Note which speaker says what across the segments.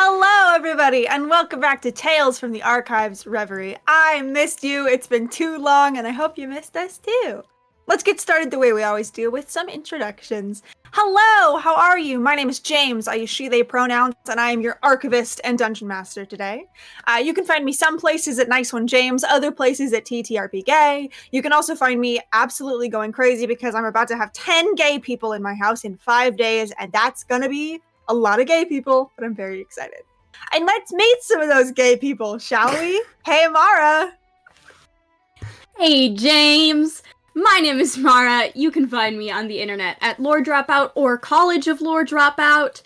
Speaker 1: Hello, everybody, and welcome back to Tales from the Archives Reverie. I missed you. It's been too long, and I hope you missed us too. Let's get started the way we always do with some introductions. Hello, how are you? My name is James. I use she, they pronouns, and I am your archivist and dungeon master today. You can find me some places at Nice One James, other places at TTRP Gay. You can also find me absolutely going crazy because I'm about to have 10 gay people in my house in 5 days, and that's gonna be a lot of gay people, but I'm very excited. And let's meet some of those gay people, shall we? Hey, Mara.
Speaker 2: Hey, James. My name is Mara. You can find me on the internet at Lore Dropout or College of Lore Dropout.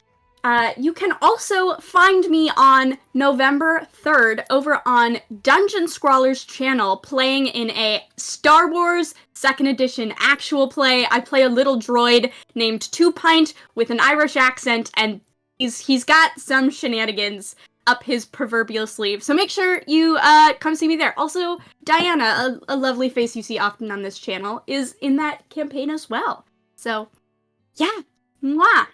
Speaker 2: You can also find me on November 3rd over on Dungeon Scrawler's channel playing in a Star Wars 2nd edition actual play. I play a little droid named Two Pint with an Irish accent, and he's got some shenanigans up his proverbial sleeve. So make sure you come see me there. Also, Diana, a lovely face you see often on this channel, is in that campaign as well. So, yeah. Mwah!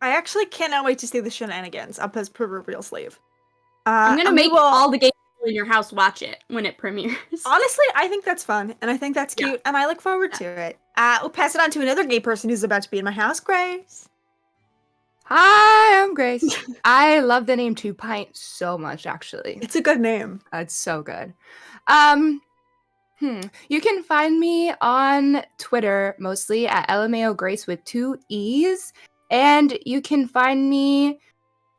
Speaker 1: I actually cannot wait to see the shenanigans up his proverbial sleeve.
Speaker 2: I'm gonna make all the gay people in your house watch it when it premieres.
Speaker 1: Honestly, I think that's fun, and I think that's cute, and I look forward to it. We'll pass it on to another gay person who's about to be in my house, Grace.
Speaker 3: Hi, I'm Grace. I love the name Two Pint so much, actually.
Speaker 1: It's a good name.
Speaker 3: It's so good. You can find me on Twitter, mostly at LMAO Grace with 2 E's. And you can find me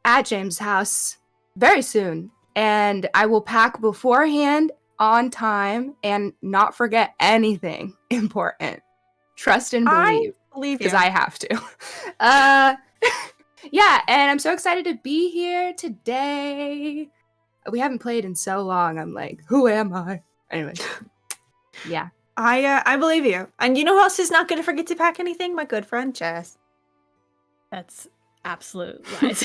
Speaker 3: at James' house very soon. And I will pack beforehand on time and not forget anything important. Trust and believe.
Speaker 1: I believe
Speaker 3: because I have to. Yeah, and I'm so excited to be here today. We haven't played in so long. I'm like, who am I? Anyway, yeah.
Speaker 1: I believe you. And you know who else is not going to forget to pack anything? My good friend, Jess.
Speaker 4: That's absolute lies.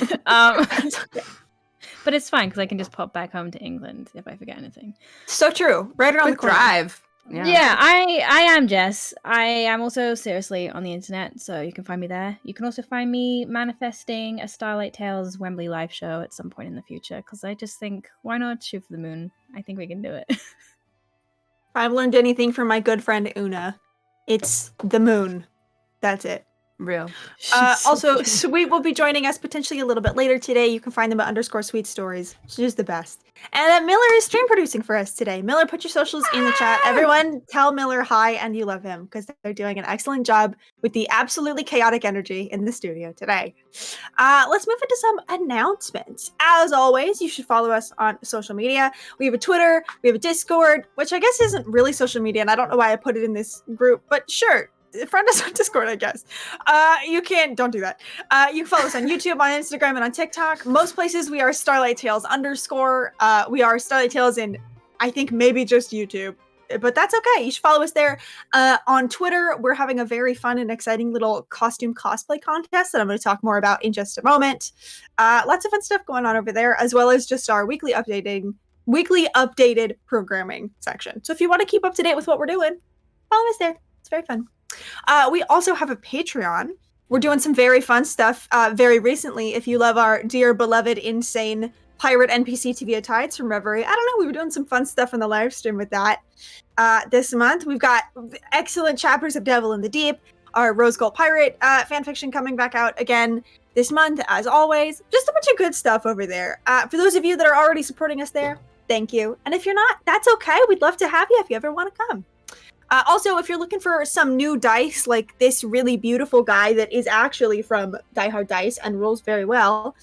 Speaker 4: But it's fine, because I can just pop back home to England if I forget anything.
Speaker 1: So true. Right around the corner.
Speaker 3: Drive.
Speaker 4: Yeah, I am Jess. I am also seriously on the internet, so you can find me there. You can also find me manifesting a Starlight Tales Wembley live show at some point in the future, because I just think, why not shoot for the moon? I think we can do it.
Speaker 1: I've learned anything from my good friend Una. It's the moon. That's it.
Speaker 3: Real.
Speaker 1: Also, Sweet will be joining us potentially a little bit later today. You can find them at _Sweet Stories. She's the best. And then Miller is stream producing for us today. Miller, put your socials in the chat. Everyone tell Miller hi and you love him because they're doing an excellent job with the absolutely chaotic energy in the studio today. Let's move into some announcements. As always, you should follow us on social media. We have a Twitter, we have a Discord, which I guess isn't really social media, and I don't know why I put it in this group, but sure. Friend us on Discord, I guess. Don't do that. You can follow us on YouTube, on Instagram, and on TikTok. Most places we are Starlight Tales _. We are Starlight Tales in, I think, maybe just YouTube. But that's okay. You should follow us there. On Twitter, we're having a very fun and exciting little costume cosplay contest that I'm going to talk more about in just a moment. Lots of fun stuff going on over there, as well as just our weekly updated programming section. So if you want to keep up to date with what we're doing, follow us there. It's very fun. We also have a Patreon. We're doing some very fun stuff very recently. If you love our dear, beloved, insane pirate NPC TV Tides from Reverie, I don't know, we were doing some fun stuff in the live stream with that. This month, we've got excellent chapters of Devil in the Deep, our Rose Gold Pirate fanfiction coming back out again this month, as always. Just a bunch of good stuff over there. For those of you that are already supporting us there, thank you. And if you're not, that's okay. We'd love to have you if you ever want to come. Also, if you're looking for some new dice, like this really beautiful guy that is actually from Die Hard Dice and rolls very well,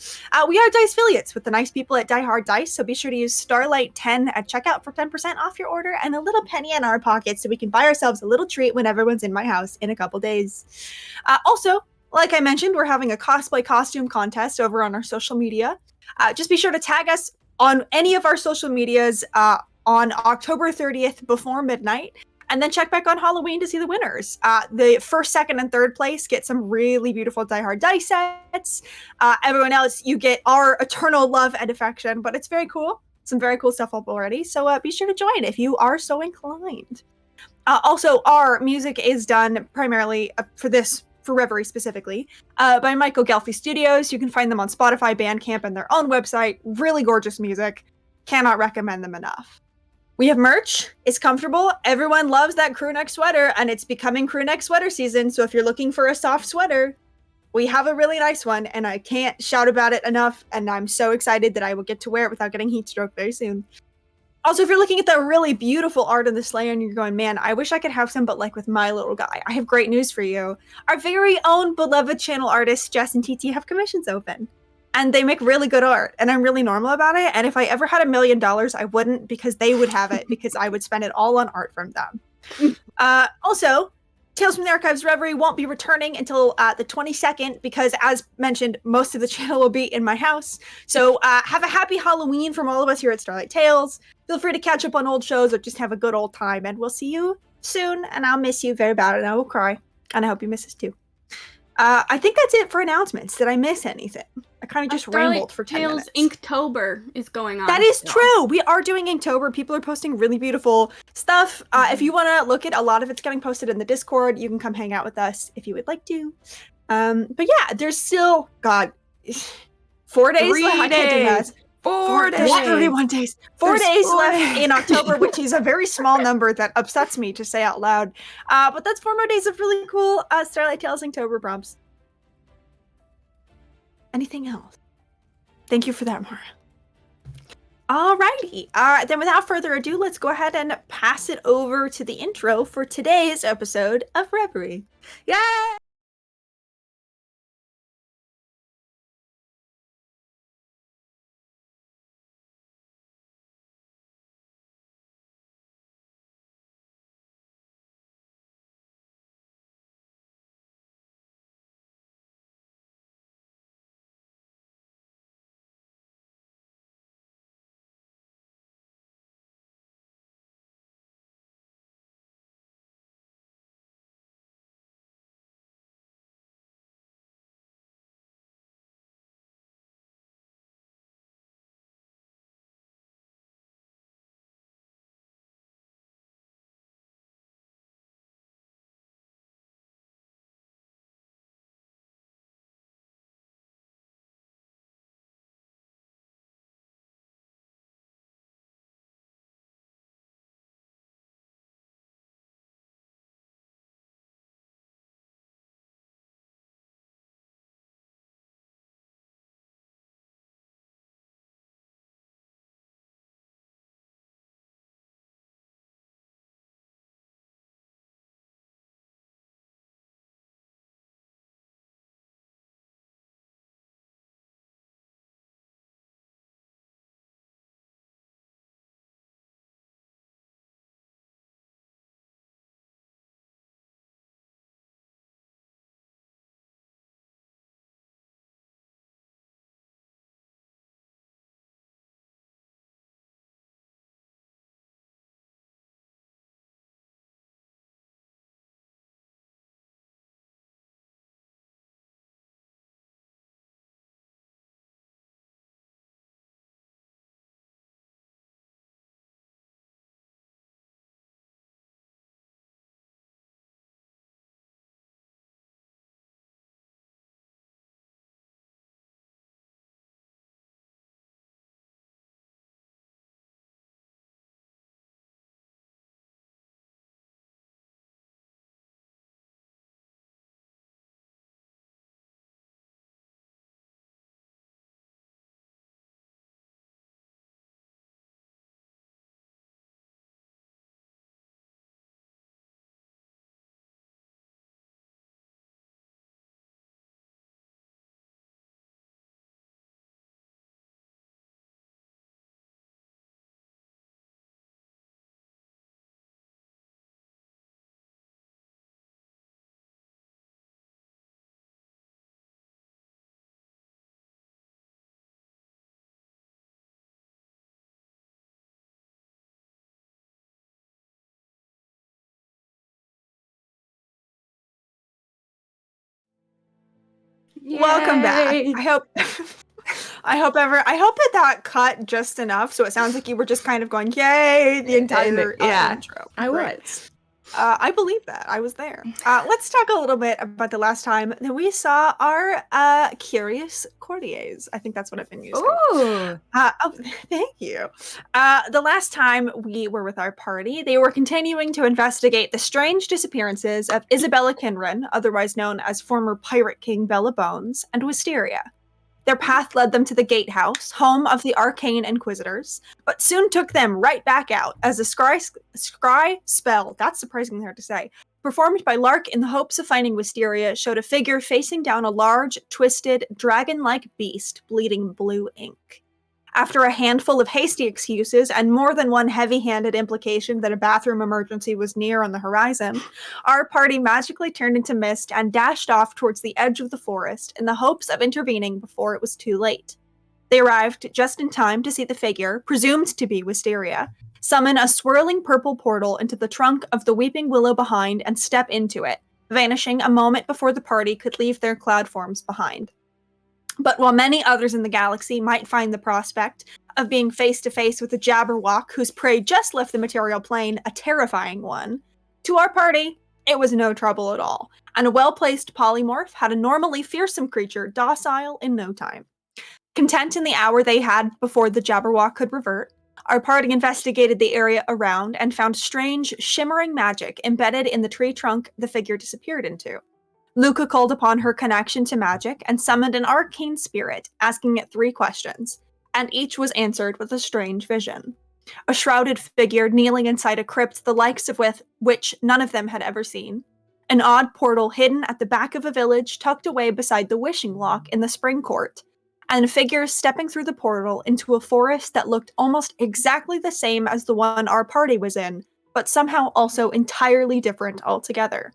Speaker 1: we are Dice affiliates with the nice people at Die Hard Dice, so be sure to use Starlight 10 at checkout for 10% off your order and a little penny in our pocket so we can buy ourselves a little treat when everyone's in my house in a couple days. Also, like I mentioned, we're having a cosplay costume contest over on our social media. Just be sure to tag us on any of our social medias on October 30th before midnight. And then check back on Halloween to see the winners. The first, second, and third place get some really beautiful Die Hard dice sets. Everyone else, you get our eternal love and affection, but it's very cool. Some very cool stuff up already. So be sure to join if you are so inclined. Also, our music is done primarily for Reverie specifically, by Michael Gelfi Studios. You can find them on Spotify, Bandcamp, and their own website. Really gorgeous music. Cannot recommend them enough. We have merch. It's comfortable. Everyone loves that crew neck sweater, and it's becoming crew neck sweater season. So if you're looking for a soft sweater, we have a really nice one, and I can't shout about it enough. And I'm so excited that I will get to wear it without getting heat stroke very soon. Also, if you're looking at the really beautiful art in the Slayer and you're going, man, I wish I could have some, but like with my little guy, I have great news for you. Our very own beloved channel artists, Jess and TT, have commissions open. And they make really good art, and I'm really normal about it. And if I ever had $1 million, I wouldn't, because they would have it, because I would spend it all on art from them. Also, Tales from the Archives Reverie won't be returning until the 22nd, because as mentioned, most of the channel will be in my house. So have a happy Halloween from all of us here at Starlight Tales. Feel free to catch up on old shows or just have a good old time, and we'll see you soon, and I'll miss you very bad, and I will cry, and I hope you miss us too. I think that's it for announcements. Did I miss anything? I kind of just rambled for 10 minutes.
Speaker 2: Inktober is going on.
Speaker 1: That is true. We are doing Inktober. People are posting really beautiful stuff. If you want to look at a lot of it's getting posted in the Discord, you can come hang out with us if you would like to. But yeah, there's still, God, 4 days left. I can't do that.
Speaker 3: 4 days.
Speaker 1: 31 days. 4 days left in October, which is a very small number that upsets me to say out loud. But that's 4 more days of really cool Starlight Tales Inktober prompts. Anything else? Thank you for that, Mara. Alrighty. Then without further ado, let's go ahead and pass it over to the intro for today's episode of Reverie.
Speaker 3: Yay!
Speaker 1: Welcome back.
Speaker 3: Yay.
Speaker 1: I hope that cut just enough so it sounds like you were just kind of going yay the entire intro.
Speaker 3: I
Speaker 1: Great.
Speaker 3: was.
Speaker 1: I believe that. I was there. Let's talk a little bit about the last time that we saw our curious courtiers. I think that's what I've been using.
Speaker 3: Ooh.
Speaker 1: Thank you. The last time we were with our party, they were continuing to investigate the strange disappearances of Isabella Kinran, otherwise known as former Pirate King Bella Bones, and Wisteria. Their path led them to the Gatehouse, home of the Arcane Inquisitors, but soon took them right back out as a scry spell, that's surprisingly hard to say, performed by Lark in the hopes of finding Wisteria, showed a figure facing down a large, twisted, dragon-like beast bleeding blue ink. After a handful of hasty excuses and more than one heavy-handed implication that a bathroom emergency was near on the horizon, our party magically turned into mist and dashed off towards the edge of the forest in the hopes of intervening before it was too late. They arrived just in time to see the figure, presumed to be Wisteria, summon a swirling purple portal into the trunk of the weeping willow behind and step into it, vanishing a moment before the party could leave their cloud forms behind. But while many others in the galaxy might find the prospect of being face-to-face with a Jabberwock whose prey just left the material plane a terrifying one, to our party, it was no trouble at all, and a well-placed polymorph had a normally fearsome creature docile in no time. Content in the hour they had before the Jabberwock could revert, our party investigated the area around and found strange, shimmering magic embedded in the tree trunk the figure disappeared into. Luca called upon her connection to magic and summoned an arcane spirit, asking it 3 questions, and each was answered with a strange vision. A shrouded figure kneeling inside a crypt the likes of which none of them had ever seen. An odd portal hidden at the back of a village tucked away beside the wishing lock in the spring court, and figures stepping through the portal into a forest that looked almost exactly the same as the one our party was in, but somehow also entirely different altogether.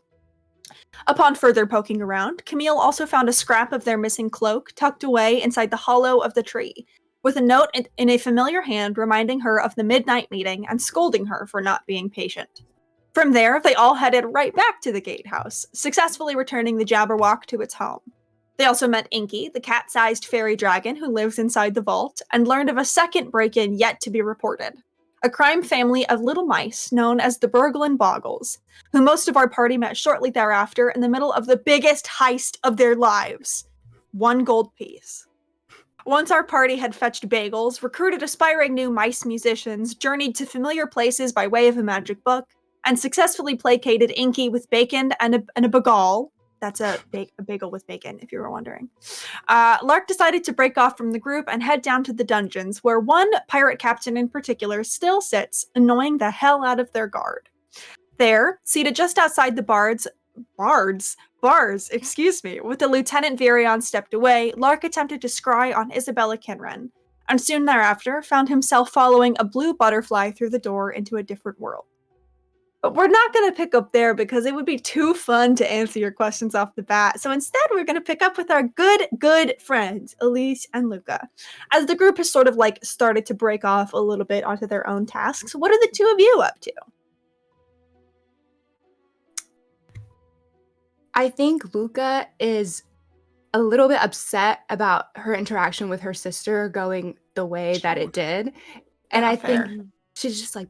Speaker 1: Upon further poking around, Camille also found a scrap of their missing cloak tucked away inside the hollow of the tree, with a note in a familiar hand reminding her of the midnight meeting and scolding her for not being patient. From there, they all headed right back to the Gatehouse, successfully returning the Jabberwock to its home. They also met Inky, the cat-sized fairy dragon who lives inside the vault, and learned of a second break-in yet to be reported. A crime family of little mice known as the Burglin Boggles, who most of our party met shortly thereafter in the middle of the biggest heist of their lives. 1 gold piece. Once our party had fetched bagels, recruited aspiring new mice musicians, journeyed to familiar places by way of a magic book, and successfully placated Inky with bacon and a bagel. That's a bagel with bacon, if you were wondering. Lark decided to break off from the group and head down to the dungeons, where one pirate captain in particular still sits, annoying the hell out of their guard. There, seated just outside the bars, with the Lieutenant Virion stepped away, Lark attempted to scry on Isabella Kinran, and soon thereafter found himself following a blue butterfly through the door into a different world. But we're not going to pick up there because it would be too fun to answer your questions off the bat. So instead, we're going to pick up with our good friends, Elise and Luca. As the group has sort of started to break off a little bit onto their own tasks, what are the two of you up to?
Speaker 3: I think Luca is a little bit upset about her interaction with her sister going the way that it did. And I think she's just like,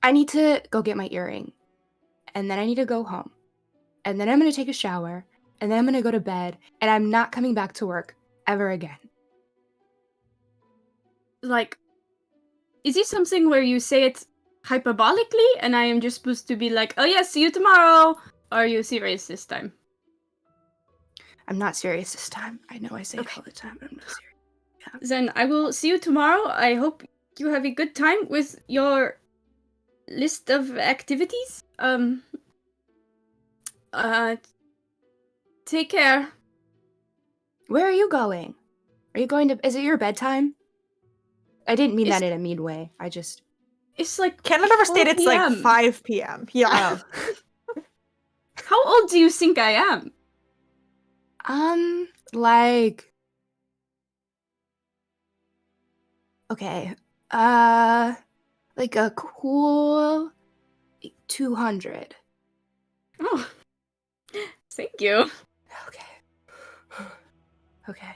Speaker 3: I need to go get my earring. And then I need to go home. And then I'm going to take a shower. And then I'm going to go to bed. And I'm not coming back to work ever again.
Speaker 2: Like, is it something where you say it hyperbolically and I am just supposed to be like, oh yeah, see you tomorrow? Or are you serious this time?
Speaker 3: I'm not serious this time. I know I say it all the time, but I'm not serious. Yeah.
Speaker 2: Then I will see you tomorrow. I hope you have a good time with your list of activities. Take care.
Speaker 3: Where are you going? Are you going to... Is it your bedtime? I didn't mean that in a mean way. I just...
Speaker 2: It's like...
Speaker 1: Canada never stated it's like 5 p.m. Yeah.
Speaker 3: Oh.
Speaker 2: How old do you think I am?
Speaker 3: Like... Okay. Like a cool 200.
Speaker 2: Oh. Thank you.
Speaker 3: Okay. Okay.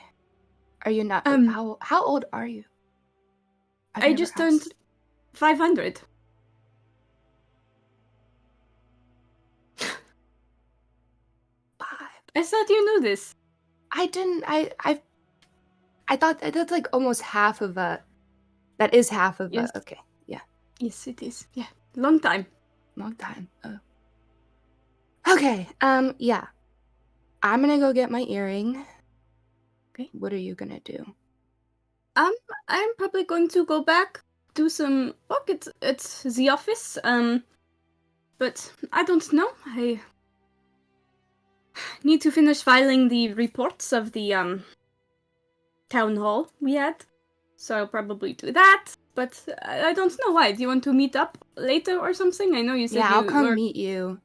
Speaker 3: Are you not? How old are you? I've
Speaker 2: I
Speaker 3: never
Speaker 2: just turned
Speaker 3: asked.
Speaker 2: 500. I thought you knew this.
Speaker 3: I didn't. I thought that's like almost half of a. That is half of
Speaker 2: Yes.
Speaker 3: a. Okay. Yeah.
Speaker 2: Yes, it is. Yeah, long time.
Speaker 3: Long time. Oh. Okay. Yeah. I'm gonna go get my earring.
Speaker 2: Okay.
Speaker 3: What are you gonna do?
Speaker 2: I'm probably going to go back, do some work at the office. But I don't know. I need to finish filing the reports of the town hall we had, so I'll probably do that. But I don't know why. Do you want to meet up later or something? I know you said
Speaker 3: Yeah, I'll
Speaker 2: you
Speaker 3: come
Speaker 2: were...
Speaker 3: meet you.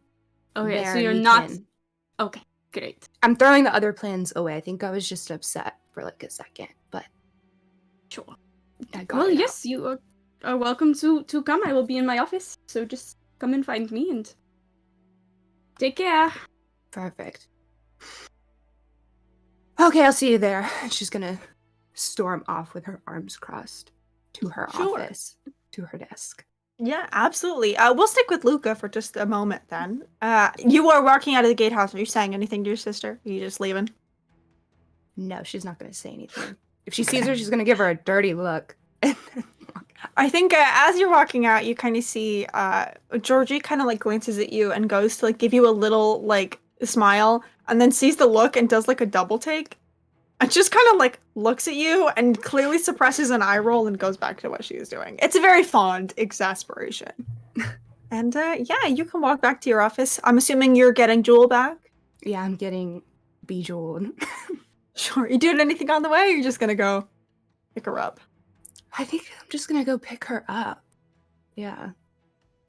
Speaker 2: Okay,
Speaker 3: there
Speaker 2: so
Speaker 3: and
Speaker 2: you're
Speaker 3: we
Speaker 2: not...
Speaker 3: can-
Speaker 2: Okay, great.
Speaker 3: I'm throwing the other plans away. I think I was just upset for like a second, but
Speaker 2: Sure.
Speaker 3: I got
Speaker 2: Well,
Speaker 3: it
Speaker 2: yes, you are welcome to come. I will be in my office, so just come and find me and take care.
Speaker 3: Perfect. Okay, I'll see you there. She's gonna storm off with her arms crossed to her
Speaker 1: Sure.
Speaker 3: office, to her desk.
Speaker 1: Yeah, absolutely. We'll stick with Luca for just a moment then. You are walking out of the gatehouse. Are you saying anything to your sister? Are you just leaving?
Speaker 3: No, she's not gonna say anything. If she sees her, she's gonna give her a dirty look.
Speaker 1: I think as you're walking out, you kind of see Georgie kind of like glances at you and goes to like give you a little like smile, and then sees the look and does like a double take, and just kind of like looks at you and clearly suppresses an eye roll and goes back to what she was doing. It's a very fond exasperation. And yeah, you can walk back to your office. I'm assuming you're getting Jewel back.
Speaker 3: Yeah, I'm getting bejeweled.
Speaker 1: Sure. You doing anything on the way? Or you're just gonna go pick her up.
Speaker 3: I think I'm just gonna go pick her up. Yeah.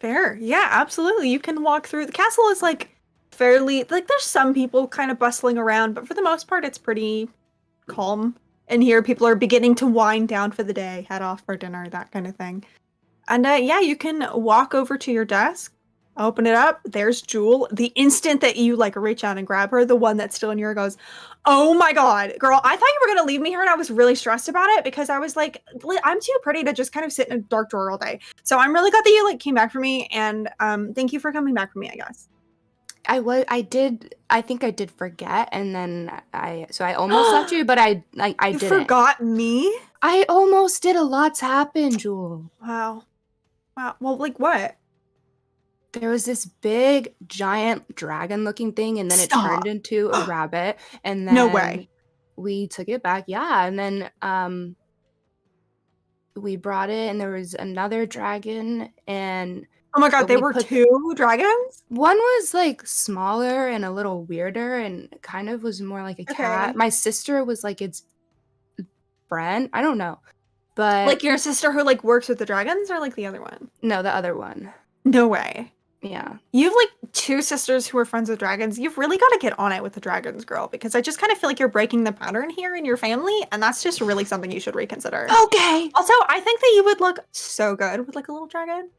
Speaker 1: Fair. Yeah, absolutely. You can walk through. The castle is like fairly like there's some people kind of bustling around, but for the most part it's pretty calm. And here people are beginning to wind down for the day, head off for dinner, that kind of thing. And yeah, you can walk over to your desk, open it up. There's Jewel. The instant that you like reach out and grab her, the one that's still in your goes, "Oh my god, girl, I thought you were gonna leave me here," and I was really stressed about it because I was like, I'm too pretty to just kind of sit in a dark drawer all day. So I'm really glad that you like came back for me, and thank you for coming back for me, I guess.
Speaker 3: I think I did forget, and then I almost left you, but I
Speaker 1: You
Speaker 3: didn't.
Speaker 1: forgot me?
Speaker 3: I almost did. A lot's happened, Jewel.
Speaker 1: Wow. Well, like what?
Speaker 3: There was this big, giant dragon-looking thing, and then it
Speaker 1: Stop.
Speaker 3: turned into a rabbit, and then
Speaker 1: No way.
Speaker 3: we took it back. Yeah, and then we brought it, and there was another dragon, and
Speaker 1: Oh my god,
Speaker 3: But
Speaker 1: they
Speaker 3: we
Speaker 1: were
Speaker 3: put-
Speaker 1: 2 dragons?
Speaker 3: one was like smaller and a little weirder, and kind of was more like a cat.
Speaker 1: Okay.
Speaker 3: My sister was like its friend. I don't know, but
Speaker 1: Like your sister who like works with the dragons, or like the other one?
Speaker 3: no, the other one.
Speaker 1: No way.
Speaker 3: Yeah.
Speaker 1: You have like 2 sisters who are friends with dragons. You've really got to get on it with the dragons, girl, because I just kind of feel like you're breaking the pattern here in your family, and that's just really something you should reconsider.
Speaker 3: Okay.
Speaker 1: Also, I think that you would look so good with like a little dragon.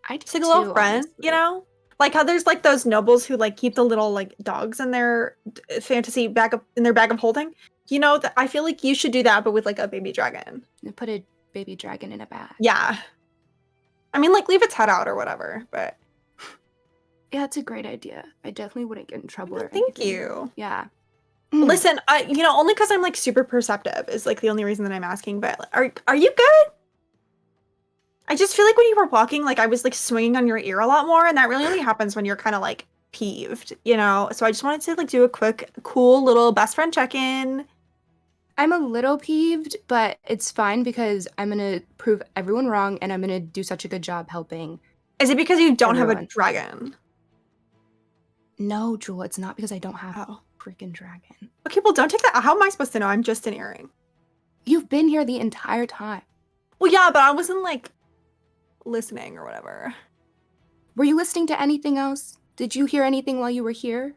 Speaker 3: I
Speaker 1: It's like a little friend, you know? Like how there's like those nobles who like keep the little like dogs in their fantasy bag of holding. You know, that I feel like you should do that, but with like a baby dragon.
Speaker 3: Put a baby dragon in a bag.
Speaker 1: Yeah. I mean, like leave its head out or whatever, but
Speaker 3: Yeah, that's a great idea. I definitely wouldn't get in trouble or
Speaker 1: thank
Speaker 3: anything.
Speaker 1: you.
Speaker 3: Yeah.
Speaker 1: Listen, you know, only because I'm like super perceptive is like the only reason that I'm asking. But are you good? I just feel like when you were walking, like I was like swinging on your ear a lot more, and that really only happens when you're kind of like peeved, you know. So I just wanted to like do a quick, cool little best friend check-in.
Speaker 3: I'm a little peeved, but it's fine because I'm gonna prove everyone wrong, and I'm gonna do such a good job helping.
Speaker 1: Is it because you don't have a
Speaker 3: Everyone.
Speaker 1: dragon?
Speaker 3: No, Jewel, it's not because I don't have
Speaker 1: Oh.
Speaker 3: a freaking dragon.
Speaker 1: Okay, well, don't take that. How am I supposed to know? I'm just an earring.
Speaker 3: You've been here the entire time.
Speaker 1: Well, yeah, but I wasn't like listening or whatever.
Speaker 3: Were you listening to anything else? Did you hear anything while you were here?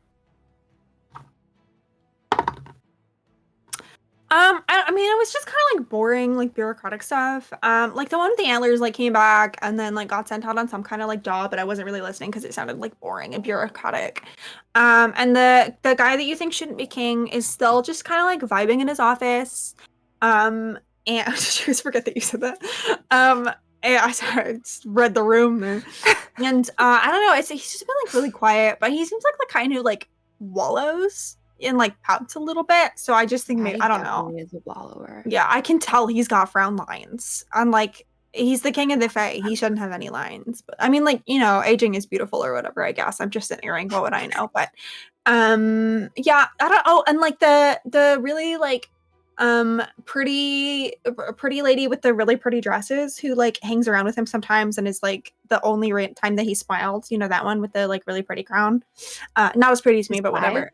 Speaker 1: I mean, it was just kind of like boring, like bureaucratic stuff. Like the one with the antlers like came back and then like got sent out on some kind of like job, but I wasn't really listening because it sounded like boring and bureaucratic. And the guy that you think shouldn't be king is still just kind of like vibing in his office. And did you just forget that you said that? And I just read the room there. And I don't know, he's just been like really quiet, but he seems like the kind who like wallows and like pouts a little bit. So I just think maybe I don't know.
Speaker 3: He is a wallower.
Speaker 1: Yeah, I can tell he's got frown lines. And like he's the king of the fae. He shouldn't have any lines. But I mean, like, you know, aging is beautiful or whatever, I guess. I'm just sitting here what would I know? But yeah, I don't and like the really like pretty lady with the really pretty dresses who like hangs around with him sometimes and is like the only time that he smiled, you know, that one with the like really pretty crown. Not as pretty as me, but whatever.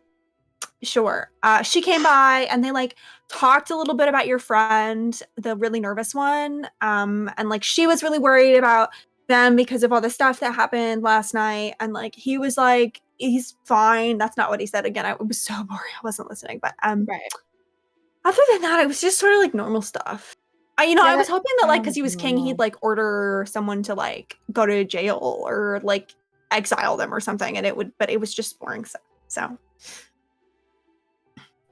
Speaker 1: Sure. She came by and they like talked a little bit about your friend, the really nervous one. And like she was really worried about them because of all the stuff that happened last night. And like he was like, he's fine. That's not what he said. Again, it was so boring. I wasn't listening. But
Speaker 3: Right.
Speaker 1: other than that, it was just sort of like normal stuff. I was hoping that like because he was king, he'd like order someone to like go to jail or like exile them or something, and but it was just boring stuff. So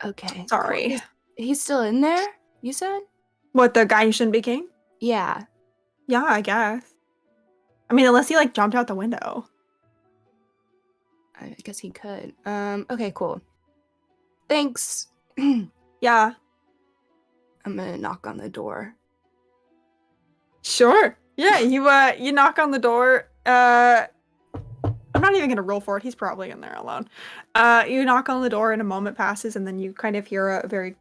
Speaker 3: Okay.
Speaker 1: sorry.
Speaker 3: He's still in there, you said?
Speaker 1: What, the guy who shouldn't be king?
Speaker 3: Yeah.
Speaker 1: Yeah, I guess. I mean, unless he like jumped out the window.
Speaker 3: I guess he could. Okay, cool. Thanks.
Speaker 1: Yeah.
Speaker 3: I'm gonna knock on the door.
Speaker 1: Sure. Yeah, you knock on the door. I'm not even gonna roll for it. He's probably in there alone. You knock on the door and a moment passes and then you kind of hear a very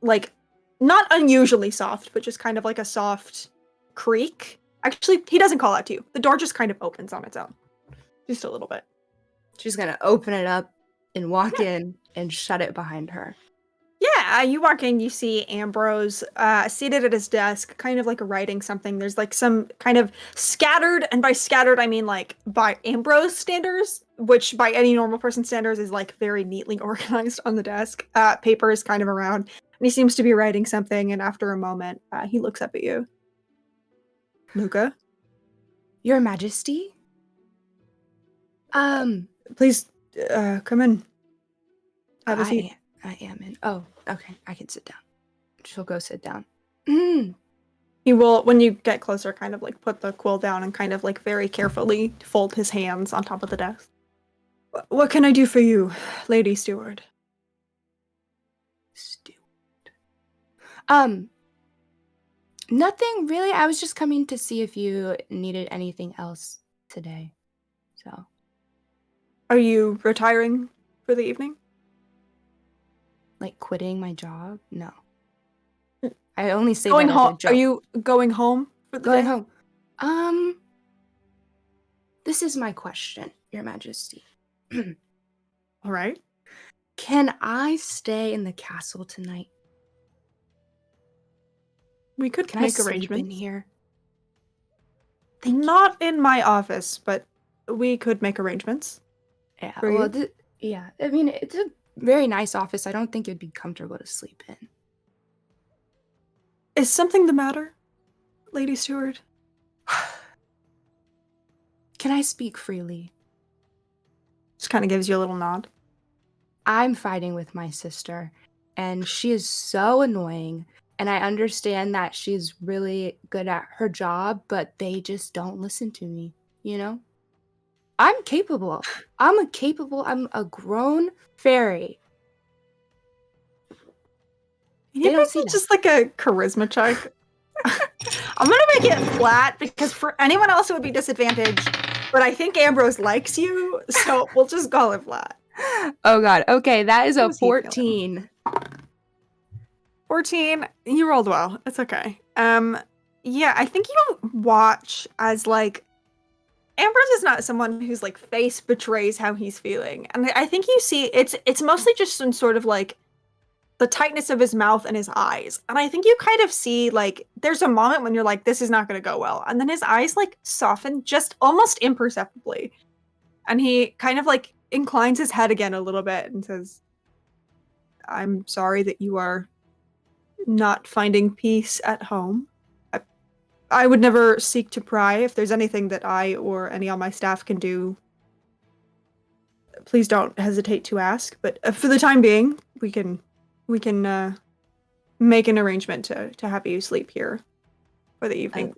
Speaker 1: like not unusually soft, but just kind of like a soft creak. Actually, he doesn't call out to you. The door just kind of opens on its own. Just a little bit.
Speaker 3: She's gonna open it up and walk in and shut it behind her.
Speaker 1: Yeah, you walk in, you see Ambrose seated at his desk, kind of like writing something. There's like some kind of scattered, and by scattered I mean like by Ambrose standards, which by any normal person standards is like very neatly organized on the desk. Paper is kind of around, and he seems to be writing something, and after a moment, he looks up at you. Luca?
Speaker 3: Your Majesty?
Speaker 1: Please, come in. Have a seat.
Speaker 3: I am in. Oh, okay. I can sit down. She'll go sit down.
Speaker 1: He will, when you get closer, kind of like put the quill down and kind of like very carefully fold his hands on top of the desk. What can I do for you, Lady Steward?
Speaker 3: Nothing really. I was just coming to see if you needed anything else today. So.
Speaker 1: Are you retiring for the evening?
Speaker 3: Like quitting my job? No. I only say
Speaker 1: going
Speaker 3: that
Speaker 1: home.
Speaker 3: as a joke.
Speaker 1: Are you going home for the
Speaker 3: going
Speaker 1: day?
Speaker 3: home? This is my question, Your Majesty.
Speaker 1: All right.
Speaker 3: Can I stay in the castle tonight?
Speaker 1: We could
Speaker 3: Can
Speaker 1: make
Speaker 3: I sleep
Speaker 1: arrangements
Speaker 3: in here?
Speaker 1: Not in my office, but we could make arrangements.
Speaker 3: Yeah.
Speaker 1: For
Speaker 3: Well,
Speaker 1: you?
Speaker 3: yeah. I mean, it's a very nice office. I don't think it'd be comfortable to sleep in.
Speaker 1: Is something the matter, Lady Steward?
Speaker 3: Can I speak freely?
Speaker 1: Just kind of gives you a little nod.
Speaker 3: I'm fighting with my sister, and she is so annoying. And I understand that she's really good at her job, but they just don't listen to me, you know? I'm capable. I'm a grown fairy.
Speaker 1: You
Speaker 3: don't see
Speaker 1: need
Speaker 3: that.
Speaker 1: just like a charisma check. I'm gonna make it flat because for anyone else it would be disadvantaged, but I think Ambrose likes you, so we'll just call it flat.
Speaker 3: Oh god. Okay, that is a
Speaker 1: How's he feeling?
Speaker 3: 14.
Speaker 1: 14. You rolled well. It's okay. Yeah, I think you don't watch as like Ambrose is not someone whose like face betrays how he's feeling, and I think you see it's mostly just some sort of like the tightness of his mouth and his eyes. And I think you kind of see like there's a moment when you're like, this is not going to go well. And then his eyes like soften just almost imperceptibly. And he kind of like inclines his head again a little bit and says, I'm sorry that you are not finding peace at home. I would never seek to pry. If there's anything that I or any on my staff can do, please don't hesitate to ask. But for the time being, we can make an arrangement to have you sleep here for the evening.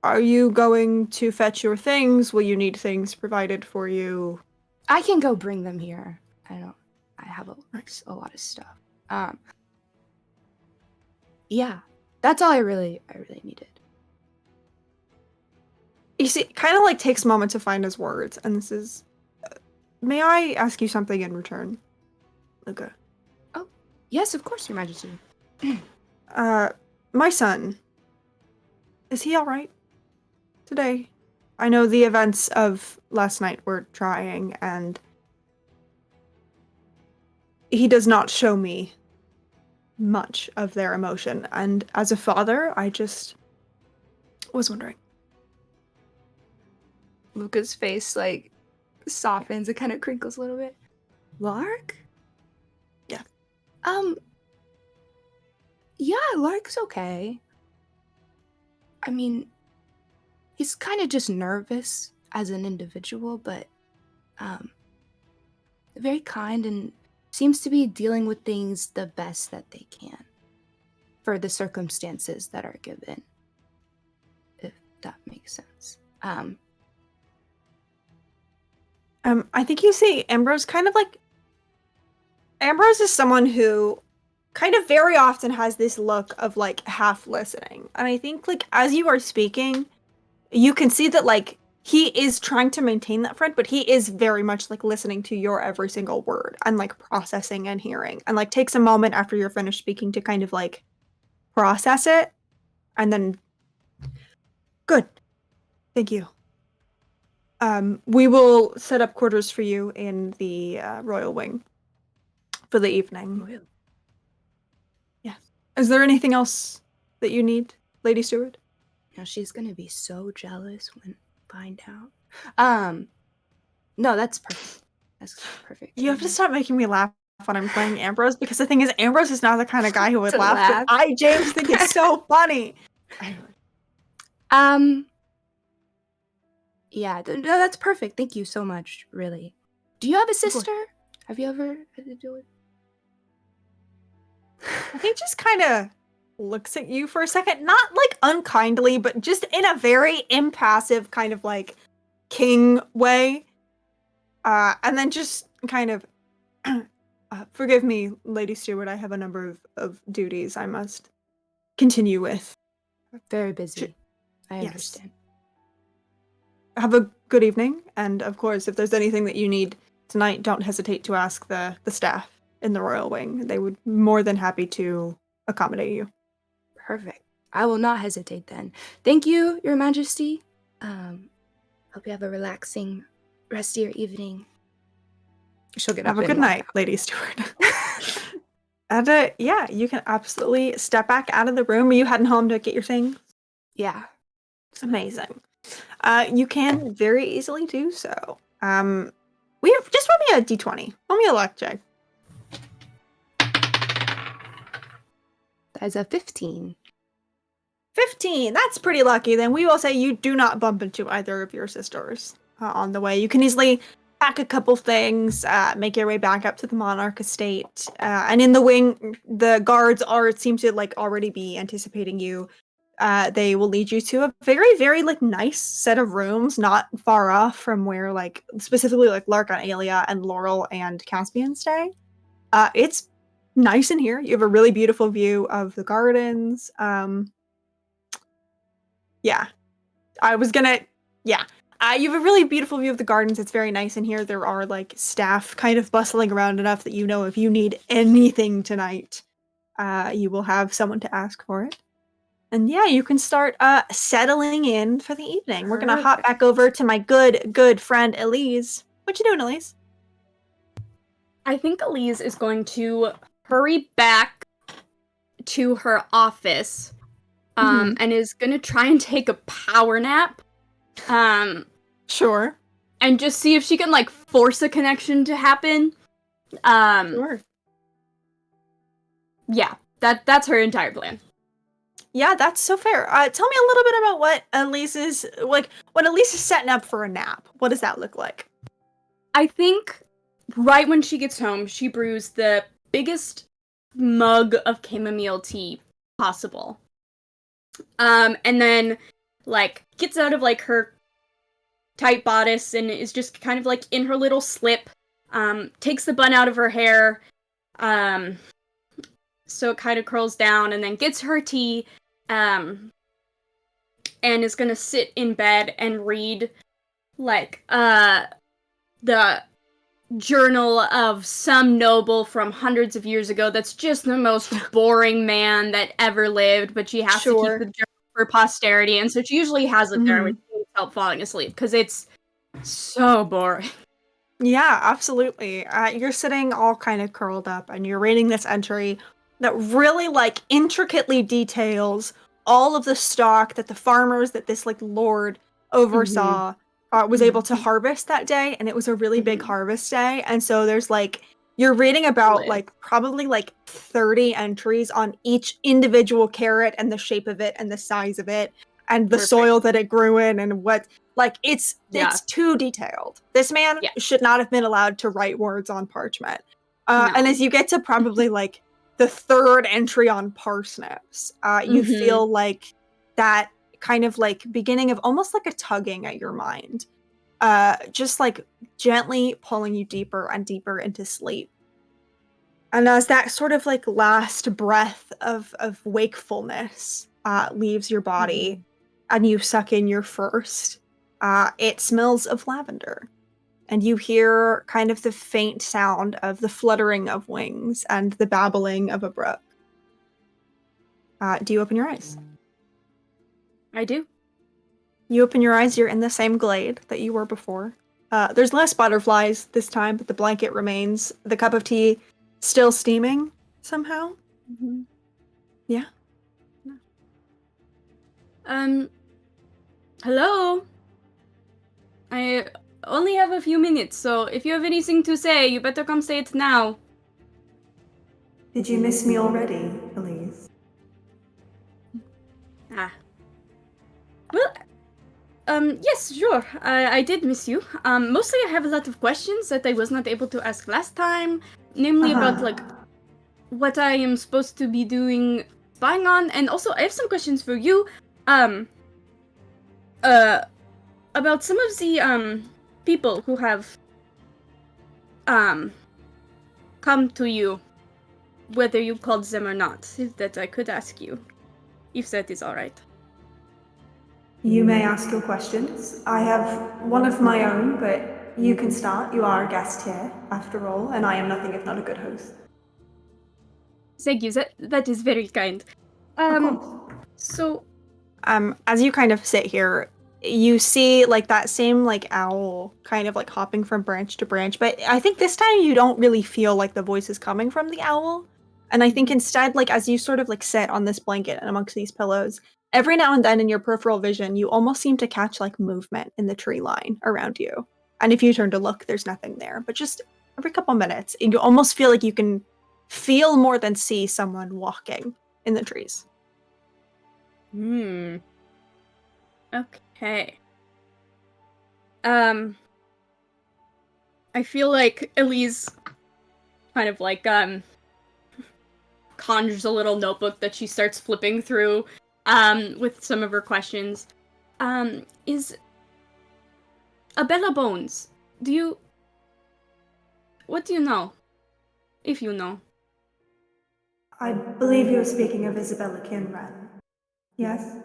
Speaker 1: Are you going to fetch your things? Will you need things provided for you?
Speaker 3: I can go bring them here. I have a lot of stuff. Yeah, that's all I really needed.
Speaker 1: You see, kind of like takes a moment to find his words, and this is, may I ask you something in return, Luca?
Speaker 3: Oh, yes, of course, Your Majesty.
Speaker 1: My son, is he all right today? I know the events of last night were trying, and he does not show me much of their emotion. And as a father, I just was wondering.
Speaker 3: Luca's face, like, softens. It kind of crinkles a little bit. Lark?
Speaker 1: Yeah.
Speaker 3: Yeah, Lark's okay. I mean, he's kind of just nervous as an individual, but very kind and seems to be dealing with things the best that they can for the circumstances that are given, if that makes sense.
Speaker 1: I think you see Ambrose Ambrose is someone who kind of very often has this look of like half listening. And I think like as you are speaking, you can see that like he is trying to maintain that front, but he is very much like listening to your every single word and like processing and hearing, and like takes a moment after you're finished speaking to kind of like process it. And then good. Thank you. We will set up quarters for you in the royal wing for the evening.
Speaker 3: Royal.
Speaker 1: Yes. Is there anything else that you need, Lady Steward?
Speaker 3: Now she's gonna be so jealous when find out. No, that's perfect. That's perfect.
Speaker 1: You have to stop making me laugh when I'm playing Ambrose, because the thing is, Ambrose is not the kind of guy who would
Speaker 3: To
Speaker 1: laugh.
Speaker 3: laugh.
Speaker 1: But James, think it's so funny.
Speaker 3: Yeah, no, that's perfect. Thank you so much, really. Do you have a sister? Have you ever had to deal with?
Speaker 1: He just kind of looks at you for a second, not like unkindly, but just in a very impassive kind of like king way. And then just kind of, forgive me, Lady Steward, I have a number of duties I must continue with.
Speaker 3: Very busy. I
Speaker 1: Yes.
Speaker 3: understand.
Speaker 1: Have a good evening, and of course, if there's anything that you need tonight, don't hesitate to ask the staff in the royal wing. They would be more than happy to accommodate you.
Speaker 3: Perfect. I will not hesitate then. Thank you, Your Majesty. Hope you have a relaxing rest of your evening. She'll get up.
Speaker 1: Have a
Speaker 3: and
Speaker 1: good
Speaker 3: walk
Speaker 1: night,
Speaker 3: out.
Speaker 1: Lady Steward. And yeah, you can absolutely step back out of the room. Are you heading home to get your things?
Speaker 3: Yeah.
Speaker 1: It's amazing. You can very easily do so. We have, just roll me a d20. Roll me a luck check.
Speaker 3: That is a 15.
Speaker 1: 15. That's pretty lucky. Then we will say you do not bump into either of your sisters on the way. You can easily pack a couple things, make your way back up to the Monarch estate, and in the wing, the guards seem to like already be anticipating you. They will lead you to a very, very like nice set of rooms, not far off from where like specifically like Lark and Aelia and Laurel and Caspian stay. It's nice in here. You have a really beautiful view of the gardens. Yeah, you have a really beautiful view of the gardens. It's very nice in here. There are like staff kind of bustling around enough that you know if you need anything tonight, you will have someone to ask for it. And yeah, you can start settling in for the evening. We're gonna hop back over to my good friend Elise. What you doing, Elise?
Speaker 2: I think Elise is going to hurry back to her office, and is gonna try and take a power nap.
Speaker 1: Sure.
Speaker 2: And just see if she can like force a connection to happen.
Speaker 1: Sure.
Speaker 2: Yeah, that's her entire plan.
Speaker 1: Yeah, that's so fair. Tell me a little bit about what Elise is setting up for a nap. What does that look like?
Speaker 2: I think right when she gets home, she brews the biggest mug of chamomile tea possible. And then, like, gets out of, like, her tight bodice and is just kind of, like, in her little slip, takes the bun out of her hair, so it kind of curls down, and then gets her tea, and is gonna sit in bed and read, like, the journal of some noble from hundreds of years ago that's just the most boring man that ever lived, but she has to keep the journal for posterity, and so she usually has it there when she needs help falling asleep, because it's so boring.
Speaker 1: Yeah, absolutely. You're sitting all kind of curled up and you're reading this entry that really like intricately details all of the stock that the farmers that this like lord oversaw was able to harvest that day, and it was a really big harvest day. And so there's like you're reading about like probably like 30 entries on each individual carrot and the shape of it and the size of it and the soil that it grew in and what like it's too detailed. This man should not have been allowed to write words on parchment. And as you get to probably like the third entry on parsnips, you feel like that kind of like beginning of almost like a tugging at your mind, just like gently pulling you deeper and deeper into sleep. And as that sort of like last breath of wakefulness leaves your body and you suck in your first, it smells of lavender. And you hear kind of the faint sound of the fluttering of wings and the babbling of a brook. Do you open your eyes?
Speaker 2: I do.
Speaker 1: You open your eyes, you're in the same glade that you were before. There's less butterflies this time, but the blanket remains. The cup of tea still steaming somehow. Yeah.
Speaker 2: Hello? I only have a few minutes, so if you have anything to say, you better come say it now.
Speaker 1: Did you miss me already, Elise?
Speaker 2: Well, yes, sure. I did miss you. Mostly I have a lot of questions that I was not able to ask last time, namely about, like, what I am supposed to be doing spying on, and also I have some questions for you, about some of the, people who have, come to you, whether you called them or not, that I could ask you, if that is alright.
Speaker 1: You may ask your questions. I have one of my own, but you can start. You are a guest here, after all, and I am nothing if not a good host.
Speaker 2: Thank you, that is very kind.
Speaker 1: Of course.
Speaker 2: So...
Speaker 1: as you kind of sit here, you see like that same like owl kind of like hopping from branch to branch, but I think this time you don't really feel like the voice is coming from the owl. And I think instead, like as you sort of like sit on this blanket and amongst these pillows, every now and then in your peripheral vision, you almost seem to catch like movement in the tree line around you. And if you turn to look, there's nothing there. But just every couple minutes, you almost feel like you can feel more than see someone walking in the trees.
Speaker 2: Okay. I feel like Elise kind of like, conjures a little notebook that she starts flipping through, with some of her questions. Is Abella Bones, what do you know? If you know.
Speaker 1: I believe you're speaking of Isabella Kinran. Yes?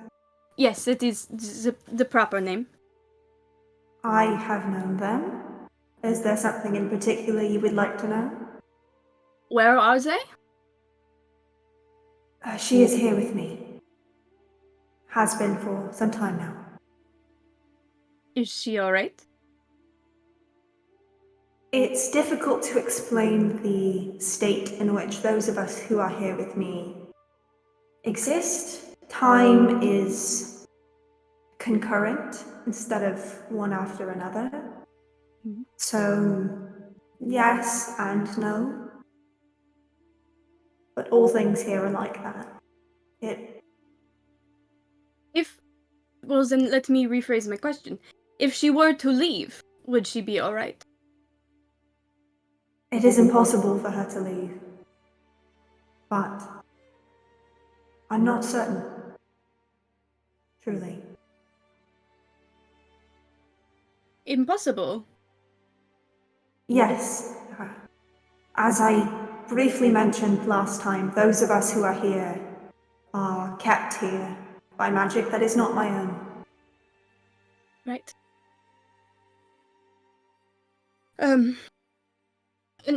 Speaker 2: Yes, it is the proper name.
Speaker 1: I have known them. Is there something in particular you would like to know?
Speaker 2: Where are they?
Speaker 1: She is here with me. Has been for some time now.
Speaker 2: Is she alright?
Speaker 1: It's difficult to explain the state in which those of us who are here with me exist. Time is concurrent instead of one after another. So, yes and no. But all things here are like that.
Speaker 2: Well, then let me rephrase my question. If she were to leave, would she be alright?
Speaker 1: It is impossible for her to leave. But I'm not certain. Truly.
Speaker 2: Impossible?
Speaker 1: Yes. As I briefly mentioned last time, those of us who are here are kept here by magic that is not my own.
Speaker 2: Right.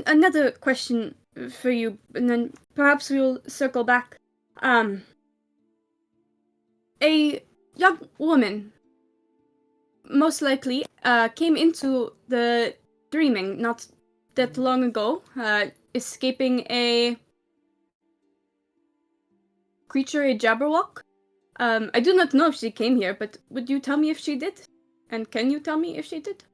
Speaker 2: Another question for you, and then perhaps we'll circle back. A young woman, most likely, came into the dreaming not that long ago, escaping a creature, a Jabberwock. I do not know if she came here, but would you tell me if she did? And can you tell me if she did?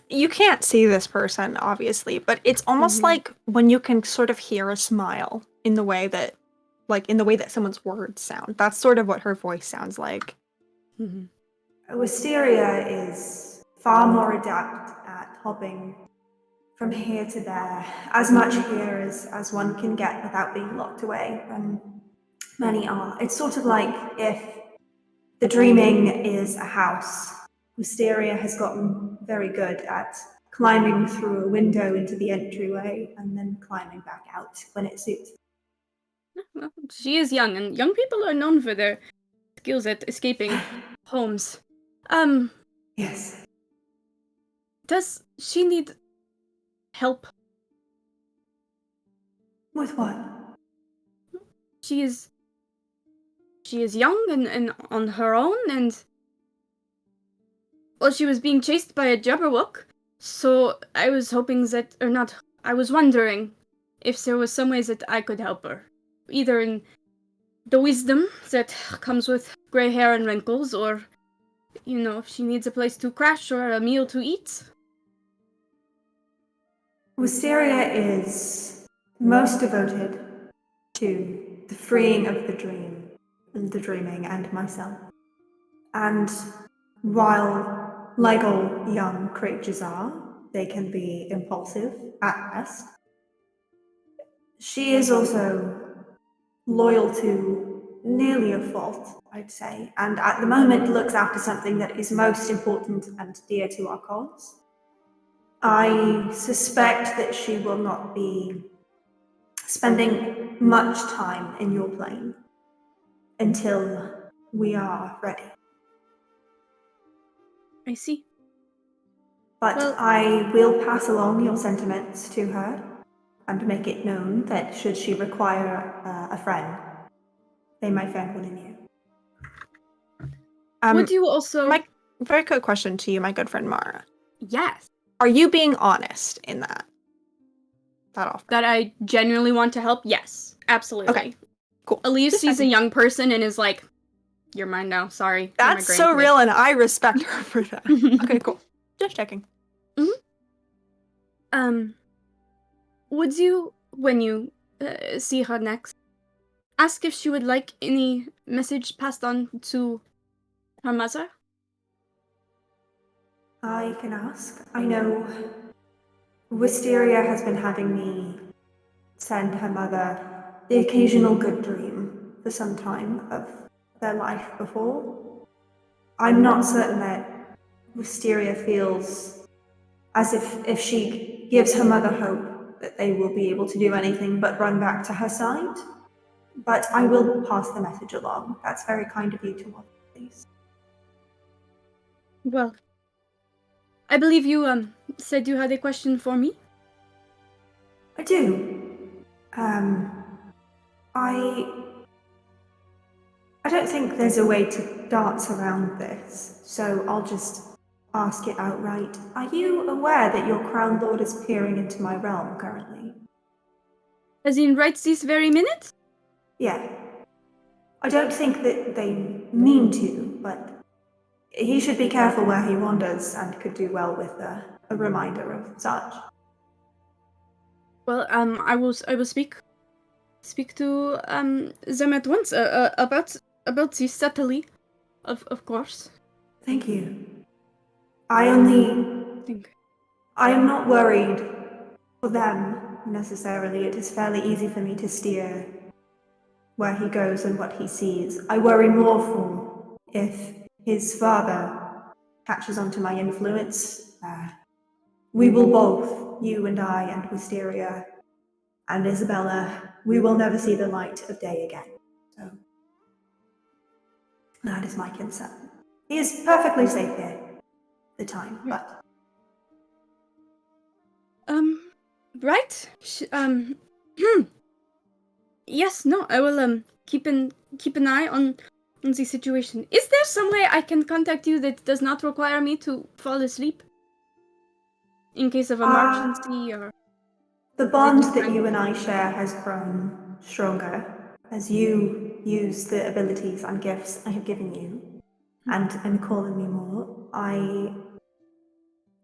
Speaker 1: You can't see this person, obviously, but it's almost like when you can sort of hear a smile in the way that someone's words sound. That's sort of what her voice sounds like. Wisteria is far more adept at hopping from here to there, as much here as one can get without being locked away, and many are. It's sort of like if the dreaming is a house. Wisteria has gotten very good at climbing through a window into the entryway and then climbing back out when it suits.
Speaker 2: Well, she is young, and young people are known for their skills at escaping homes.
Speaker 1: Yes.
Speaker 2: Does she need help?
Speaker 1: With what?
Speaker 2: She is young and on her own, and well, she was being chased by a Jabberwock, so I was hoping that, or not, I was wondering if there was some ways that I could help her. Either in the wisdom that comes with gray hair and wrinkles, or, if she needs a place to crash or a meal to eat.
Speaker 1: Wisteria is most devoted to the freeing of the dream, and the dreaming, and myself. And while, like all young creatures are, they can be impulsive at best, she is also loyal to nearly a fault, I'd say, and at the moment looks after something that is most important and dear to our cause. I suspect that she will not be spending much time in your plane until we are ready.
Speaker 2: I see.
Speaker 1: But
Speaker 2: Well,
Speaker 1: I will pass along your sentiments to her and make it known that should she require a friend, they might find one in you.
Speaker 2: would you also...
Speaker 1: Very quick question to you, my good friend Mara.
Speaker 2: Yes.
Speaker 1: Are you being honest in that offer?
Speaker 2: That I genuinely want to help? Yes. Absolutely.
Speaker 1: Okay. Cool.
Speaker 2: Elise sees a young person and is like, "You're mine now, sorry."
Speaker 1: That's so real, and I respect her for that. Okay, cool. Just checking.
Speaker 2: Would you, when you see her next, ask if she would like any message passed on to her mother?
Speaker 1: I can ask. I know Wisteria has been having me send her mother the occasional good dream for some time of their life before. I'm not certain that Wisteria feels as if she gives her mother hope that they will be able to do anything but run back to her side. But I will pass the message along. That's very kind of you to want, please.
Speaker 2: Well, I believe you said you had a question for me?
Speaker 1: I do. I don't think there's a way to dance around this, so I'll just ask it outright. Are you aware that your Crown Lord is peering into my realm currently?
Speaker 2: As in right this very minute?
Speaker 1: Yeah. I don't think that they mean to, but he should be careful where he wanders and could do well with a reminder of such.
Speaker 2: Well, I will speak to them at once about the subtlety, of course.
Speaker 1: Thank you.
Speaker 2: Think.
Speaker 1: I am not worried for them necessarily. It is fairly easy for me to steer where he goes and what he sees. I worry more for if his father catches on to my influence. We will both, you and I and Wisteria and Isabella, we will never see the light of day again. So that is my concern. He is perfectly safe here at the time, but
Speaker 2: Right? Yes, no, I will keep an eye on the situation. Is there some way I can contact you that does not require me to fall asleep? In case of emergency or
Speaker 1: the bond that you and I share has grown stronger as you use the abilities and gifts I have given you and calling me more.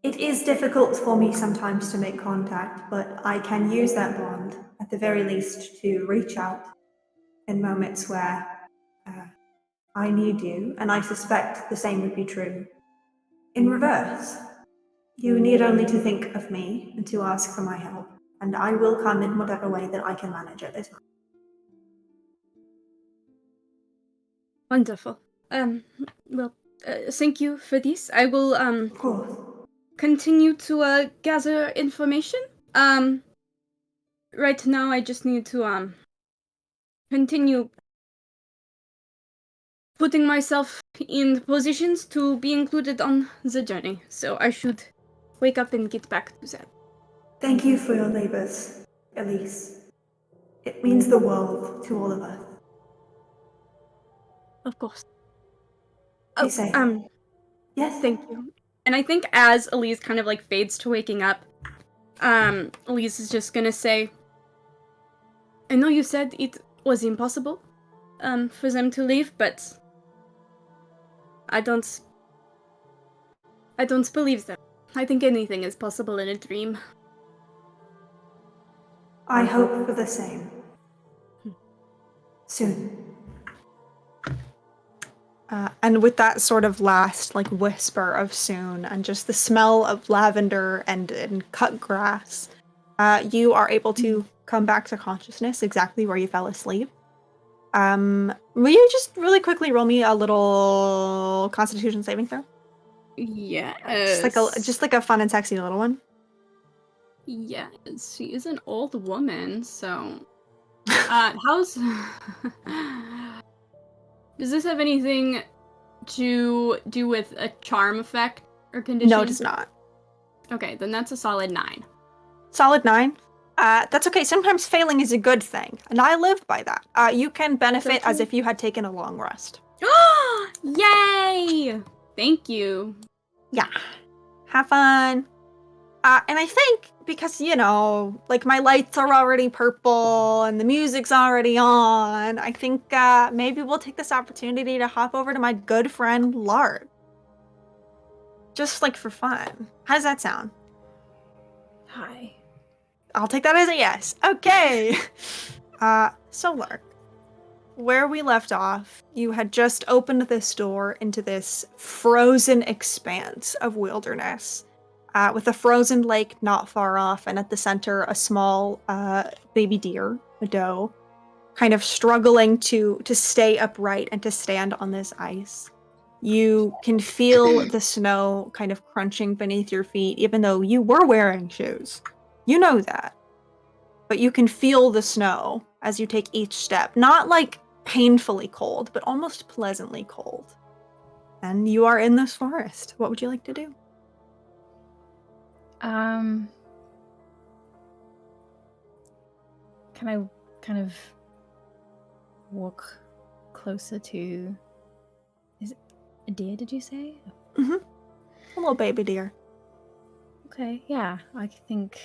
Speaker 1: It is difficult for me sometimes to make contact, but I can use that bond at the very least to reach out in moments where I need you, and I suspect the same would be true in reverse. You need only to think of me and to ask for my help, and I will come in whatever way that I can manage at this moment.
Speaker 2: Wonderful. Well, thank you for this. I will
Speaker 1: Of course.
Speaker 2: continue to gather information. Right now I just need to continue putting myself in positions to be included on the journey. So I should wake up and get back to that.
Speaker 1: Thank you for your labors, Elise. It means the world to all of us.
Speaker 2: Of course.
Speaker 1: Be safe. Yes?
Speaker 2: Thank you. And I think as Elise kind of like fades to waking up, Elise is just gonna say, I know you said it was impossible, for them to leave, but I don't believe them. I think anything is possible in a dream.
Speaker 1: I hope for the same. Soon. And with that sort of last, like, whisper of soon, and just the smell of lavender and cut grass, you are able to come back to consciousness exactly where you fell asleep. Will you just really quickly roll me a little Constitution saving throw?
Speaker 2: Yes.
Speaker 1: Just like a fun and sexy little one.
Speaker 2: Yes, she is an old woman, so how's does this have anything to do with a charm effect or condition?
Speaker 1: No, it does not.
Speaker 2: Okay, then that's a solid 9.
Speaker 1: Solid 9. That's okay. Sometimes failing is a good thing, and I live by that. You can benefit as if you had taken a long rest.
Speaker 2: Yay! Thank you.
Speaker 1: Yeah. Have fun. And I think because, you know, like my lights are already purple and the music's already on, I think maybe we'll take this opportunity to hop over to my good friend Lard. Just like for fun. How does that sound?
Speaker 4: Hi.
Speaker 1: I'll take that as a yes. Okay. So Lark, where we left off, you had just opened this door into this frozen expanse of wilderness, with a frozen lake not far off, and at the center, a small baby deer, a doe, kind of struggling to stay upright and to stand on this ice. You can feel the snow kind of crunching beneath your feet, even though you were wearing shoes. You know that. But you can feel the snow as you take each step. Not like painfully cold, but almost pleasantly cold. And you are in this forest. What would you like to do?
Speaker 4: Can I kind of walk closer to... Is it a deer, did you say?
Speaker 1: Mm-hmm. A little baby deer.
Speaker 4: Okay, yeah. I think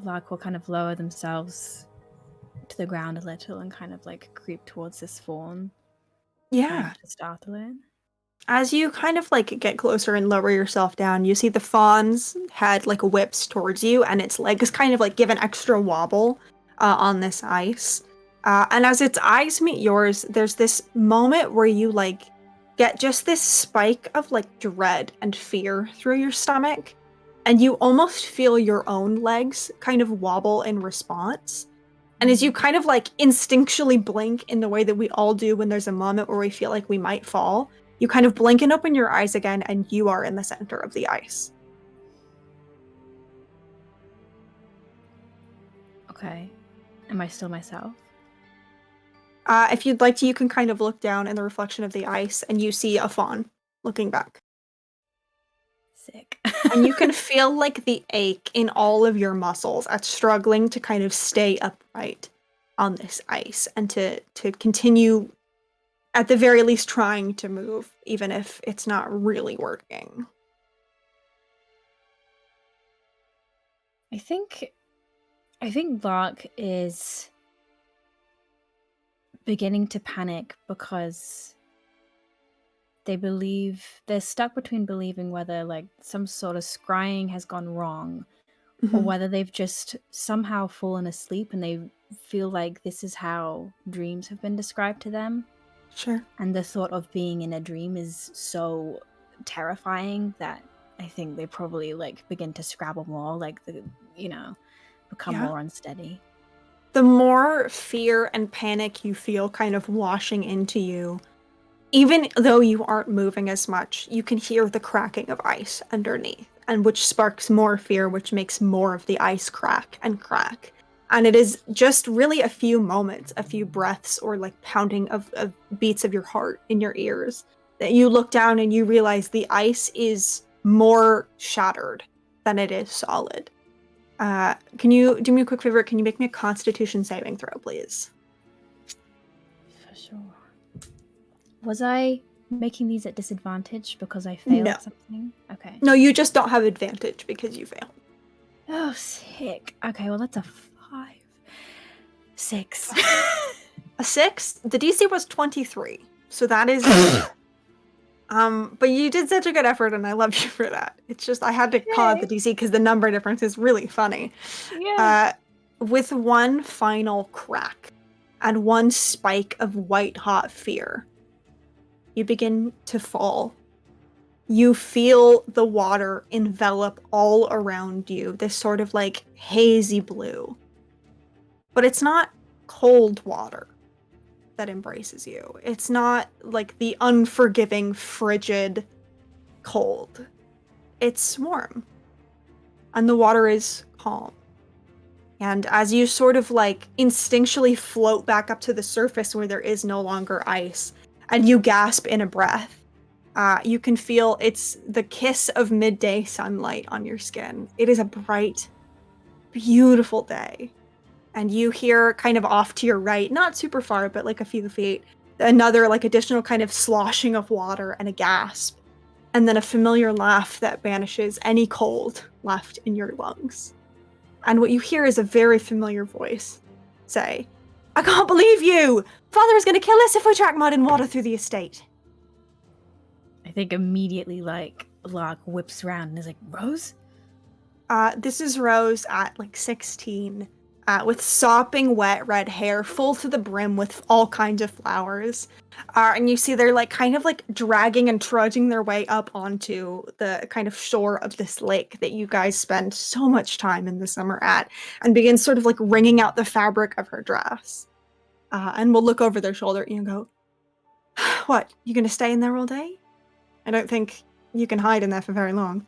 Speaker 4: Lark will kind of lower themselves to the ground a little and kind of like creep towards this fawn.
Speaker 1: Yeah.
Speaker 4: To startle it.
Speaker 1: As you kind of like get closer and lower yourself down, you see the fawn's head like whips towards you, and its legs kind of like give an extra wobble on this ice. And as its eyes meet yours, there's this moment where you like get just this spike of like dread and fear through your stomach, and you almost feel your own legs kind of wobble in response. And as you kind of like instinctually blink in the way that we all do when there's a moment where we feel like we might fall, you kind of blink and open your eyes again, and you are in the center of the ice.
Speaker 4: Okay. Am I still myself?
Speaker 1: If you'd like to, you can kind of look down in the reflection of the ice, and you see a fawn looking back.
Speaker 4: Sick.
Speaker 1: And you can feel like the ache in all of your muscles at struggling to kind of stay upright on this ice and to continue, at the very least, trying to move, even if it's not really working.
Speaker 4: I think Lark is beginning to panic because they're stuck between believing whether like some sort of scrying has gone wrong or whether they've just somehow fallen asleep and they feel like this is how dreams have been described to them.
Speaker 1: Sure.
Speaker 4: And the thought of being in a dream is so terrifying that I think they probably like begin to scrabble more, like become more unsteady.
Speaker 1: The more fear and panic you feel kind of washing into you, even though you aren't moving as much, you can hear the cracking of ice underneath, and which sparks more fear, which makes more of the ice crack and crack. And it is just really a few moments, a few breaths, or like pounding of beats of your heart in your ears, that you look down and you realize the ice is more shattered than it is solid. Can you do me a quick favor? Can you make me a Constitution saving throw, please?
Speaker 4: For sure. Was I making these at disadvantage because I failed something? Okay.
Speaker 1: No, you just don't have advantage because you failed.
Speaker 4: Oh, sick. Okay, well that's a 5. 6.
Speaker 1: A 6? The DC was 23, so that is... but you did such a good effort, and I love you for that. It's just, I had to call out the DC because the number difference is really funny.
Speaker 4: Yeah.
Speaker 1: With one final crack and one spike of white-hot fear, you begin to fall. You feel the water envelop all around you, this sort of like hazy blue. But it's not cold water that embraces you. It's not like the unforgiving, frigid cold. It's warm. And the water is calm. And as you sort of like instinctually float back up to the surface where there is no longer ice, and you gasp in a breath, you can feel it's the kiss of midday sunlight on your skin. It is a bright, beautiful day. And you hear kind of off to your right, not super far, but like a few feet, another like additional kind of sloshing of water and a gasp. And then a familiar laugh that banishes any cold left in your lungs. And what you hear is a very familiar voice say, "I can't believe you! Father is going to kill us if we track mud and water through the estate."
Speaker 4: I think immediately like Lark whips around and is like, "Rose?"
Speaker 1: This is Rose at like 16. With sopping wet red hair, full to the brim with all kinds of flowers. And you see they're like kind of like dragging and trudging their way up onto the kind of shore of this lake that you guys spend so much time in the summer at, and begin sort of like wringing out the fabric of her dress. And we'll look over their shoulder and go, "What, you gonna stay in there all day? I don't think you can hide in there for very long."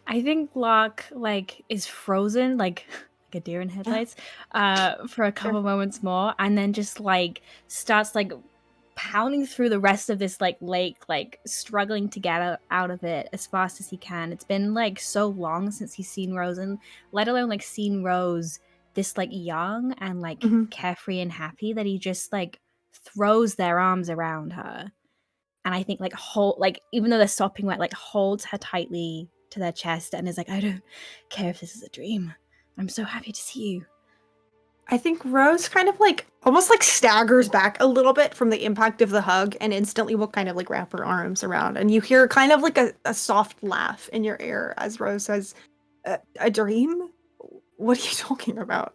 Speaker 4: I think Lark like is frozen like a deer in headlights for a couple moments more, and then just like starts like pounding through the rest of this like lake, like struggling to get out of it as fast as he can. It's been like so long since he's seen Rose, and let alone like seen Rose this like young and like carefree and happy, that he just like throws their arms around her, and I think like even though they're sopping wet, like holds her tightly to their chest and is like, "I don't care if this is a dream. I'm so happy to see you."
Speaker 1: I think Rose kind of like almost like staggers back a little bit from the impact of the hug and instantly will kind of like wrap her arms around. And you hear kind of like a soft laugh in your ear as Rose says, a dream? What are you talking about?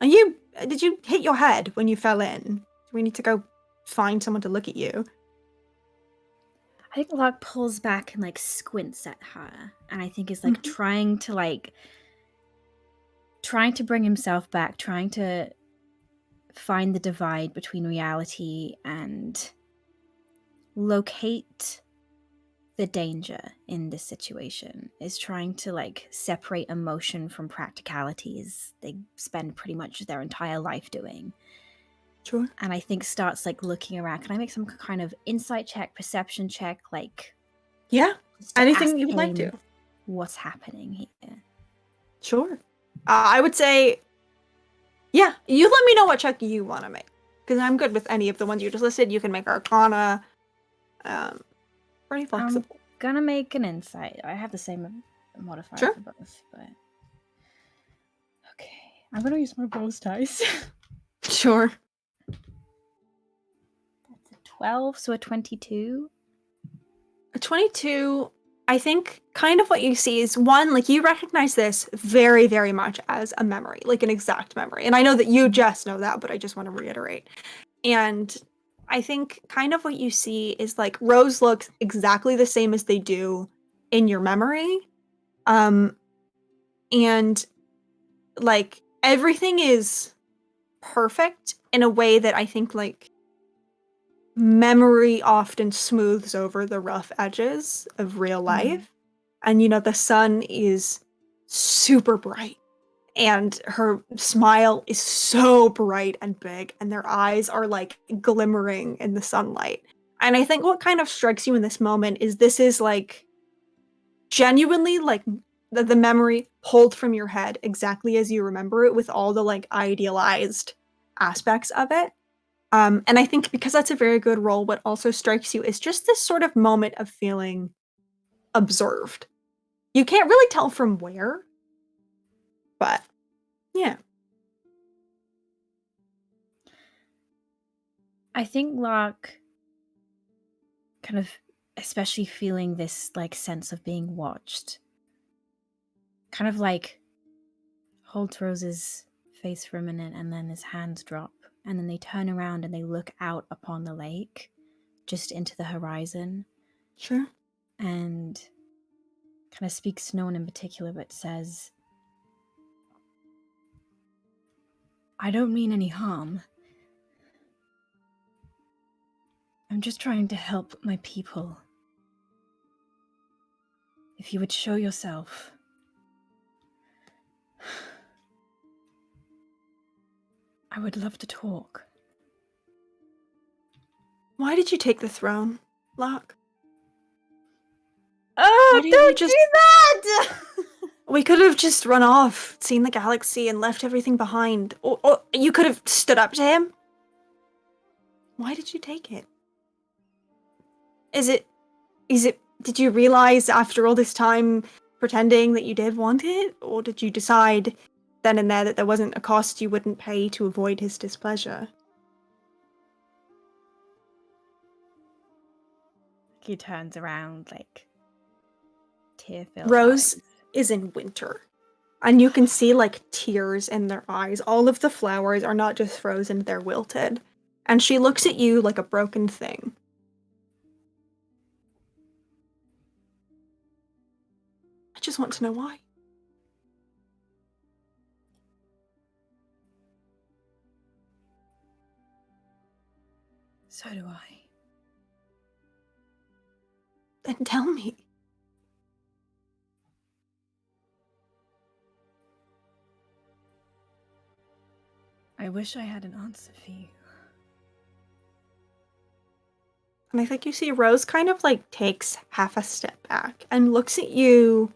Speaker 1: Did you hit your head when you fell in? Do we need to go find someone to look at you?
Speaker 4: I think Lark pulls back and like squints at her, and I think is like trying to bring himself back, trying to find the divide between reality and locate the danger in this situation, is trying to like separate emotion from practicalities they spend pretty much their entire life doing.
Speaker 1: Sure.
Speaker 4: And I think starts like looking around. Can I make some kind of insight check, perception check, like
Speaker 1: yeah, anything you would like to?
Speaker 4: What's happening here?
Speaker 1: Sure. I would say, yeah, you let me know what check you want to make. Because I'm good with any of the ones you just listed. You can make Arcana. Pretty flexible.
Speaker 4: I'm gonna make an insight. I have the same modifier
Speaker 1: Sure.
Speaker 4: for both, but... Okay. I'm gonna use my balls dice.
Speaker 1: Sure.
Speaker 4: That's a 12, so a 22.
Speaker 1: A 22, I think kind of what you see is one, like you recognize this very, very much as a memory, like an exact memory. And I know that you just know that, but I just want to reiterate. And I think kind of what you see is like Rose looks exactly the same as they do in your memory. And like everything is perfect in a way that I think like memory often smooths over the rough edges of real life. And you know, the sun is super bright and her smile is so bright and big and their eyes are like glimmering in the sunlight. And I think what kind of strikes you in this moment is this is like genuinely like the memory pulled from your head exactly as you remember it with all the like idealized aspects of it. And I think because that's a very good role, what also strikes you is just this sort of moment of feeling observed. You can't really tell from where, but yeah.
Speaker 4: I think Lark kind of, especially feeling this like sense of being watched, kind of like holds Rose's face for a minute and then his hands drop and then they turn around and they look out upon the lake, just into the horizon.
Speaker 1: Sure.
Speaker 4: And kind of speaks to no one in particular, but says, I don't mean any harm. I'm just trying to help my people. If you would show yourself. I would love to talk.
Speaker 1: Why did you take the throne, Locke?
Speaker 4: Oh, don't do that!
Speaker 1: We could have just run off, seen the galaxy, and left everything behind. Or you could have stood up to him. Why did you take it? Did you realize after all this time pretending that you did want it? Or did you decide then and there that there wasn't a cost you wouldn't pay to avoid his displeasure?
Speaker 4: He turns around, like, tear-filled
Speaker 1: Rose
Speaker 4: eyes.
Speaker 1: is in winter. And you can see, like, tears in their eyes. All of the flowers are not just frozen, they're wilted. And she looks at you like a broken thing. I just want to know why.
Speaker 4: So do I.
Speaker 1: Then tell me.
Speaker 4: I wish I had an answer for you.
Speaker 1: And I think you see Rose kind of like takes half a step back and looks at you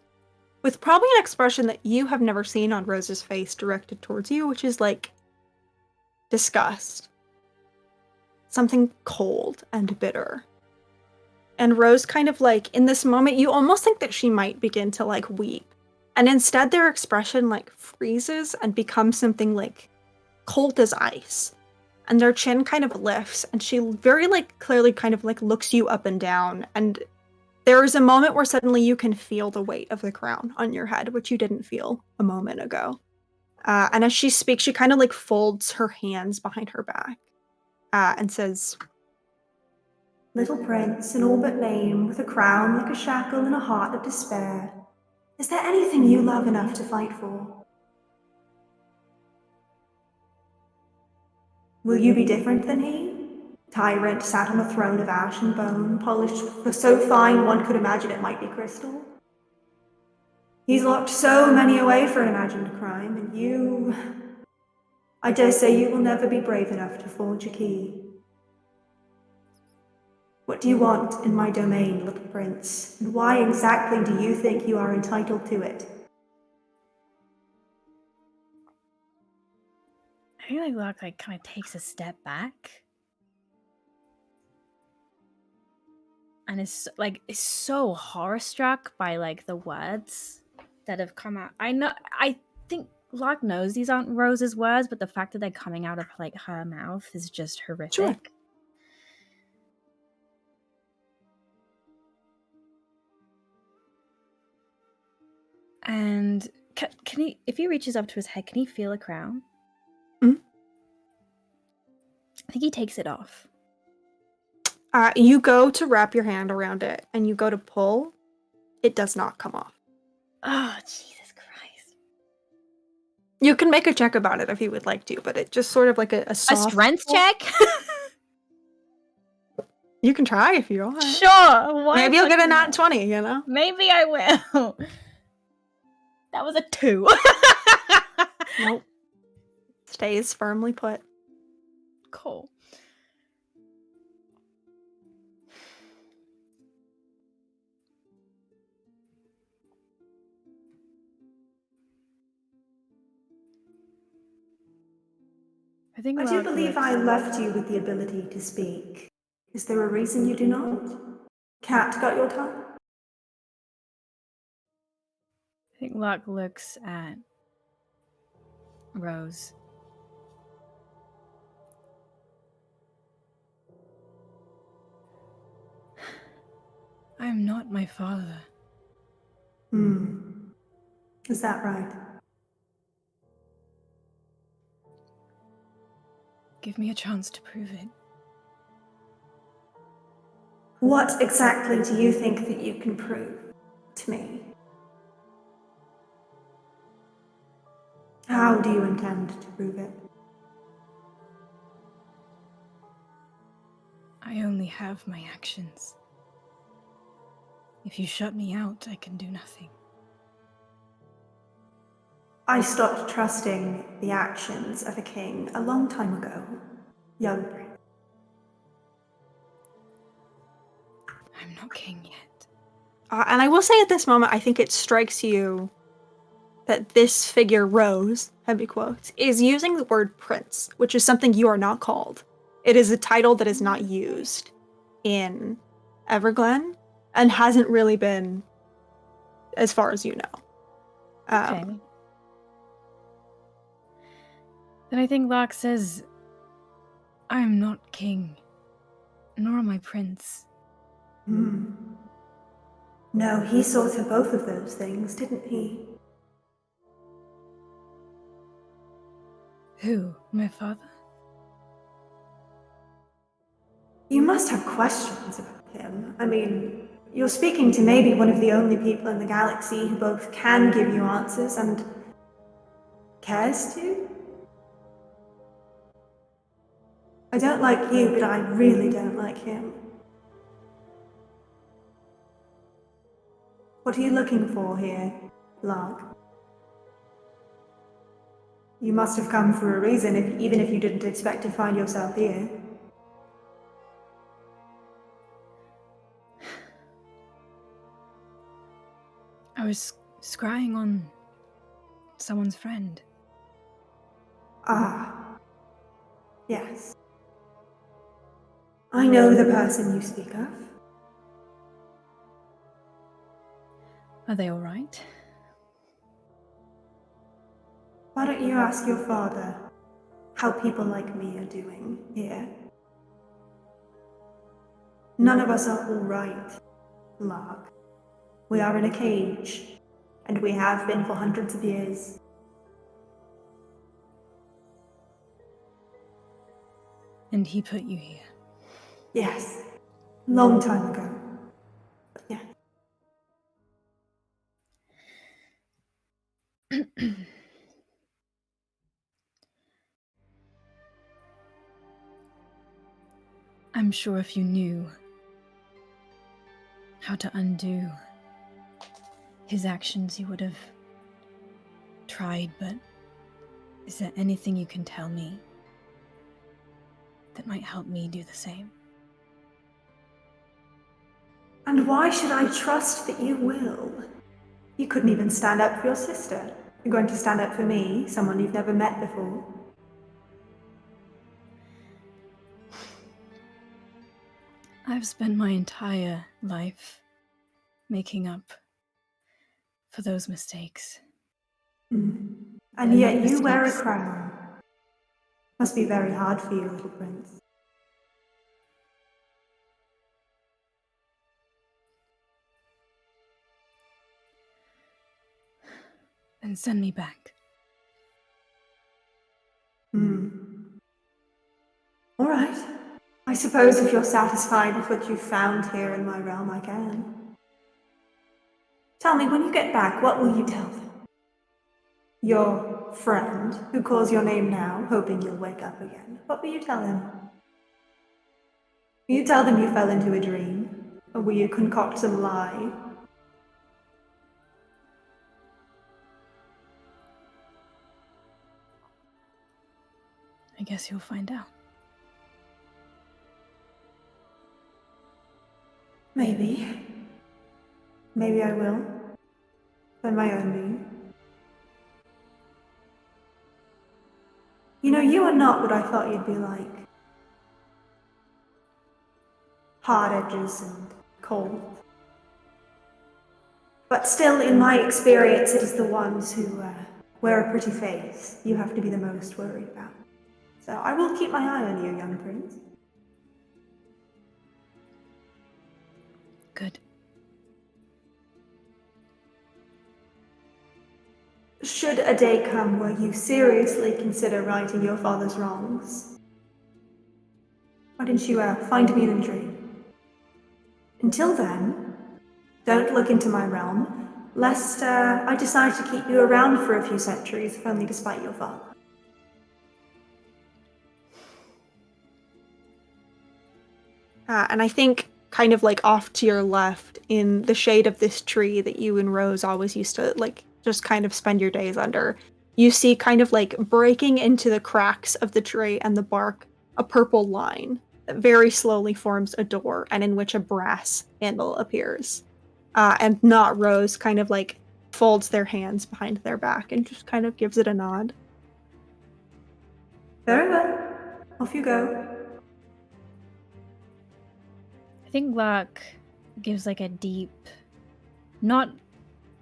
Speaker 1: with probably an expression that you have never seen on Rose's face directed towards you, which is like disgust. Something cold and bitter. And Rose kind of like, in this moment, you almost think that she might begin to like weep And instead their expression like freezes and becomes something like cold as ice. And their chin kind of lifts, and she very like clearly kind of like looks you up and down. And there is a moment where suddenly you can feel the weight of the crown on your head, which you didn't feel a moment ago. And as she speaks, she kind of like folds her hands behind her back and says, "Little prince, an all but name, with a crown like a shackle and a heart of despair. Is there anything you love enough to fight for? Will you be different than he? Tyrant sat on a throne of ash and bone, polished for so fine one could imagine it might be crystal. He's locked so many away for an imagined crime, and you... I dare say you will never be brave enough to forge a key. What do you want in my domain, little prince, and why exactly do you think you are entitled to it?"
Speaker 4: I feel like Locke like kind of takes a step back, and is so horror struck by like the words that have come out. I think Locke knows these aren't Rose's words, but the fact that they're coming out of like her mouth is just horrific.
Speaker 1: Sure.
Speaker 4: And can he, if he reaches up to his head, can he feel a crown?
Speaker 1: Mhm.
Speaker 4: I think he takes it off.
Speaker 1: You go to wrap your hand around it, and you go to pull. It does not come off.
Speaker 4: Oh, Jesus Christ.
Speaker 1: You can make a check about it if you would like to, but it just sort of like a
Speaker 4: A
Speaker 1: soft
Speaker 4: strength
Speaker 1: pull.
Speaker 4: check?
Speaker 1: You can try if you want.
Speaker 4: Sure. Why
Speaker 1: Maybe you'll get a
Speaker 4: fucking
Speaker 1: nat
Speaker 4: not?
Speaker 1: 20, you know?
Speaker 4: Maybe I will. That was a 2.
Speaker 1: Nope. Stays firmly put.
Speaker 4: Cool. I think
Speaker 1: I do
Speaker 4: Locke
Speaker 1: believe
Speaker 4: looks-
Speaker 1: I left you with the ability to speak. Is there a reason you do not? Cat got your tongue?
Speaker 4: I think Locke looks at Rose. I am not my father.
Speaker 1: Is that right?
Speaker 4: Give me a chance to prove it.
Speaker 1: What exactly do you think that you can prove to me? How do you intend to prove it?
Speaker 4: I only have my actions. If you shut me out, I can do nothing.
Speaker 1: I stopped trusting the actions of a king a long time ago, young prince.
Speaker 4: I'm not king yet.
Speaker 1: And I will say at this moment, I think it strikes you that this figure, Rose, heavy quotes, is using the word prince, which is something you are not called. It is a title that is not used in Everglen and hasn't really been as far as you know.
Speaker 4: Okay. Then I think Locke says, I am not king, nor am I prince.
Speaker 1: No, he saw to both of those things, didn't he?
Speaker 4: Who? My father?
Speaker 1: You must have questions about him. I mean, you're speaking to maybe one of the only people in the galaxy who both can give you answers and cares to? I don't like you, but I really don't like him. What are you looking for here, Lark? You must have come for a reason, even if you didn't expect to find yourself here.
Speaker 4: I was scrying on someone's friend.
Speaker 1: Ah, yes. I know the person you speak of.
Speaker 4: Are they all right?
Speaker 1: Why don't you ask your father how people like me are doing here? None of us are all right, Lark. We are in a cage, and we have been for hundreds of years.
Speaker 4: And he put you here.
Speaker 1: Yes, long time ago. But yeah.
Speaker 4: I'm sure if you knew how to undo his actions, you would have tried, but is there anything you can tell me that might help me do the same?
Speaker 1: And why should I trust that you will? You couldn't even stand up for your sister. You're going to stand up for me, someone you've never met before.
Speaker 4: I've spent my entire life making up for those mistakes.
Speaker 1: And yet you wear a crown. Must be very hard for you, little prince.
Speaker 4: Then send me back.
Speaker 1: All right. I suppose if you're satisfied with what you've found here in my realm, I can. Tell me, when you get back, what will you tell them? Your friend, who calls your name now, hoping you'll wake up again. What will you tell him? Will you tell them you fell into a dream? Or will you concoct some lie?
Speaker 4: I guess you'll find out.
Speaker 1: Maybe. Maybe I will. By my own means. You know, you are not what I thought you'd be like. Hard edges and cold. But still, in my experience, it is the ones who wear a pretty face you have to be the most worried about. So I will keep my eye on you, young prince.
Speaker 4: Good.
Speaker 1: Should a day come where you seriously consider righting your father's wrongs, why didn't you find me in a dream? Until then, don't look into my realm, lest I decide to keep you around for a few centuries, if only to spite your father. And I think kind of like off to your left in the shade of this tree that you and Rose always used to like just kind of spend your days under, you see kind of like breaking into the cracks of the tree and the bark a purple line that very slowly forms a door and in which a brass handle appears. And Not Rose kind of like folds their hands behind their back and just kind of gives it a nod. Very well. Off you go.
Speaker 4: I think Lark gives like a deep, not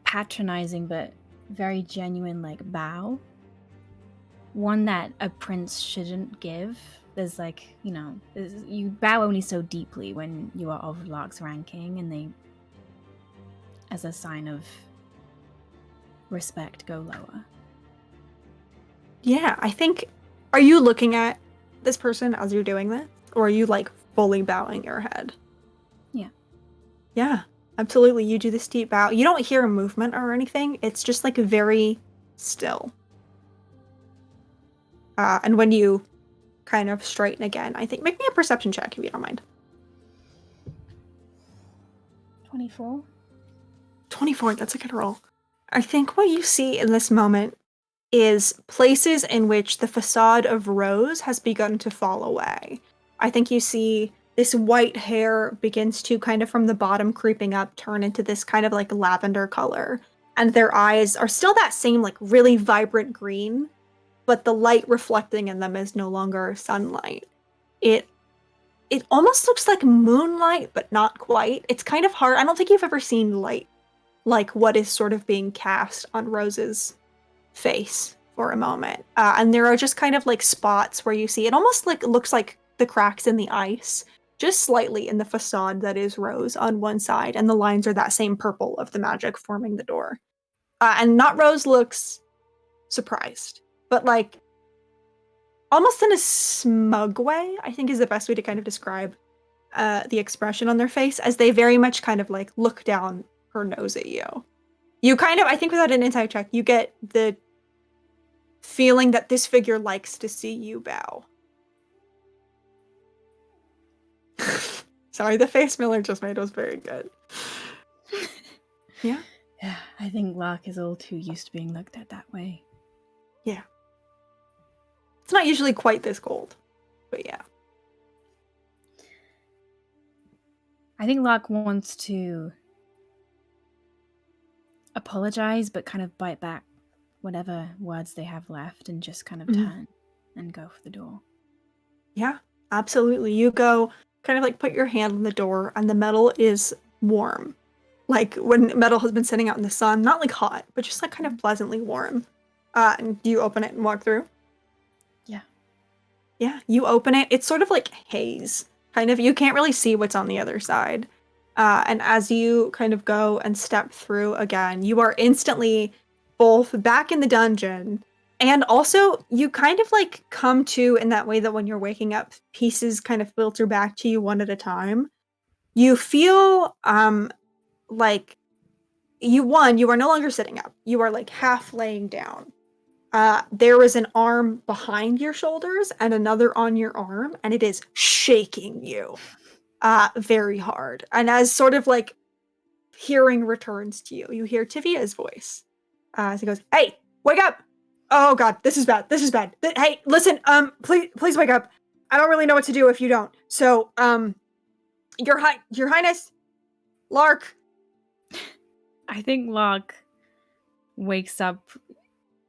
Speaker 4: patronizing, but very genuine like bow. One that a prince shouldn't give. There's like, you bow only so deeply when you are of Lark's ranking, and they, as a sign of respect, go lower.
Speaker 1: Yeah, I think, are you looking at this person as you're doing this? Or are you like fully bowing your head?
Speaker 4: Yeah.
Speaker 1: Yeah, absolutely. You do this deep bow. You don't hear a movement or anything. It's just like very still. And when you kind of straighten again, I think, make me a perception check if you don't mind.
Speaker 4: 24.
Speaker 1: 24, that's a good roll. I think what you see in this moment is places in which the facade of Rose has begun to fall away. I think you see this white hair begins to kind of from the bottom creeping up, turn into this kind of like lavender color. And their eyes are still that same like really vibrant green, but the light reflecting in them is no longer sunlight. It almost looks like moonlight, but not quite. It's kind of hard. I don't think you've ever seen light like what is sort of being cast on Rose's face for a moment. And there are just kind of like spots where you see it almost like looks like the cracks in the ice, just slightly in the facade that is Rose on one side, and the lines are that same purple of the magic forming the door. And not Rose looks surprised, but like almost in a smug way, I think is the best way to kind of describe the expression on their face, as they very much kind of like look down her nose at you. You kind of, I think without an insight check, you get the feeling that this figure likes to see you bow. Sorry, the face Miller just made was very good. Yeah?
Speaker 4: Yeah, I think Lark is all too used to being looked at that way.
Speaker 1: Yeah. It's not usually quite this cold, but yeah.
Speaker 4: I think Lark wants to apologize, but kind of bite back whatever words they have left and just kind of turn and go for the door.
Speaker 1: Yeah, absolutely. You go kind of like put your hand on the door, and the metal is warm. Like when metal has been sitting out in the sun, not like hot, but just like kind of pleasantly warm. And do you open it and walk through?
Speaker 4: Yeah.
Speaker 1: Yeah, you open it. It's sort of like haze. Kind of, you can't really see what's on the other side. And as you kind of go and step through again, you are instantly both back in the dungeon, and also you kind of like come to in that way that when you're waking up, pieces kind of filter back to you one at a time. You feel like you are no longer sitting up. You are like half laying down. There is an arm behind your shoulders and another on your arm, and it is shaking you very hard. And as sort of like hearing returns to you, you hear Tivia's voice. As he goes, "Hey, wake up! Oh God, this is bad. This is bad. Hey, listen, please wake up. I don't really know what to do if you don't. So, your Highness, Lark."
Speaker 4: I think Lark wakes up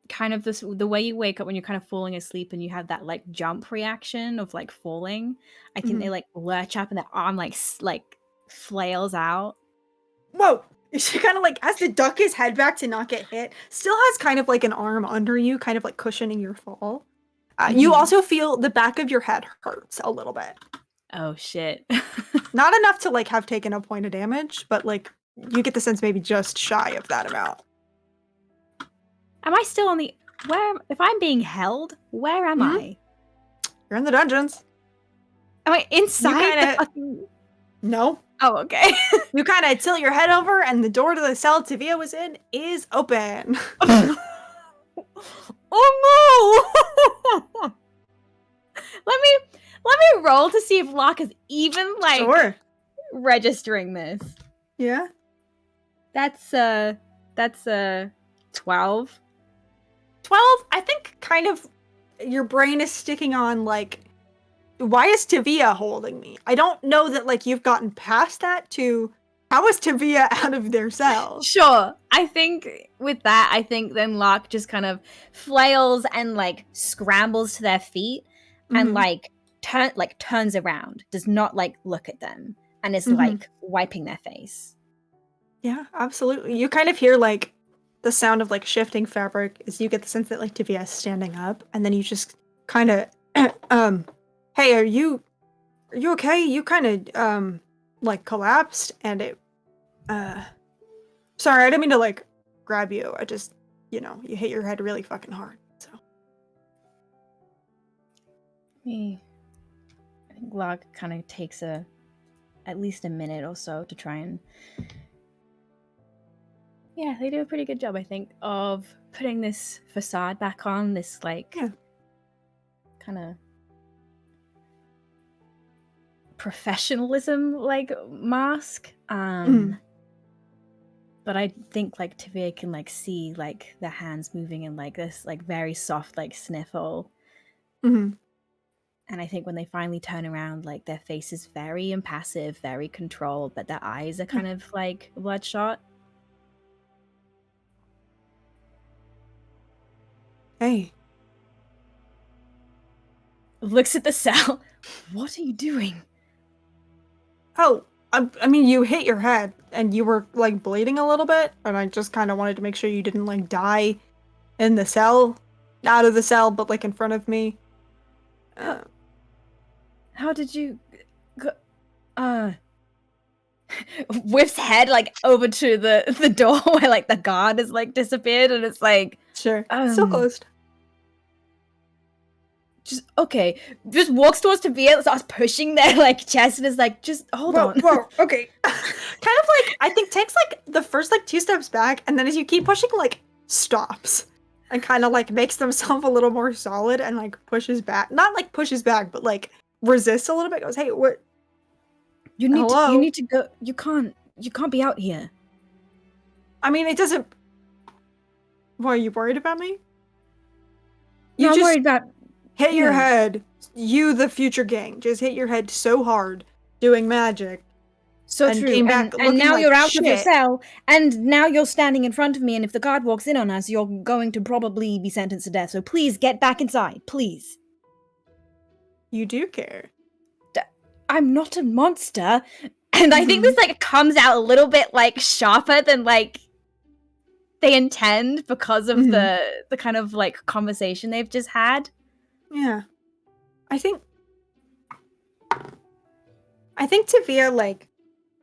Speaker 4: kind of the way you wake up when you're kind of falling asleep and you have that like jump reaction of like falling. I think they like lurch up and their arm like flails out.
Speaker 1: Whoa! She kind of like has to duck his head back to not get hit. Still has kind of like an arm under you, kind of like cushioning your fall. You also feel the back of your head hurts a little bit.
Speaker 4: Oh shit.
Speaker 1: Not enough to like have taken a point of damage, but like you get the sense maybe just shy of that amount.
Speaker 4: Am I still on the if I'm being held, where am I?
Speaker 1: You're in the dungeons.
Speaker 4: Am I inside
Speaker 1: kinda-
Speaker 4: the fucking...
Speaker 1: No.
Speaker 4: Oh, okay.
Speaker 1: You kind of tilt your head over, and the door to the cell Tavia was in is open.
Speaker 4: Oh no! Let me roll to see if Locke is even like
Speaker 1: Sure.
Speaker 4: registering this.
Speaker 1: Yeah.
Speaker 4: That's 12.
Speaker 1: 12, I think kind of your brain is sticking on like, why is Tavia holding me? I don't know that like you've gotten past that to how is Tavia out of their cell?
Speaker 4: Sure. I think with that, then Locke just kind of flails and like scrambles to their feet and like turns around, does not like look at them, and is like wiping their face. Yeah,
Speaker 1: absolutely. You kind of hear like the sound of like shifting fabric as you get the sense that like Tavia is standing up, and then you just kind of hey, are you okay? You kind of like collapsed, and it sorry, I didn't mean to like grab you. I just, you hit your head really fucking hard. So
Speaker 4: I think Locke kind of takes at least a minute or so to try and they do a pretty good job, I think, of putting this facade back on, this like kind of professionalism like mask. But I think like Tavia can like see like the hands moving in like this like very soft like sniffle. And I think when they finally turn around, like their face is very impassive, very controlled, but their eyes are kind of like bloodshot.
Speaker 1: Hey.
Speaker 4: Looks at the cell. What are you doing?
Speaker 1: Oh, I mean, you hit your head and you were like bleeding a little bit, and I just kind of wanted to make sure you didn't like die in the cell. out of the cell, but like in front of me.
Speaker 4: How did you whips head like over to the door where like the guard has like disappeared, and it's like
Speaker 1: Sure. Still closed.
Speaker 4: just okay. Just walks towards Tavia, starts pushing their like chest, and is like, just hold on.
Speaker 1: Whoa, okay. Kind of like, I think takes like the first like 2 steps back, and then as you keep pushing, like stops. And kind of like makes themselves a little more solid and like pushes back. Not like pushes back, but like resists a little bit. Goes, hey, what?
Speaker 4: You need
Speaker 1: Hello?
Speaker 4: you need to go. You can't be out here.
Speaker 1: I mean, it doesn't. Why, are you worried about me?
Speaker 4: No, I'm worried about
Speaker 1: hit your
Speaker 4: you.
Speaker 1: head. You, the future gang, just hit your head so hard doing magic.
Speaker 4: So
Speaker 1: and
Speaker 4: true.
Speaker 1: came back
Speaker 4: And
Speaker 1: looking
Speaker 4: now
Speaker 1: like
Speaker 4: you're out of your
Speaker 1: shit.
Speaker 4: cell, and now you're standing in front of me, and if the guard walks in on us, you're going to probably be sentenced to death. So please get back inside, please.
Speaker 1: You do care.
Speaker 4: I'm not a monster. And I think this like comes out a little bit like sharper than like they intend because of the kind of like conversation they've just had.
Speaker 1: Yeah. I think Tavia like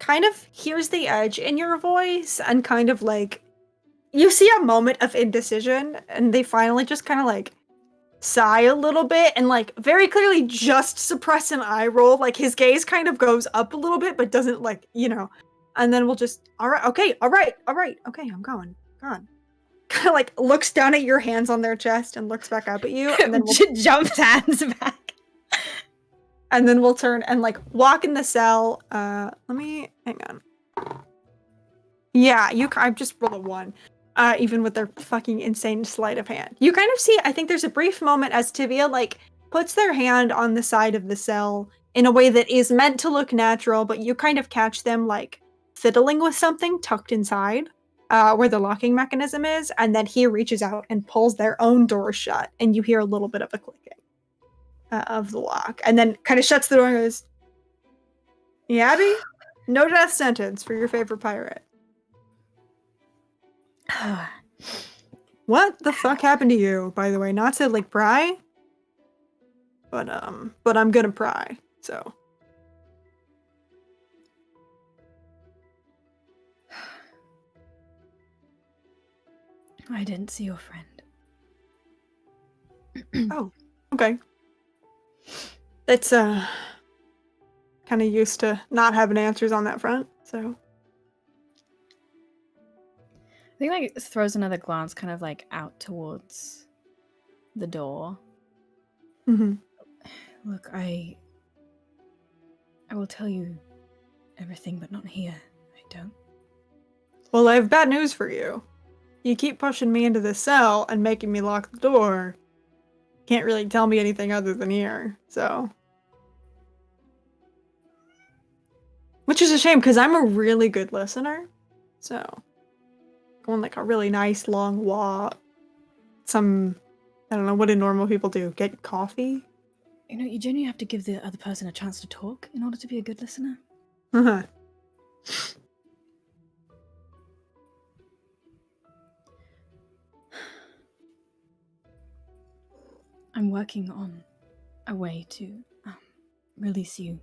Speaker 1: kind of hears the edge in your voice and kind of like you see a moment of indecision and they finally just kind of like sigh a little bit and like very clearly just suppress an eye roll. Like his gaze kind of goes up a little bit but doesn't like, and then we'll just all right, okay, I'm going. Kind of like looks down at your hands on their chest and looks back up at you and then
Speaker 4: jumps hands back.
Speaker 1: And then we'll turn and like walk in the cell. Let me hang on. Yeah, I just rolled a 1. Even with their fucking insane sleight of hand. You kind of see, I think there's a brief moment as Tavia like puts their hand on the side of the cell in a way that is meant to look natural, but you kind of catch them like fiddling with something tucked inside, where the locking mechanism is, and then he reaches out and pulls their own door shut, and you hear a little bit of a clicking. Of the lock, and then kind of shuts the door and goes, "Yeah, Abby, no death sentence for your favorite pirate." What the fuck happened to you, by the way? Not to like pry, but I'm gonna pry. So
Speaker 4: I didn't see your friend.
Speaker 1: oh, okay. It's kind of used to not having answers on that front, so.
Speaker 4: I think like throws another glance kind of like out towards the door. Look, I will tell you everything, but not here. I don't.
Speaker 1: Well, I have bad news for you. You keep pushing me into the cell and making me lock the door. Can't really tell me anything other than here, so. Which is a shame, because I'm a really good listener. So, going like a really nice long walk. I don't know, what do normal people do? Get coffee?
Speaker 4: You genuinely have to give the other person a chance to talk in order to be a good listener.
Speaker 1: Uh-huh.
Speaker 4: I'm working on a way to release you.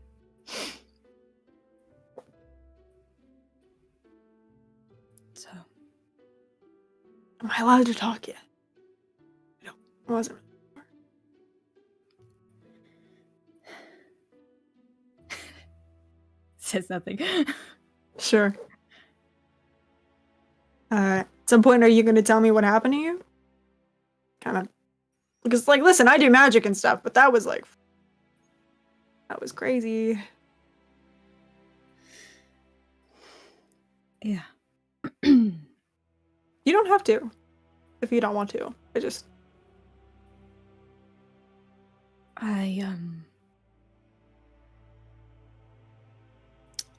Speaker 4: So,
Speaker 1: am I allowed to talk yet? No, I wasn't.
Speaker 4: Says nothing.
Speaker 1: Sure. At some point, are you going to tell me what happened to you? Kind of. Because, like, listen, I do magic and stuff, but that was crazy.
Speaker 4: Yeah.
Speaker 1: You don't have to, if you don't want to.
Speaker 4: I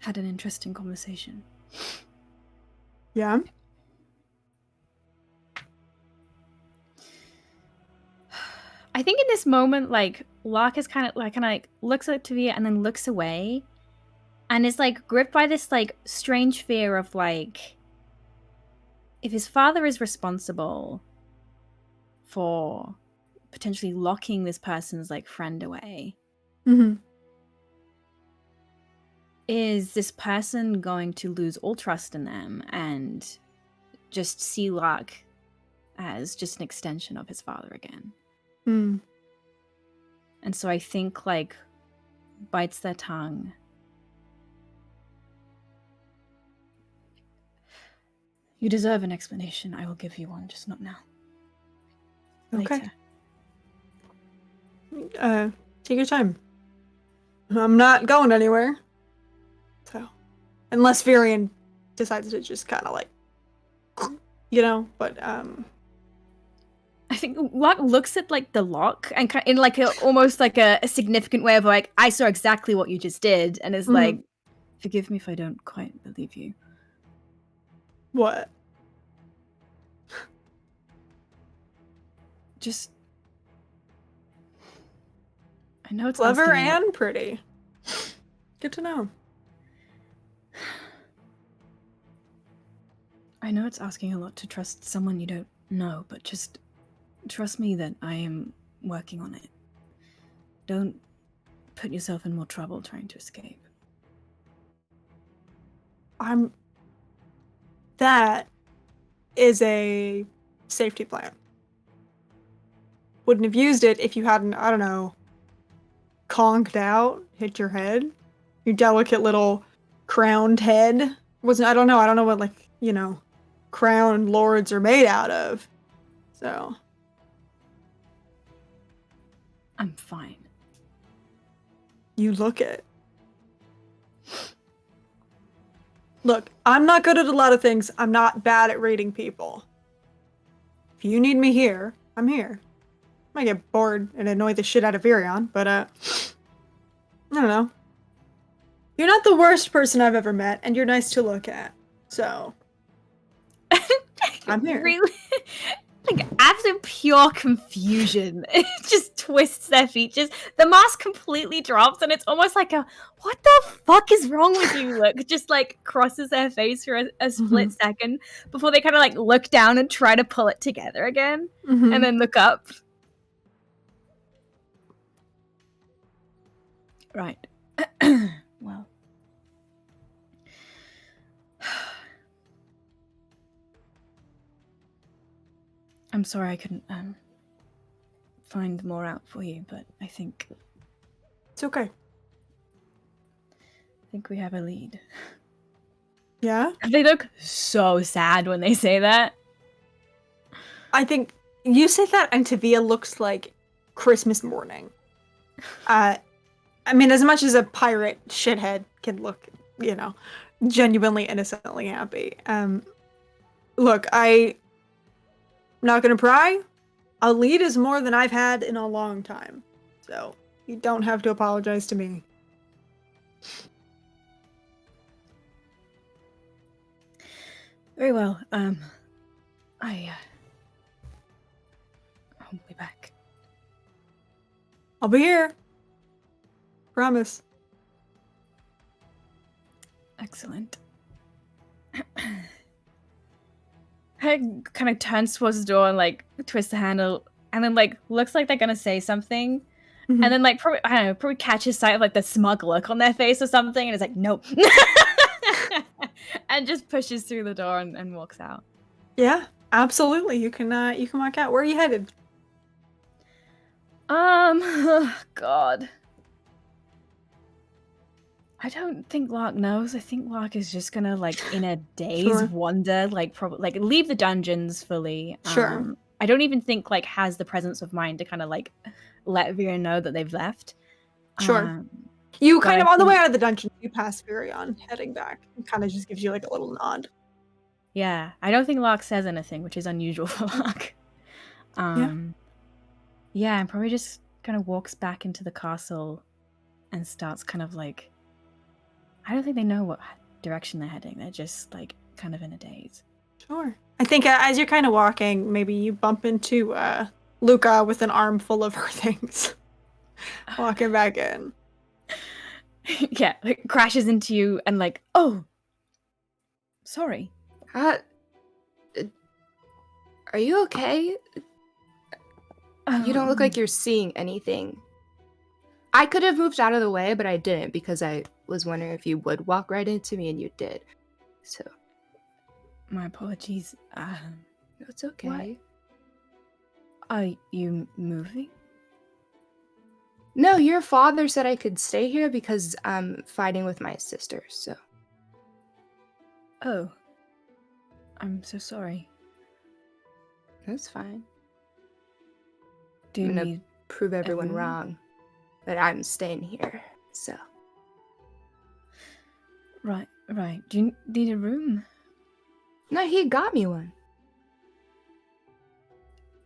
Speaker 4: had an interesting conversation.
Speaker 1: Yeah?
Speaker 4: I think in this moment, like, Locke is kind of looks at Tavia and then looks away, and is like gripped by this like strange fear of like, if his father is responsible for potentially locking this person's like friend away,
Speaker 1: Mm-hmm.
Speaker 4: is this person going to lose all trust in them and just see Lark as just an extension of his father again?
Speaker 1: Mm.
Speaker 4: And so I think like bites their tongue. You deserve an explanation. I will give you one, just not now.
Speaker 1: Okay.
Speaker 4: Later.
Speaker 1: Take your time. I'm not going anywhere. So, unless Varian decides to just kind of like, but
Speaker 4: I think Lark looks at like the lock and in like almost like a significant way of like, I saw exactly what you just did, and is like, forgive me if I don't quite believe you.
Speaker 1: What?
Speaker 4: Just, I know it's
Speaker 1: Clever
Speaker 4: asking
Speaker 1: and pretty. Good to know.
Speaker 4: I know it's asking a lot to trust someone you don't know, but just trust me that I am working on it. Don't put yourself in more trouble trying to escape.
Speaker 1: That is a safety plan. Wouldn't have used it if you hadn't, I don't know, conked out, hit your head. Your delicate little crowned head. I don't know what, like, crowned lords are made out of. So.
Speaker 4: I'm fine.
Speaker 1: You look it. Look, I'm not good at a lot of things. I'm not bad at reading people. If you need me here, I'm here. I might get bored and annoy the shit out of Virion, but I don't know. You're not the worst person I've ever met, and you're nice to look at. So I'm here.
Speaker 4: Really? Like, absolute pure confusion. It just twists their features. The mask completely drops, and it's almost like what the fuck is wrong with you look? Just, like, crosses their face for a split second before they kind of, like, look down and try to pull it together again. And then look up. Right. Well. I'm sorry I couldn't find more out for you, but I think
Speaker 1: It's okay.
Speaker 4: we have a lead.
Speaker 1: Yeah?
Speaker 4: They look so sad when they say that.
Speaker 1: I think you say that, and Tavia looks like Christmas morning. I mean, as much as a pirate shithead can look, genuinely innocently happy. Look, I'm not gonna pry. A lead is more than I've had in a long time. So, you don't have to apologize to me.
Speaker 4: Very well. I'll be back.
Speaker 1: I'll be here. Promise.
Speaker 4: Excellent. I kind of turns towards the door and like twists the handle, and then like looks like they're gonna say something, and then like probably catches sight of like the smug look on their face or something, and it's like nope, and just pushes through the door and walks out.
Speaker 1: Yeah, absolutely. You can walk out. Where are you headed?
Speaker 4: Oh, God. I don't think Lark knows. I think Lark is just gonna, like, in a daze, wander, like, probably, like, leave the dungeons fully.
Speaker 1: Sure.
Speaker 4: I don't even think, like, has the presence of mind to kind of, like, let Virion know that they've left.
Speaker 1: Sure. You kind of, on the way out of the dungeon, you pass Virion heading back. It kind of just gives you, like, a little nod.
Speaker 4: Yeah, I don't think Lark says anything, which is unusual for Lark. Yeah, and probably just kind of walks back into the castle and starts kind of, like, I don't think they know what direction they're heading. They're just, like, kind of in a daze.
Speaker 1: Sure. I think as you're kind of walking, maybe you bump into Luca with an arm full of her things. Walking back in.
Speaker 4: Yeah, like, crashes into you and like, oh, sorry.
Speaker 3: Are you okay? You don't look like you're seeing anything. I could have moved out of the way, but I didn't because I was wondering if you would walk right into me, and you did. So
Speaker 4: My apologies.
Speaker 3: it's okay.
Speaker 4: What? Are you moving?
Speaker 3: No, your father said I could stay here because I'm fighting with my sister, so.
Speaker 4: Oh. I'm so sorry.
Speaker 3: That's fine.
Speaker 4: Do you
Speaker 3: I'm gonna
Speaker 4: need
Speaker 3: prove everyone
Speaker 4: room?
Speaker 3: wrong. But I'm staying here, so.
Speaker 4: Right. Do you need a room?
Speaker 3: No, he got me one.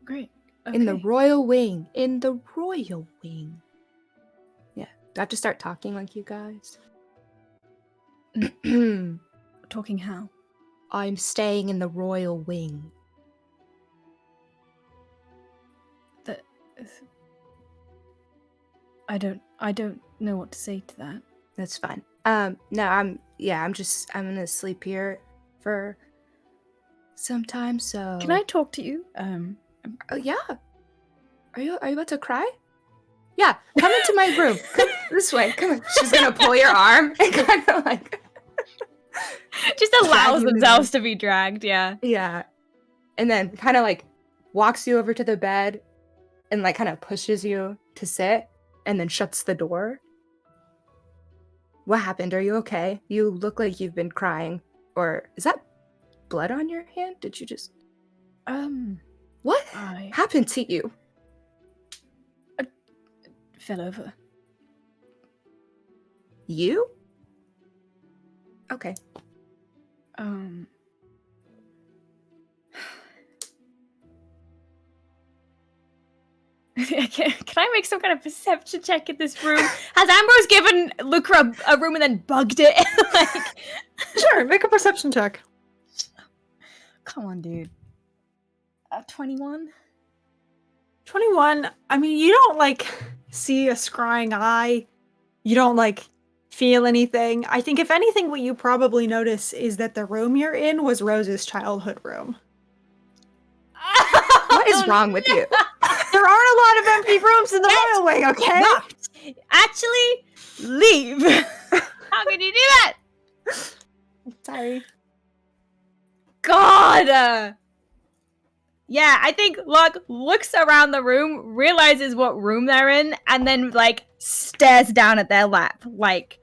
Speaker 4: Great.
Speaker 3: In the
Speaker 4: Okay.
Speaker 3: royal wing. In the royal wing. Yeah. Do I have to start talking like you guys?
Speaker 4: Talking how?
Speaker 3: I'm staying in the royal wing.
Speaker 4: I don't know what to say to that.
Speaker 3: That's fine. No, I'm gonna sleep here for some time, so.
Speaker 4: Can I talk to you?
Speaker 3: Oh, yeah. Are you about to cry? Yeah, come into my room. Come this way. Come on. She's gonna pull your arm and kind of like
Speaker 4: just
Speaker 3: drag
Speaker 4: allows
Speaker 3: you in.
Speaker 4: themselves to be dragged, yeah.
Speaker 3: Yeah. And then kind of like walks you over to the bed and like kind of pushes you to sit and then shuts the door. What happened? Are you okay? You look like you've been crying. Or is that blood on your hand? Did you just... What
Speaker 4: I
Speaker 3: happened to you?
Speaker 4: fell over.
Speaker 3: You? Okay.
Speaker 4: Can I make some kind of perception check in this room? Has Ambrose given Lucra a room and then bugged it? Like,
Speaker 1: Sure, make a perception check.
Speaker 4: come on, dude. 21?
Speaker 1: 21. I mean, you don't like see a scrying eye. You don't like feel anything. I think if anything, what you probably notice is that the room you're in was Rose's childhood room.
Speaker 3: What is wrong with you?
Speaker 1: There aren't a lot of empty rooms in the royal wing, okay?
Speaker 4: Actually, leave. How can you do that?
Speaker 1: Sorry.
Speaker 4: God. Yeah, I think Locke looks around the room, realizes what room they're in, and then like stares down at their lap, like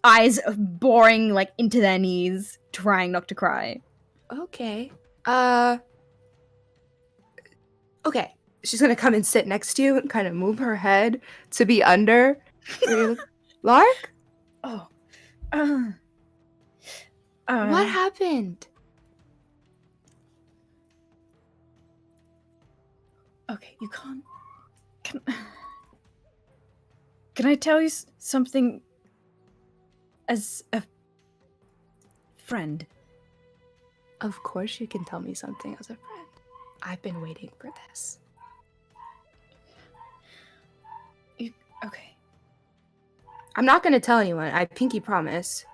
Speaker 4: eyes boring like into their knees, trying not to cry.
Speaker 3: Okay. Okay. She's gonna come and sit next to you and kind of move her head to be under. Lark?
Speaker 4: Oh.
Speaker 3: What happened?
Speaker 4: Okay, you can't. Can I tell you something as a friend?
Speaker 3: Of course you can tell me something as a friend. I've been waiting for this.
Speaker 4: Okay.
Speaker 3: I'm not gonna tell anyone. I pinky promise.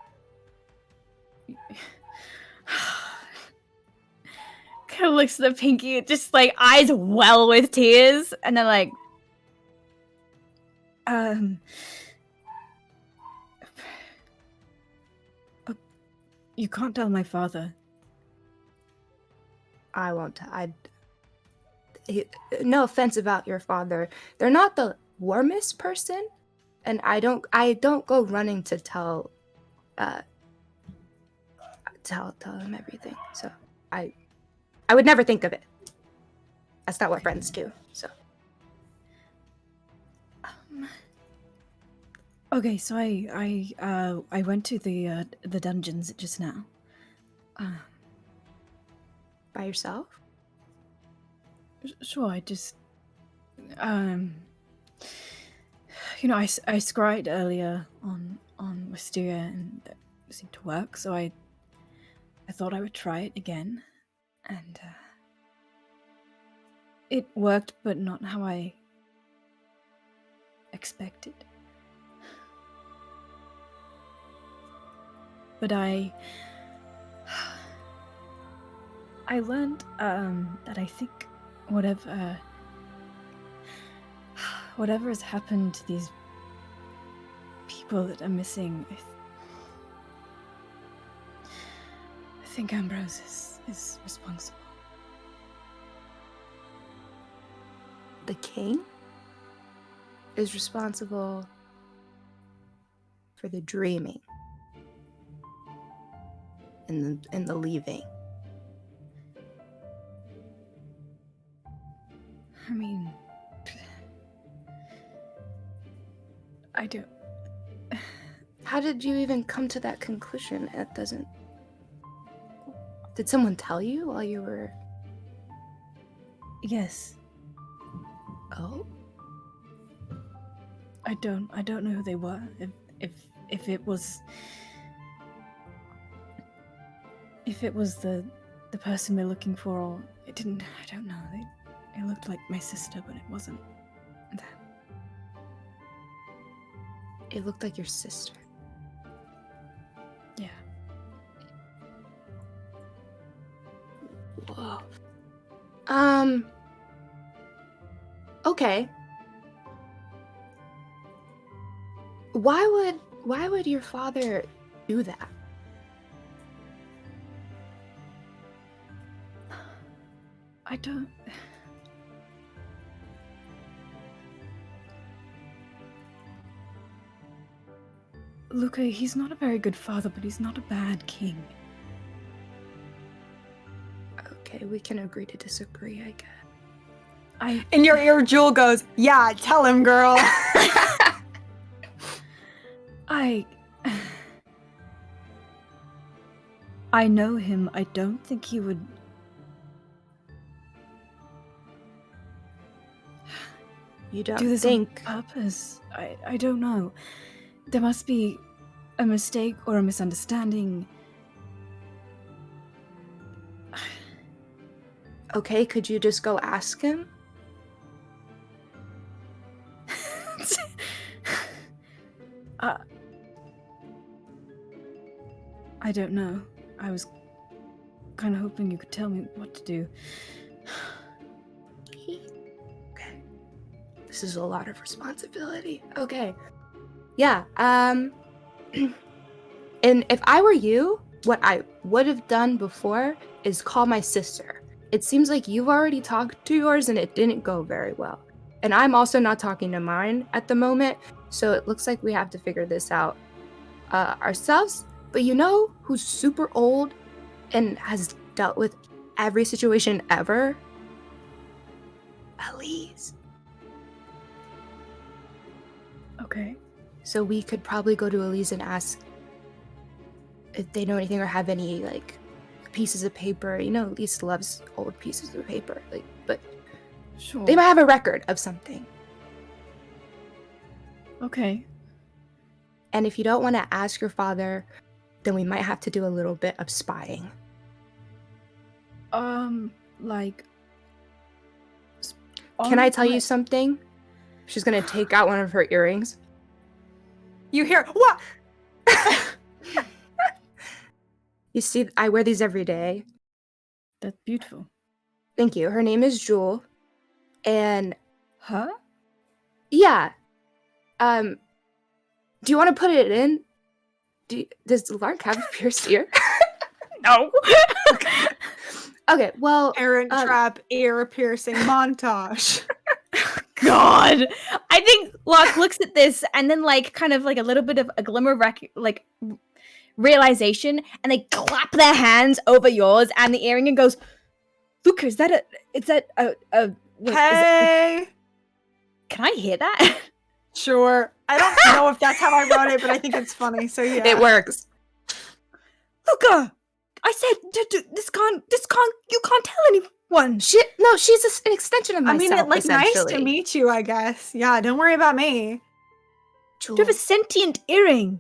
Speaker 4: Kind of looks at the pinky, just like eyes well with tears, and then like, you can't tell my father.
Speaker 3: I won't. No offense about your father. They're not the warmest person, and I don't go running to tell him everything. So I would never think of it. That's not what friends do. So
Speaker 4: Okay, so I went to the dungeons just now.
Speaker 3: by yourself?
Speaker 4: Sure, I just you know, I scryed earlier on Wisteria and that seemed to work, so I thought I would try it again, and it worked, but not how I expected. But I learned that I think whatever whatever has happened to these people that are missing, I think Ambrose is responsible.
Speaker 3: The king is responsible for the dreaming and the leaving.
Speaker 4: I mean, I don't.
Speaker 3: How did you even come to that conclusion? It doesn't. Did someone tell you while you were?
Speaker 4: Yes,
Speaker 3: Oh,
Speaker 4: I don't know who they were. If it was the person we're looking for, or it didn't. I don't know. It looked like my sister, but it wasn't.
Speaker 3: it looked like your sister.
Speaker 4: Yeah.
Speaker 3: Whoa. Okay. Why would your father do that?
Speaker 4: I don't. Luca, he's not a very good father, but he's not a bad king.
Speaker 3: Okay, we can agree to disagree, I guess.
Speaker 1: In your ear, Jewel goes, "Yeah, tell him, girl."
Speaker 4: I know him. I don't think he would.
Speaker 3: You don't
Speaker 4: Do this
Speaker 3: think?
Speaker 4: on purpose. I don't know. There must be a mistake or a misunderstanding.
Speaker 3: Okay, could you just go ask him?
Speaker 4: I don't know. I was kind of hoping you could tell me what to do.
Speaker 3: Okay. This is a lot of responsibility. Okay. Yeah, and if I were you, what I would have done before is call my sister. It seems like you've already talked to yours and it didn't go very well. And I'm also not talking to mine at the moment, so it looks like we have to figure this out ourselves. But you know who's super old and has dealt with every situation ever? Elise.
Speaker 4: Okay.
Speaker 3: So we could probably go to Elise and ask if they know anything or have any, like, pieces of paper. You know, Elise loves old pieces of paper. Like, but
Speaker 4: Sure.
Speaker 3: they might have a record of something.
Speaker 4: Okay.
Speaker 3: And if you don't want to ask your father, then we might have to do a little bit of spying.
Speaker 4: Like.
Speaker 3: Can I tell you something? She's gonna take out one of her earrings.
Speaker 1: You hear what?
Speaker 3: You see, I wear these every day.
Speaker 4: That's beautiful.
Speaker 3: Thank you. Her name is Jewel. And
Speaker 4: Huh?
Speaker 3: yeah. Do you want to put it in? Does Lark have a pierced ear?
Speaker 4: No.
Speaker 3: Okay, well,
Speaker 1: Parent trap ear piercing montage.
Speaker 4: God. I think Locke looks at this and then, like, kind of like a little bit of a glimmer of realization, and they clap their hands over yours and the earring and goes, Luca, is that wait,
Speaker 1: Hey.
Speaker 4: can I hear that?
Speaker 1: Sure. I don't know if that's how I wrote it, but I think it's funny. So yeah.
Speaker 3: it works.
Speaker 4: Luca, I said this can't, you can't tell anyone.
Speaker 3: She's an extension of
Speaker 1: I
Speaker 3: myself.
Speaker 1: mean, nice to
Speaker 3: essentially.
Speaker 1: meet you, I guess. Yeah, don't worry about me.
Speaker 3: Jewel,
Speaker 4: You have a sentient earring.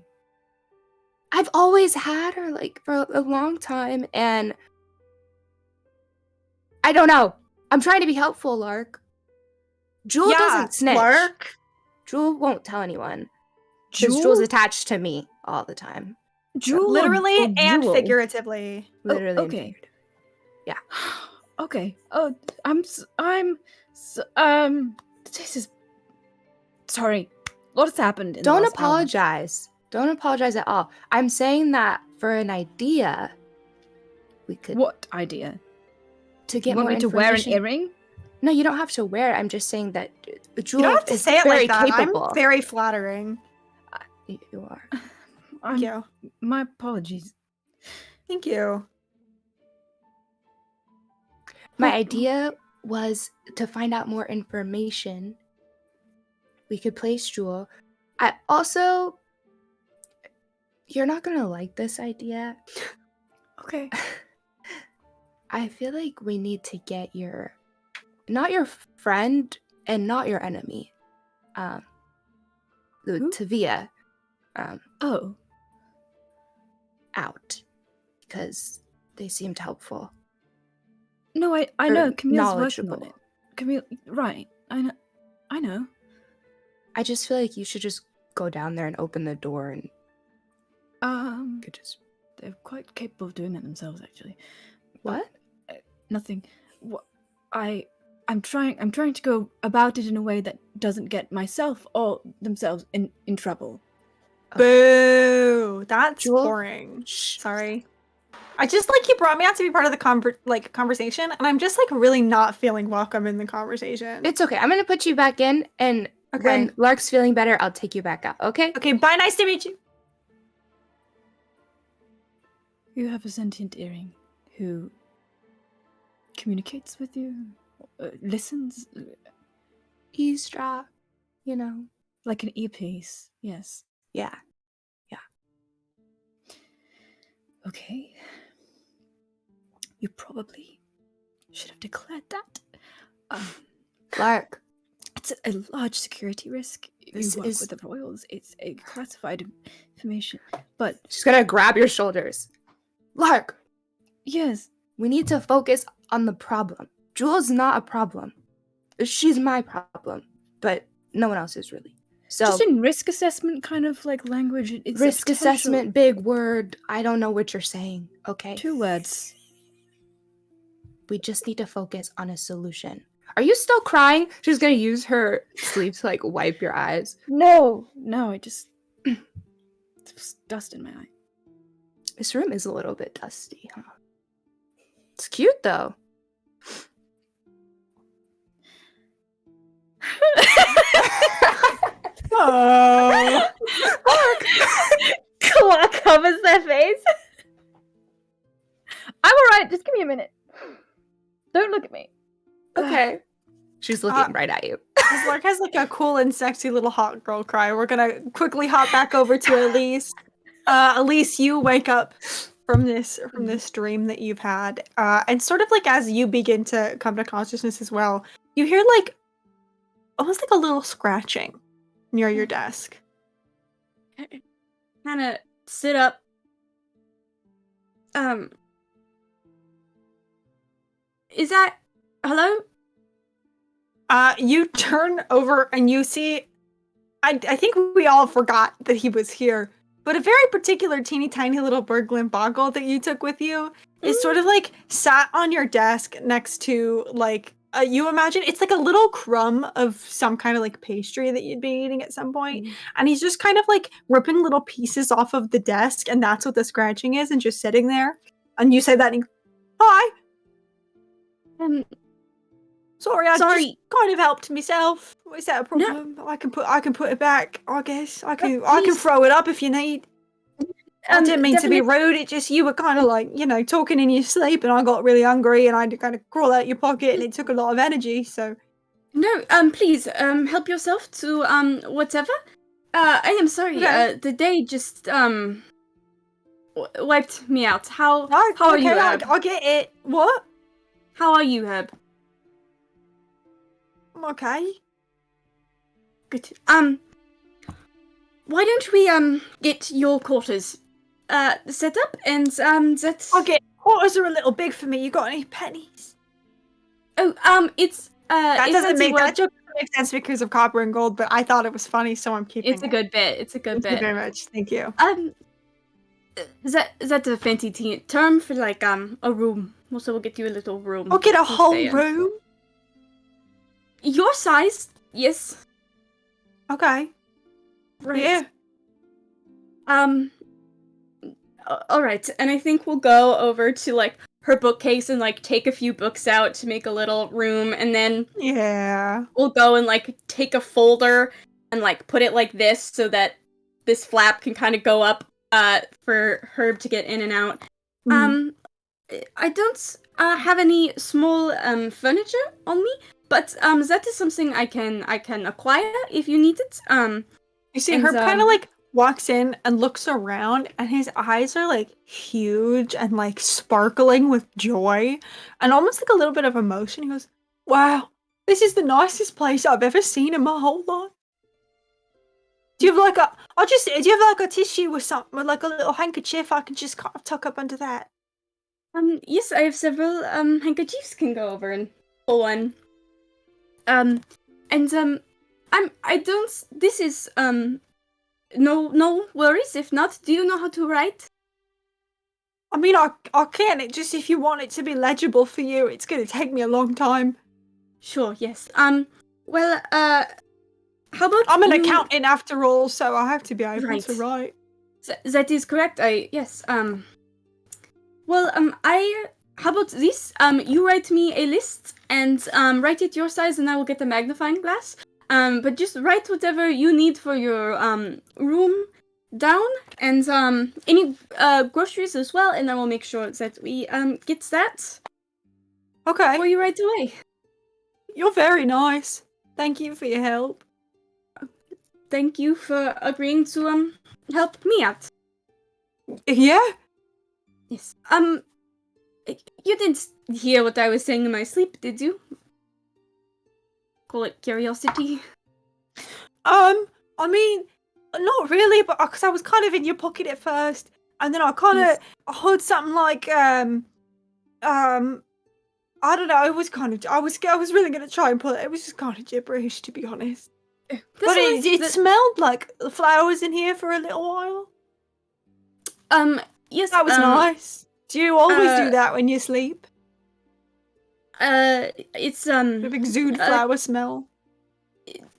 Speaker 3: I've always had her, like, for a long time, and I don't know. I'm trying to be helpful, Lark. Jewel doesn't snitch.
Speaker 1: Lark.
Speaker 3: Jewel won't tell anyone. Because Jewel's attached to me all the time.
Speaker 4: Jewel,
Speaker 1: Literally
Speaker 4: or
Speaker 1: and
Speaker 4: Jewel?
Speaker 1: figuratively.
Speaker 3: Literally. and
Speaker 4: okay.
Speaker 3: figuratively. Yeah.
Speaker 4: Okay. Oh, this is sorry. Lots happened in the
Speaker 3: Don't
Speaker 4: last hour.
Speaker 3: apologize. Don't apologize at all. I'm saying that for an idea, we could
Speaker 4: What idea?
Speaker 3: to get
Speaker 4: You want
Speaker 3: more
Speaker 4: me to wear an
Speaker 3: information.
Speaker 4: earring?
Speaker 3: No, you don't have to wear it. I'm just saying that Jewel
Speaker 1: You don't have to
Speaker 3: is
Speaker 1: say it
Speaker 3: very
Speaker 1: like that.
Speaker 3: capable.
Speaker 1: I'm very flattering.
Speaker 3: You are.
Speaker 1: Thank you.
Speaker 4: My apologies.
Speaker 1: Thank you.
Speaker 3: My idea was to find out more information. We could place Jewel. I also, you're not gonna like this idea.
Speaker 4: Okay.
Speaker 3: I feel like we need to get not your friend and not your enemy,
Speaker 4: Who?
Speaker 3: Tavia,
Speaker 4: Oh.
Speaker 3: out because they seemed helpful.
Speaker 4: No, I
Speaker 3: Or
Speaker 4: know. Camille's working on
Speaker 3: knowledgeable.
Speaker 4: it. Camille, right. I know.
Speaker 3: I just feel like you should just go down there and open the door and could just
Speaker 4: They're quite capable of doing that themselves, actually.
Speaker 3: what?
Speaker 4: Nothing. What I'm trying to go about it in a way that doesn't get myself or themselves in trouble.
Speaker 1: Boo! That's
Speaker 3: Jewel?
Speaker 1: boring.
Speaker 3: Shh.
Speaker 1: Sorry. I just you brought me out to be part of the conversation, and I'm just really not feeling welcome in the conversation.
Speaker 3: It's okay. I'm gonna put you back in, and
Speaker 1: Okay.
Speaker 3: when Lark's feeling better, I'll take you back out. Okay?
Speaker 1: Okay, bye. Nice to meet you.
Speaker 4: You have a sentient earring who communicates with you, listens,
Speaker 3: Eavesdrop. You know.
Speaker 4: like an earpiece. Yes.
Speaker 3: Yeah.
Speaker 4: Okay. You probably should have declared that.
Speaker 3: Lark.
Speaker 4: It's a large security risk.
Speaker 3: This
Speaker 4: You work
Speaker 3: is-
Speaker 4: with the royals. It's a classified information. But
Speaker 3: She's gonna grab your shoulders. Lark.
Speaker 4: yes,
Speaker 3: We need to focus on the problem. Jewel's not a problem. She's my problem, but no one else is really. So
Speaker 4: just in risk assessment kind of language. It's a
Speaker 3: risk
Speaker 4: potential-
Speaker 3: assessment, big word. I don't know what you're saying. Okay.
Speaker 4: 2 words.
Speaker 3: We just need to focus on a solution. Are you still crying? She's gonna use her sleeve to wipe your eyes.
Speaker 4: No, I just there's dust in my eye.
Speaker 3: This room is a little bit dusty, huh? It's cute though.
Speaker 1: Oh.
Speaker 4: Clark covers their face. I'm alright, just give me a minute. Don't look at me.
Speaker 3: Okay. She's looking right at you.
Speaker 1: Lark has a cool and sexy little hot girl cry. We're gonna quickly hop back over to Elise. Elise, you wake up from this dream that you've had, and sort of as you begin to come to consciousness as well, you hear almost a little scratching near your desk.
Speaker 2: Kind of sit up. Is that hello?
Speaker 1: You turn over and you see. I think we all forgot that he was here, but a very particular teeny tiny little Berglund boggle that you took with you is sort of sat on your desk next to you imagine it's a little crumb of some kind of pastry that you'd be eating at some point, and he's just kind of ripping little pieces off of the desk, and that's what the scratching is, and just sitting there. And you say that, and hi. Sorry, I just kind of helped myself. Is that a problem? No. I can put it back. I guess I can throw it up if you need. I didn't mean to be rude. It just you were kind of talking in your sleep, and I got really hungry, and I had to kind of crawl out your pocket, and it took a lot of energy. So
Speaker 2: No, please, help yourself to whatever. I am sorry.
Speaker 1: Okay.
Speaker 2: The day just wiped me out. How are you, Herb?
Speaker 1: I get it. What?
Speaker 2: How are you, Herb?
Speaker 1: I'm okay.
Speaker 2: Good. Why don't we get your quarters set up and that.
Speaker 1: Okay, quarters are a little big for me. You got any pennies?
Speaker 2: Oh, it's
Speaker 1: That
Speaker 2: it's
Speaker 1: doesn't
Speaker 2: fancy
Speaker 1: make that joke doesn't make sense because of copper and gold, but I thought it was funny, so I'm keeping
Speaker 2: It's a
Speaker 1: it.
Speaker 2: good bit. It's a good
Speaker 1: Thank you
Speaker 2: bit.
Speaker 1: very much. Thank you.
Speaker 2: Is that a fancy term for a room? Also, we'll get you a little room.
Speaker 1: I'll get a
Speaker 2: to
Speaker 1: whole
Speaker 2: stay in.
Speaker 1: room.
Speaker 2: Your size, yes.
Speaker 1: Okay.
Speaker 2: Right.
Speaker 1: Yeah.
Speaker 2: All right, and I think we'll go over to like her bookcase and like take a few books out to make a little room, and then
Speaker 1: Yeah.
Speaker 2: we'll go and like take a folder and like put it like this so that this flap can kind of go up for Herb to get in and out.
Speaker 1: Mhm.
Speaker 2: I don't have any small furniture on me, but that is something I can acquire if you need it.
Speaker 1: You see,
Speaker 2: And,
Speaker 1: Herb kind of like walks in and looks around, and his eyes are like huge and like sparkling with joy and almost like a little bit of emotion. He goes, "Wow, this is the nicest place I've ever seen in my whole life." Do you have like a? Do you have like a tissue or something, or like a little handkerchief I can just kind of tuck up under that?
Speaker 2: Yes, I have several handkerchiefs can go over and pull one. And I don't. This is no worries. If not, do you know how to write?
Speaker 1: I mean, I can. It just if you want it to be legible for you, it's gonna take me a long time.
Speaker 2: Sure. Yes. Well. How about
Speaker 1: I'm an
Speaker 2: you...
Speaker 1: accountant after all, so I have to be able
Speaker 2: Right.
Speaker 1: to write.
Speaker 2: That is correct. Yes. Well. How about this? You write me a list and write it your size, and I will get a magnifying glass. But just write whatever you need for your room down, and any groceries as well, and I will make sure that we get that
Speaker 1: Okay.
Speaker 2: for you right away.
Speaker 1: You're very nice. Thank you for your help.
Speaker 2: Thank you for agreeing to help me out.
Speaker 1: Yeah?
Speaker 2: Yes. You didn't hear what I was saying in my sleep, did you? Call it curiosity.
Speaker 1: I mean, not really, but because I was kind of in your pocket at first, and then I kind of
Speaker 2: Yes.
Speaker 1: heard something like I don't know. I was really gonna try and pull it. It was just kind of gibberish, to be honest. But it smelled like the flowers in here for a little while.
Speaker 2: Yes.
Speaker 1: That was nice. Do you always do that when you sleep?
Speaker 2: It's
Speaker 1: The exude flower smell.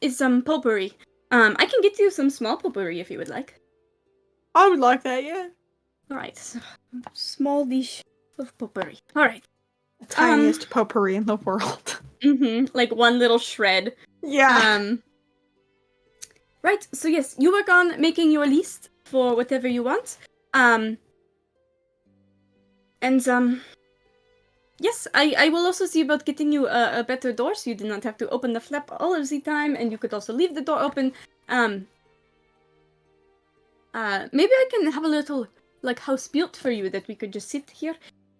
Speaker 2: It's potpourri. I can get you some small potpourri if you would like.
Speaker 1: I would like that, yeah.
Speaker 2: Alright, so small dish of potpourri. Alright.
Speaker 1: The tiniest potpourri in the world.
Speaker 2: Like one little shred.
Speaker 1: Yeah.
Speaker 2: Right, so yes, you work on making your list for whatever you want. Yes, I will also see about getting you a better door so you do not have to open the flap all of the time, and you could also leave the door open. Maybe I can have a little, like, house built for you that we could just sit here.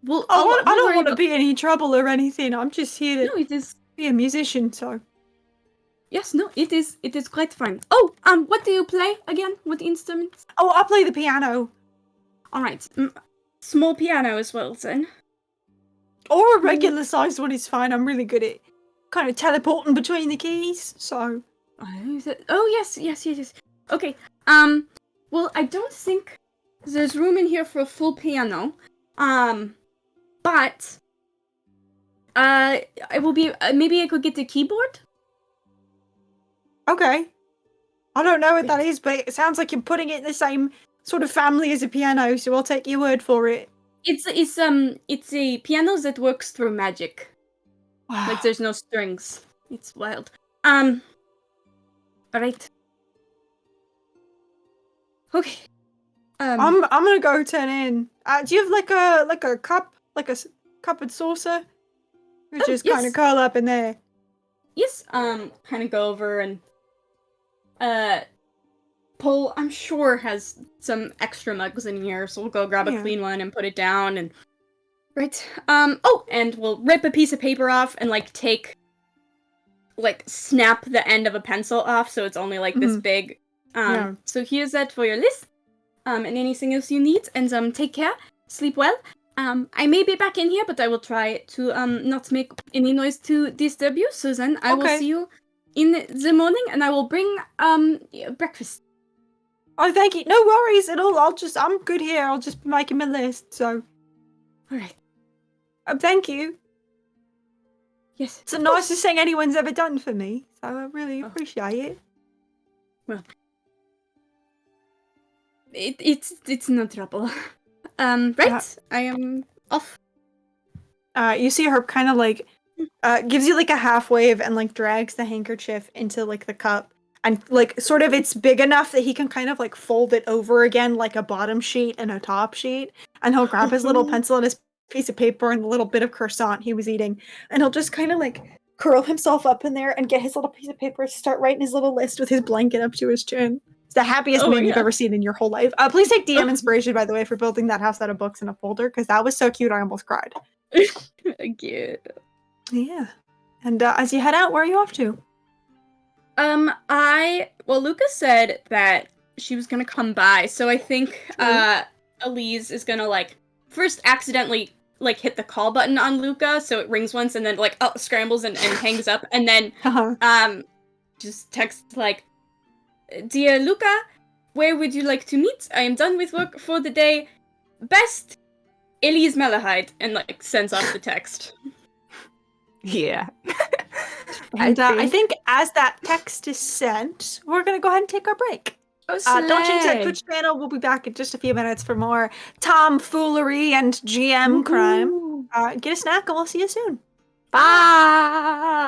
Speaker 1: I don't want to be any trouble or anything. I'm just here
Speaker 2: No,
Speaker 1: to
Speaker 2: it is...
Speaker 1: be a musician, so...
Speaker 2: Yes, no, it is quite fine. Oh, what do you play again? What instruments?
Speaker 1: Oh, I play the piano.
Speaker 2: Alright, small piano as well, then.
Speaker 1: Or a regular sized one is fine. I'm really good at kind of teleporting between the keys, so...
Speaker 2: Oh, yes. Okay, well, I don't think there's room in here for a full piano. But... I will be... maybe I could get a keyboard?
Speaker 1: Okay. I don't know what that is, but it sounds like you're putting it in the same sort of family as a piano, so I'll take your word for it.
Speaker 2: It's a piano that works through magic.
Speaker 1: Wow.
Speaker 2: Like there's no strings. It's wild. Alright. Okay.
Speaker 1: I'm gonna go turn in. Do you have like a cup, cup and saucer? We just kind of
Speaker 2: yes.
Speaker 1: curl up in there.
Speaker 2: Yes, kind of go over and Paul, I'm sure, has some extra mugs in here, so we'll go grab a clean one and put it down and... Right, oh, and we'll rip a piece of paper off and, like, snap the end of a pencil off so it's only, like, this big. So here's that for your list, and anything else you need, and, take care, sleep well. I may be back in here, but I will try to, not make any noise to disturb you, so then I will see you in the morning, and I will bring, breakfast.
Speaker 1: Oh, thank you. No worries at all. I'm good here. I'll just be making my list, so.
Speaker 2: Alright.
Speaker 1: Thank you.
Speaker 2: Yes.
Speaker 1: It's the nicest thing anyone's ever done for me, so I really appreciate it.
Speaker 2: Well, it's no trouble. Right. I am off.
Speaker 1: You see her kind of like gives you like a half wave and like drags the handkerchief into like the cup and like sort of it's big enough that he can kind of like fold it over again like a bottom sheet and a top sheet, and he'll grab his little pencil and his piece of paper and the little bit of croissant he was eating, and he'll just kind of like curl himself up in there and get his little piece of paper, start writing his little list with his blanket up to his chin. It's the happiest man you've ever seen in your whole life. Please take DM inspiration, by the way, for building that house out of books in a folder, because that was so cute I almost cried.
Speaker 2: Cute.
Speaker 1: Yeah. And as you head out, where are you off to?
Speaker 2: Luca said that she was gonna come by, so I think Elise is gonna like first accidentally like hit the call button on Luca, so it rings once and then like scrambles and hangs up, and then just text like, "Dear Luca, where would you like to meet? I am done with work for the day. Best, Elise Malahide," and like sends off the text.
Speaker 3: Yeah.
Speaker 1: And I think as that text is sent, we're going to go ahead and take our break. Don't change that Twitch channel. We'll be back in just a few minutes for more tomfoolery and GM crime. Get a snack and we'll see you soon.
Speaker 3: Bye.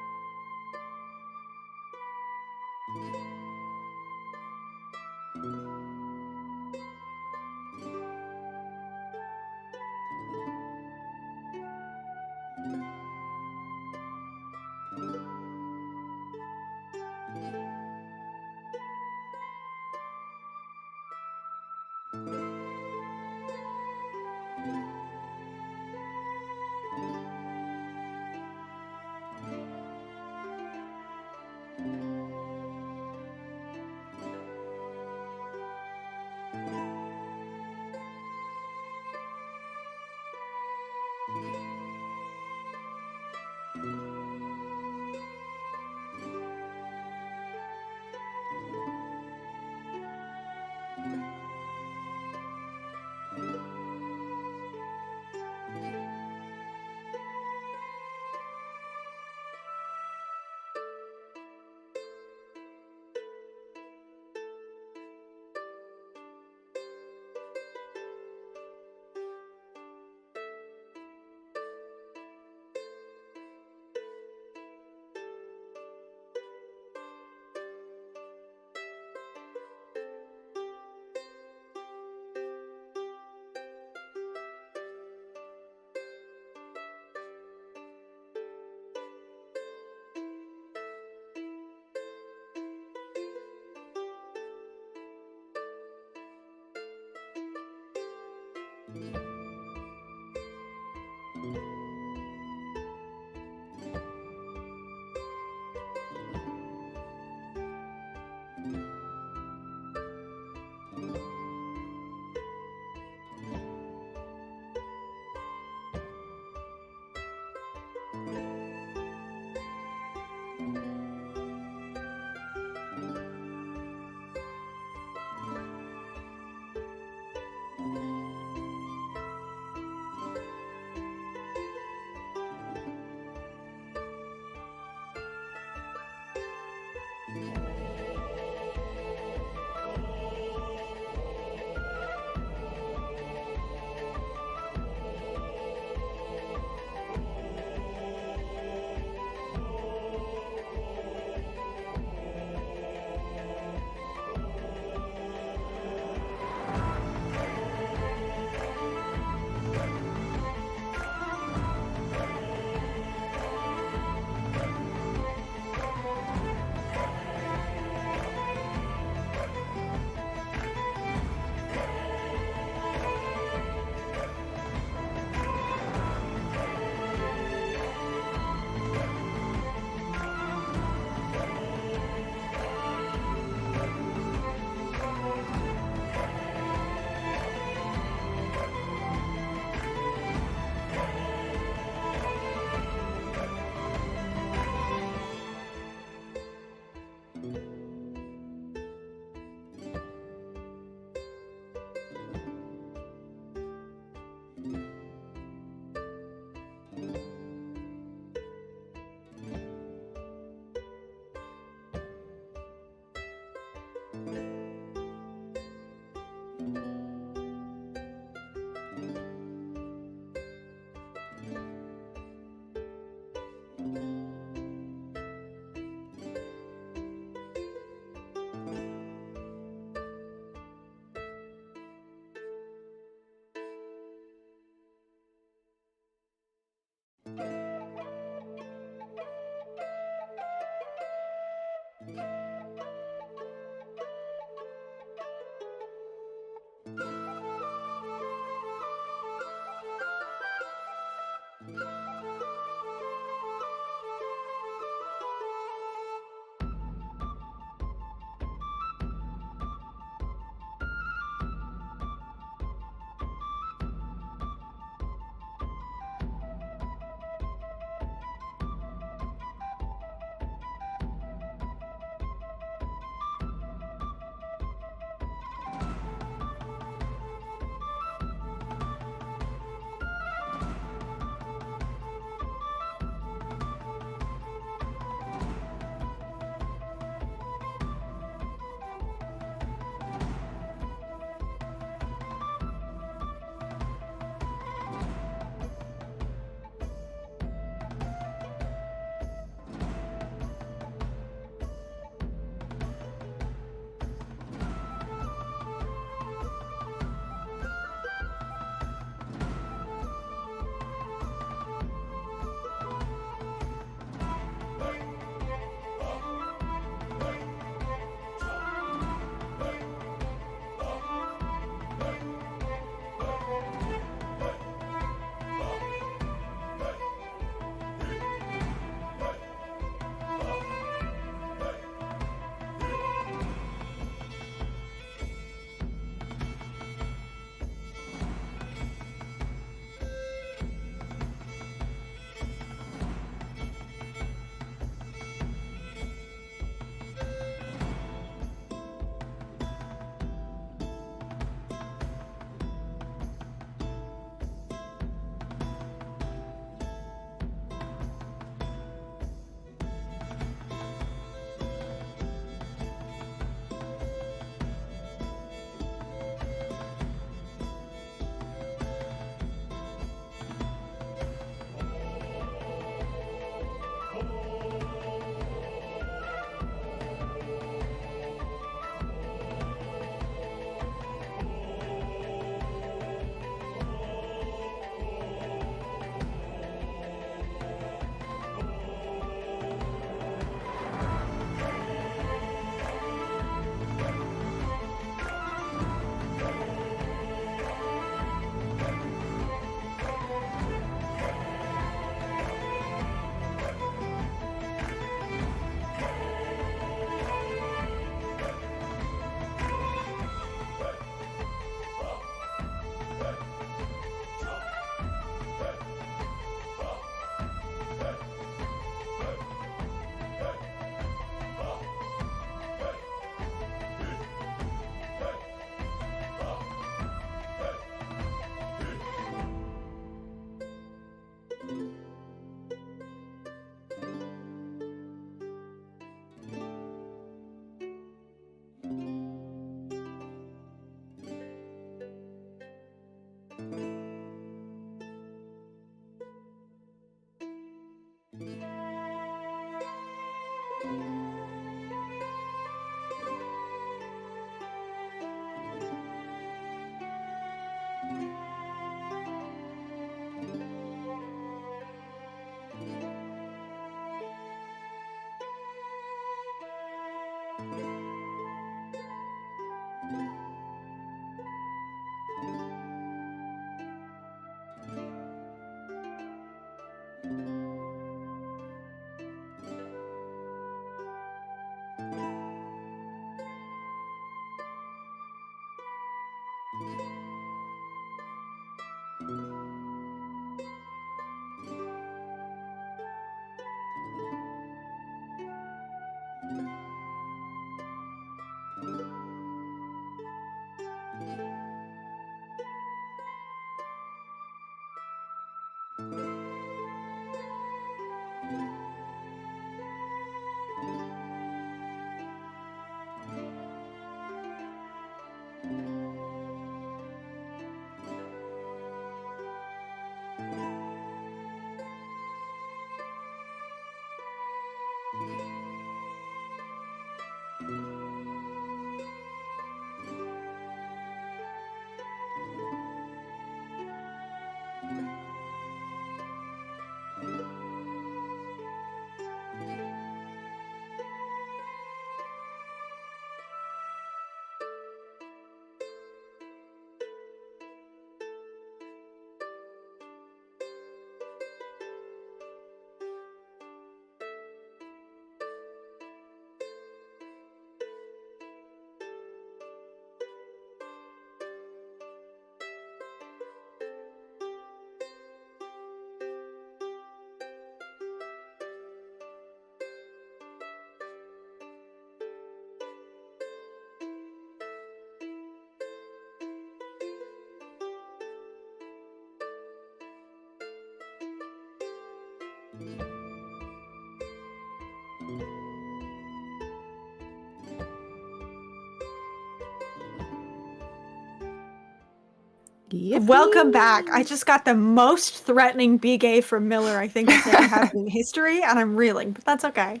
Speaker 1: Welcome back. I just got the most threatening be gay from Miller I think I've ever had in history, and I'm reeling, but that's okay.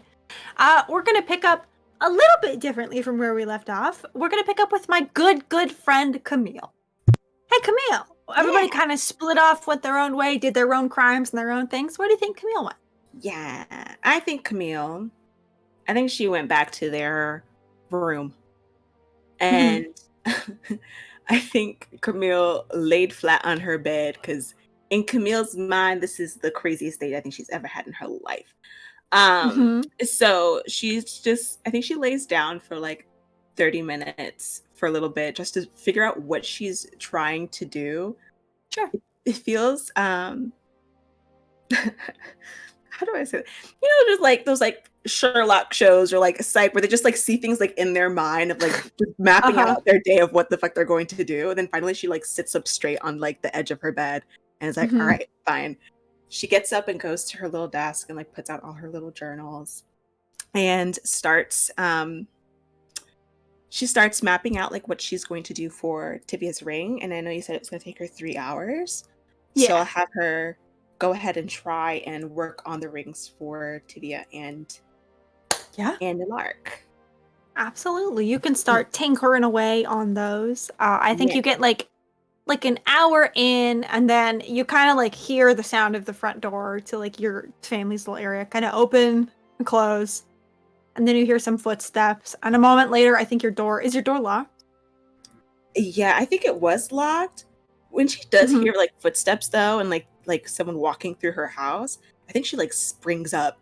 Speaker 1: We're gonna pick up a little bit differently from where we left off. We're gonna pick up with my good friend Camille. Hey Camille! Everybody kind of split off, went their own way, did their own crimes and their own things. Where do you think Camille went?
Speaker 5: Yeah, I think she went back to their room. And I think Camille laid flat on her bed because in Camille's mind, this is the craziest date I think she's ever had in her life. So I think she lays down for like 30 minutes for a little bit just to figure out what she's trying to do.
Speaker 1: Sure.
Speaker 5: It feels, how do I say that? Just like those like Sherlock shows or like Psych where they just like see things like in their mind of like just mapping out their day of what the fuck they're going to do. And then finally she like sits up straight on like the edge of her bed and is like, all right, fine. She gets up and goes to her little desk and like puts out all her little journals and starts mapping out like what she's going to do for Tivia's ring. And I know you said it was going to take her 3 hours. Yeah. So I'll have her go ahead and try and work on the rings for Tivia and Lark.
Speaker 1: Absolutely. You can start tinkering away on those. I think you get like an hour in, and then you kind of like hear the sound of the front door to like your family's little area kind of open and close. And then you hear some footsteps. And a moment later, I think is your door locked?
Speaker 5: Yeah, I think it was locked. When she does hear like footsteps though, and like someone walking through her house, I think she like springs up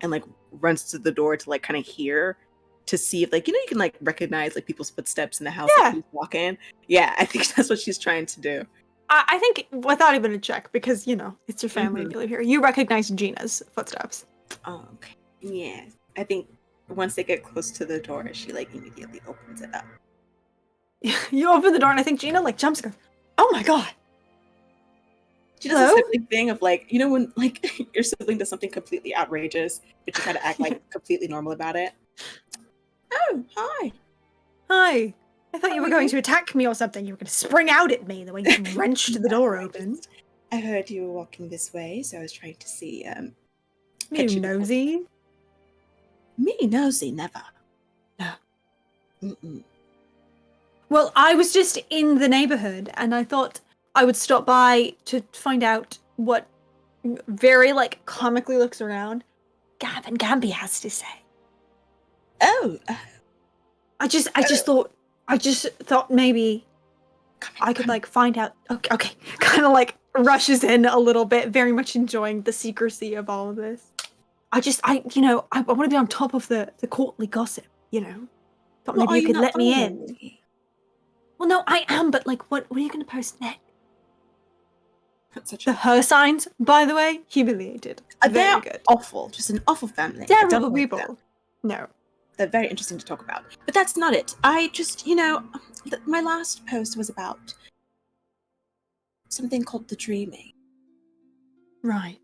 Speaker 5: and like runs to the door to like kind of hear to see if like you can like recognize like people's footsteps in the house that she's walking. Yeah, I think that's what she's trying to do.
Speaker 1: I think without even a check, because it's your family you live here, you recognize Gina's footsteps.
Speaker 5: Oh, okay. Yeah, I think once they get close to the door, she like immediately opens it up.
Speaker 1: You open the door and I think Gina like jumps and goes, "Oh my god!"
Speaker 5: She does a sibling thing of like, when like your sibling does something completely outrageous, but you kind of act like completely normal about it. Oh, hi.
Speaker 1: Hi. I thought you were going to attack me or something. You were going to spring out at me the way you wrenched the door open.
Speaker 5: I heard you were walking this way, so I was trying to see.
Speaker 1: You nosy?
Speaker 5: Me nosy, never.
Speaker 1: No.
Speaker 5: Mm-mm.
Speaker 1: Well, I was just in the neighborhood, and I thought I would stop by to find out what very, like, comically looks around Gavin Gamby has to say.
Speaker 5: Oh.
Speaker 1: I just thought maybe I could, like, find out. Okay. Kind of, like, rushes in a little bit, very much enjoying the secrecy of all of this. I want to be on top of the courtly gossip, Thought maybe you could let me in. Well, no, I am, but, like, what are you going to post next?
Speaker 5: Such
Speaker 1: the her signs, by the way, humiliated.
Speaker 5: They're
Speaker 1: good.
Speaker 5: Awful. Just an awful family.
Speaker 1: Terrible people. No.
Speaker 5: They're very interesting to talk about. But that's not it. I just, my last post was about something called the dreaming.
Speaker 1: Right.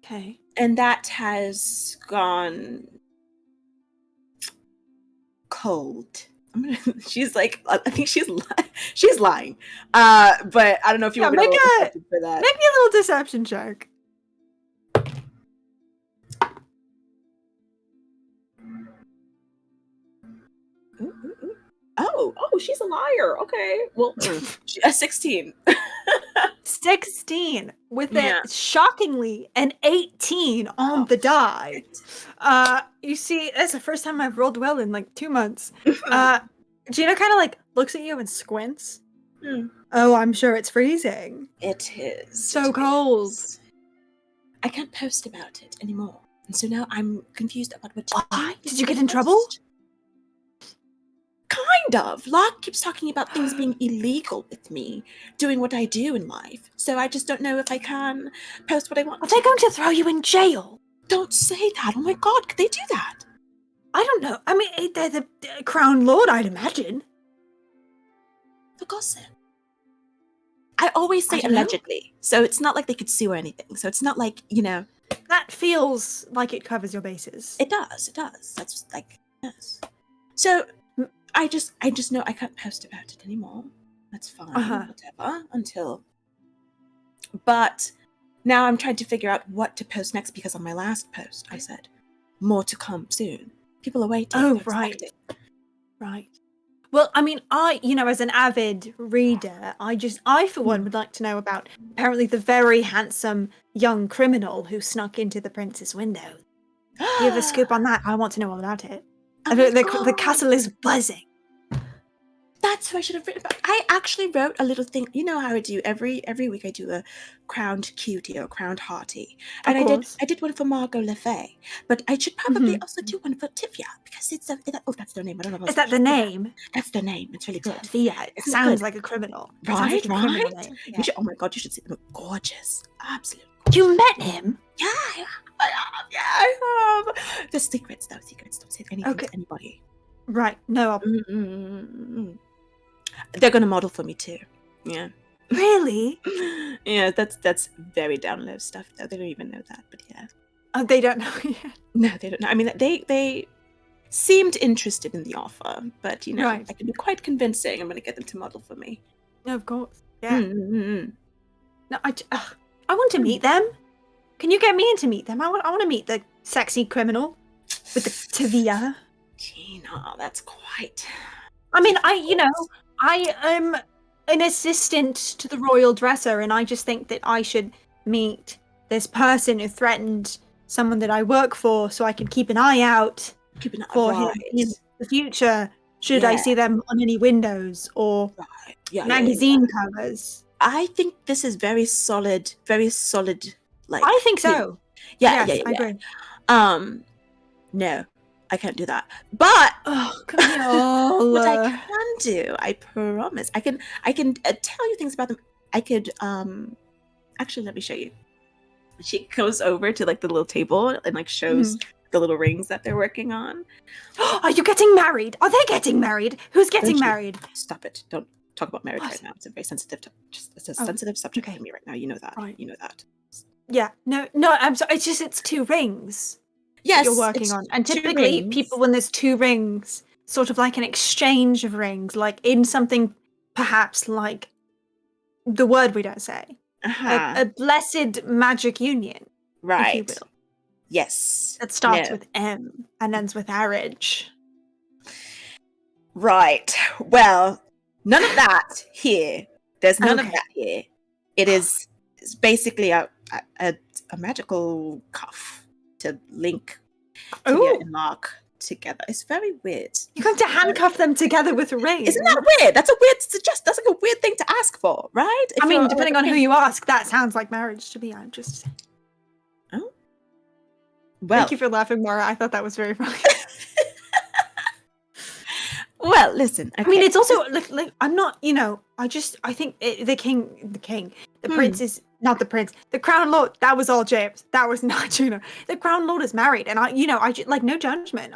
Speaker 5: Okay. And that has gone cold. She's like, I think she's lying. But I don't know if you want me to roll for that.
Speaker 1: Make me a little deception check.
Speaker 5: she's a liar. Okay. Well, 16.
Speaker 1: 16 with
Speaker 5: Yeah.
Speaker 1: a shockingly an 18 on the die. You see, that's the first time I've rolled well in like 2 months. Gina kind of like looks at you and squints. Oh, I'm sure it's freezing.
Speaker 5: It is.
Speaker 1: So
Speaker 5: It
Speaker 1: cold.
Speaker 5: is. I can't post about it anymore. And so now I'm confused about what to
Speaker 1: Why?
Speaker 5: do.
Speaker 1: Did you get in trouble?
Speaker 5: Kind of. Locke keeps talking about things being illegal with me, doing what I do in life. So I just don't know if I can post what I want.
Speaker 1: Are they going to throw you in jail?
Speaker 5: Don't say that. Oh my god, could they do that?
Speaker 1: I don't know. I mean, they're the crown lord, I'd imagine.
Speaker 5: For gossip. I always say
Speaker 1: I don't know.
Speaker 5: allegedly. So it's not like they could sue or anything. So it's not like,
Speaker 1: That feels like it covers your bases.
Speaker 5: It does. That's like, yes. So I just know I can't post about it anymore. That's fine, whatever, until. But now I'm trying to figure out what to post next, because on my last post I said, more to come soon. People are waiting.
Speaker 1: Oh,
Speaker 5: they're
Speaker 1: right.
Speaker 5: expecting.
Speaker 1: Right. Well, I mean, as an avid reader, I for one would like to know about apparently the very handsome young criminal who snuck into the prince's window. Do you have a scoop on that? I want to know all about it.
Speaker 5: Oh
Speaker 1: The
Speaker 5: my
Speaker 1: castle is buzzing.
Speaker 5: That's who I should have written about. I actually wrote a little thing. You know how I do every week. I do a crowned cutie or crowned hearty, and I did one for Margot Le Fay. But I should probably also do one for Tivia, because it's that's their name. I don't know.
Speaker 1: Is that the name?
Speaker 5: That's their name. It's really good.
Speaker 1: Yeah, it sounds like a criminal.
Speaker 5: Right,
Speaker 1: Criminal
Speaker 5: right.
Speaker 1: name.
Speaker 5: You
Speaker 1: Yeah.
Speaker 5: should, oh my god, you should see them. Gorgeous, absolutely.
Speaker 1: You met him?
Speaker 5: Yeah, I have. The secrets, though. Secrets. Don't say anything to anybody.
Speaker 1: Right. No.
Speaker 5: They're gonna model for me too. Yeah.
Speaker 1: Really?
Speaker 5: Yeah, that's very down low stuff though. They don't even know that, but yeah.
Speaker 1: Oh, they don't know yet.
Speaker 5: No, they don't know. I mean, they seemed interested in the offer, but
Speaker 1: Right.
Speaker 5: I can be quite convincing. I'm gonna get them to model for me.
Speaker 1: No, of course. Yeah.
Speaker 5: Mm-hmm.
Speaker 1: No, I want to meet them. Can you get me in to meet them? I want to meet the sexy criminal with the Tivia.
Speaker 5: Gina, that's quite.
Speaker 1: I mean, I am an assistant to the royal dresser, and I just think that I should meet this person who threatened someone that I work for, so I can keep an eye out for him in the future. Should I see them on any windows or magazine covers?
Speaker 5: I think this is very solid. Like
Speaker 1: I think so.
Speaker 5: Yeah,
Speaker 1: yes, I agree.
Speaker 5: No, I can't do that. But
Speaker 1: Camille.
Speaker 5: what I can do, I promise, I can tell you things about them. I could actually, let me show you. She goes over to like the little table and like shows the little rings that they're working on.
Speaker 1: Are you getting married? Are they getting married? Who's getting married?
Speaker 5: Stop it! Don't talk about marriage right now. It's a very sensitive. It's a sensitive subject for me right now. You know that.
Speaker 1: Right.
Speaker 5: You know that.
Speaker 1: Yeah. No. I'm sorry. It's 2 rings.
Speaker 5: Yes,
Speaker 1: You're working on, and typically people, when there's 2 rings, sort of like an exchange of rings, like in something perhaps like the word we don't say, a blessed magic union,
Speaker 5: right?
Speaker 1: if you will.
Speaker 5: Yes.
Speaker 1: That starts with M and ends with marriage.
Speaker 5: Right. Well, none of that here. There's none of that here. It's basically a magical cuff to link Tivia and Locke together. It's very weird.
Speaker 1: You're going to handcuff them together with a ring.
Speaker 5: Isn't that weird? That's like a weird thing to ask for, right?
Speaker 1: I mean, depending on who you ask, that sounds like marriage to me. I'm just.
Speaker 5: Oh. Well.
Speaker 1: Thank you for laughing, Mara. I thought that was very funny.
Speaker 5: Well, listen. Okay.
Speaker 1: I mean, it's also like I'm not. I think the king, the prince is not the prince. The crown lord. That was all James. That was not Gina. The crown lord is married, and I just, like, no judgment.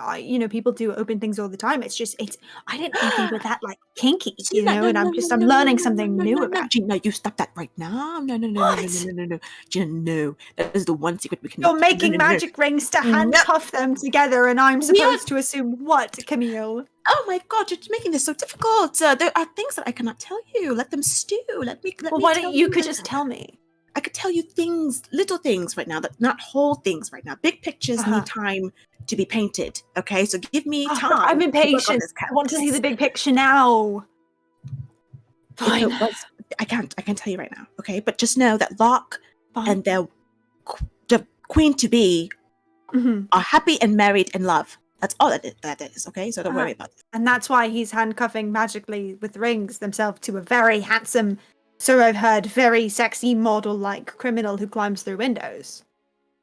Speaker 1: People do open things all the time. It's just I didn't think they were that like kinky, and I'm learning something new about.
Speaker 5: Gina, you stop that right now. No, Gina, no. That is the one secret we can.
Speaker 1: You're making magic rings to handcuff them together, and I'm supposed to assume what, Camille?
Speaker 5: Oh my god, you're making this so difficult. There are things that I cannot tell you. Let them stew. Let me.
Speaker 1: Well, why don't you could just tell me?
Speaker 5: I could tell you things, little things right now, not whole things right now. Big pictures need time to be painted. Okay, so give me time.
Speaker 1: I'm impatient. I want to see the big picture now. Fine.
Speaker 5: I can't tell you right now, okay? But just know that Locke
Speaker 1: Fine.
Speaker 5: and the queen to be are happy and married in love. That's all that is, okay? So don't worry about it.
Speaker 1: And that's why he's handcuffing magically with rings themselves to a very handsome, so I've heard, very sexy model-like criminal who climbs through windows.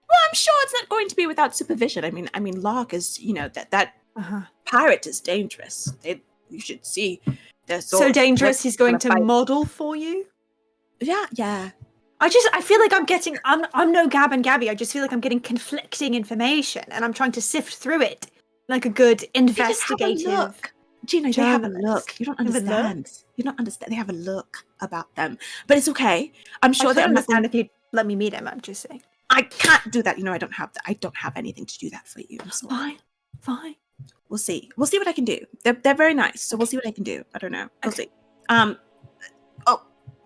Speaker 5: Well, I'm sure it's not going to be without supervision. I mean, Locke is, that pirate is dangerous. You should see. They're
Speaker 1: So dangerous, he's going to
Speaker 5: fight.
Speaker 1: model for you?
Speaker 5: Yeah.
Speaker 1: I feel like I'm no Gab and Gabby. I just feel like I'm getting conflicting information and I'm trying to sift through it like a good investigative.
Speaker 5: Gina, they have a
Speaker 1: journalist.
Speaker 5: look. You don't
Speaker 1: They have a look?
Speaker 5: understand. You don't understand. They have a look about them. But it's okay. I'm sure
Speaker 1: I
Speaker 5: they
Speaker 1: could
Speaker 5: understand.
Speaker 1: understand if you let me meet him, I'm just saying.
Speaker 5: I can't do that. I don't have anything to do that for you. I'm sorry.
Speaker 1: Fine.
Speaker 5: We'll see what I can do. They're very nice, so we'll see what I can do. I don't know. We'll see. Oh,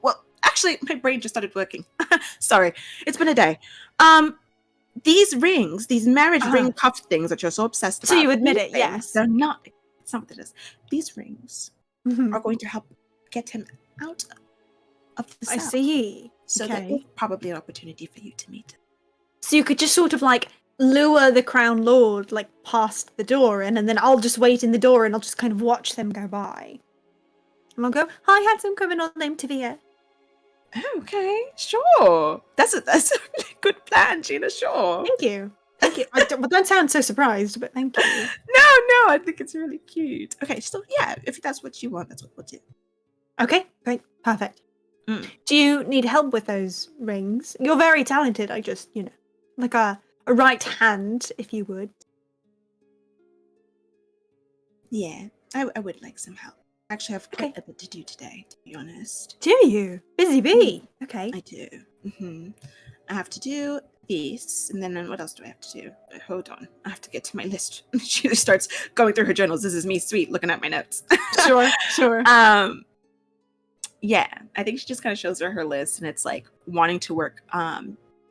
Speaker 5: well, actually, my brain just started working. Sorry, it's been a day. These rings, these marriage ring cuff things that you're so obsessed about.
Speaker 1: So you admit it,
Speaker 5: things,
Speaker 1: yes.
Speaker 5: They're not. It's not what it is. These rings are going to help get him out of the cell.
Speaker 1: I see.
Speaker 5: So
Speaker 1: Okay.
Speaker 5: there's probably an opportunity for you to meet.
Speaker 1: So you could just sort of like lure the Crown Lord like past the door and then I'll just wait in the door and I'll just kind of watch them go by. And I'll go, hi, handsome criminal named Tavia.
Speaker 5: Okay, sure. That's a really good plan, Gina. Sure.
Speaker 1: Thank you. Don't sound so surprised, but thank you.
Speaker 5: No, I think it's really cute. Okay, so yeah, if that's what you want, that's what we'll do.
Speaker 1: Okay, great, perfect. Do you need help with those rings? You're very talented. I just, like a right hand, if you would.
Speaker 5: Yeah, I would like some help. Actually, I have quite a bit to do today, to be honest.
Speaker 1: Do you? Busy bee. Okay.
Speaker 5: I do. I have to do this, and then what else do I have to do? Hold on, I have to get to my list. She starts going through her journals. This is me, sweet, looking at my notes.
Speaker 1: Sure.
Speaker 5: Yeah, I think she just kind of shows her list, and it's like wanting to work,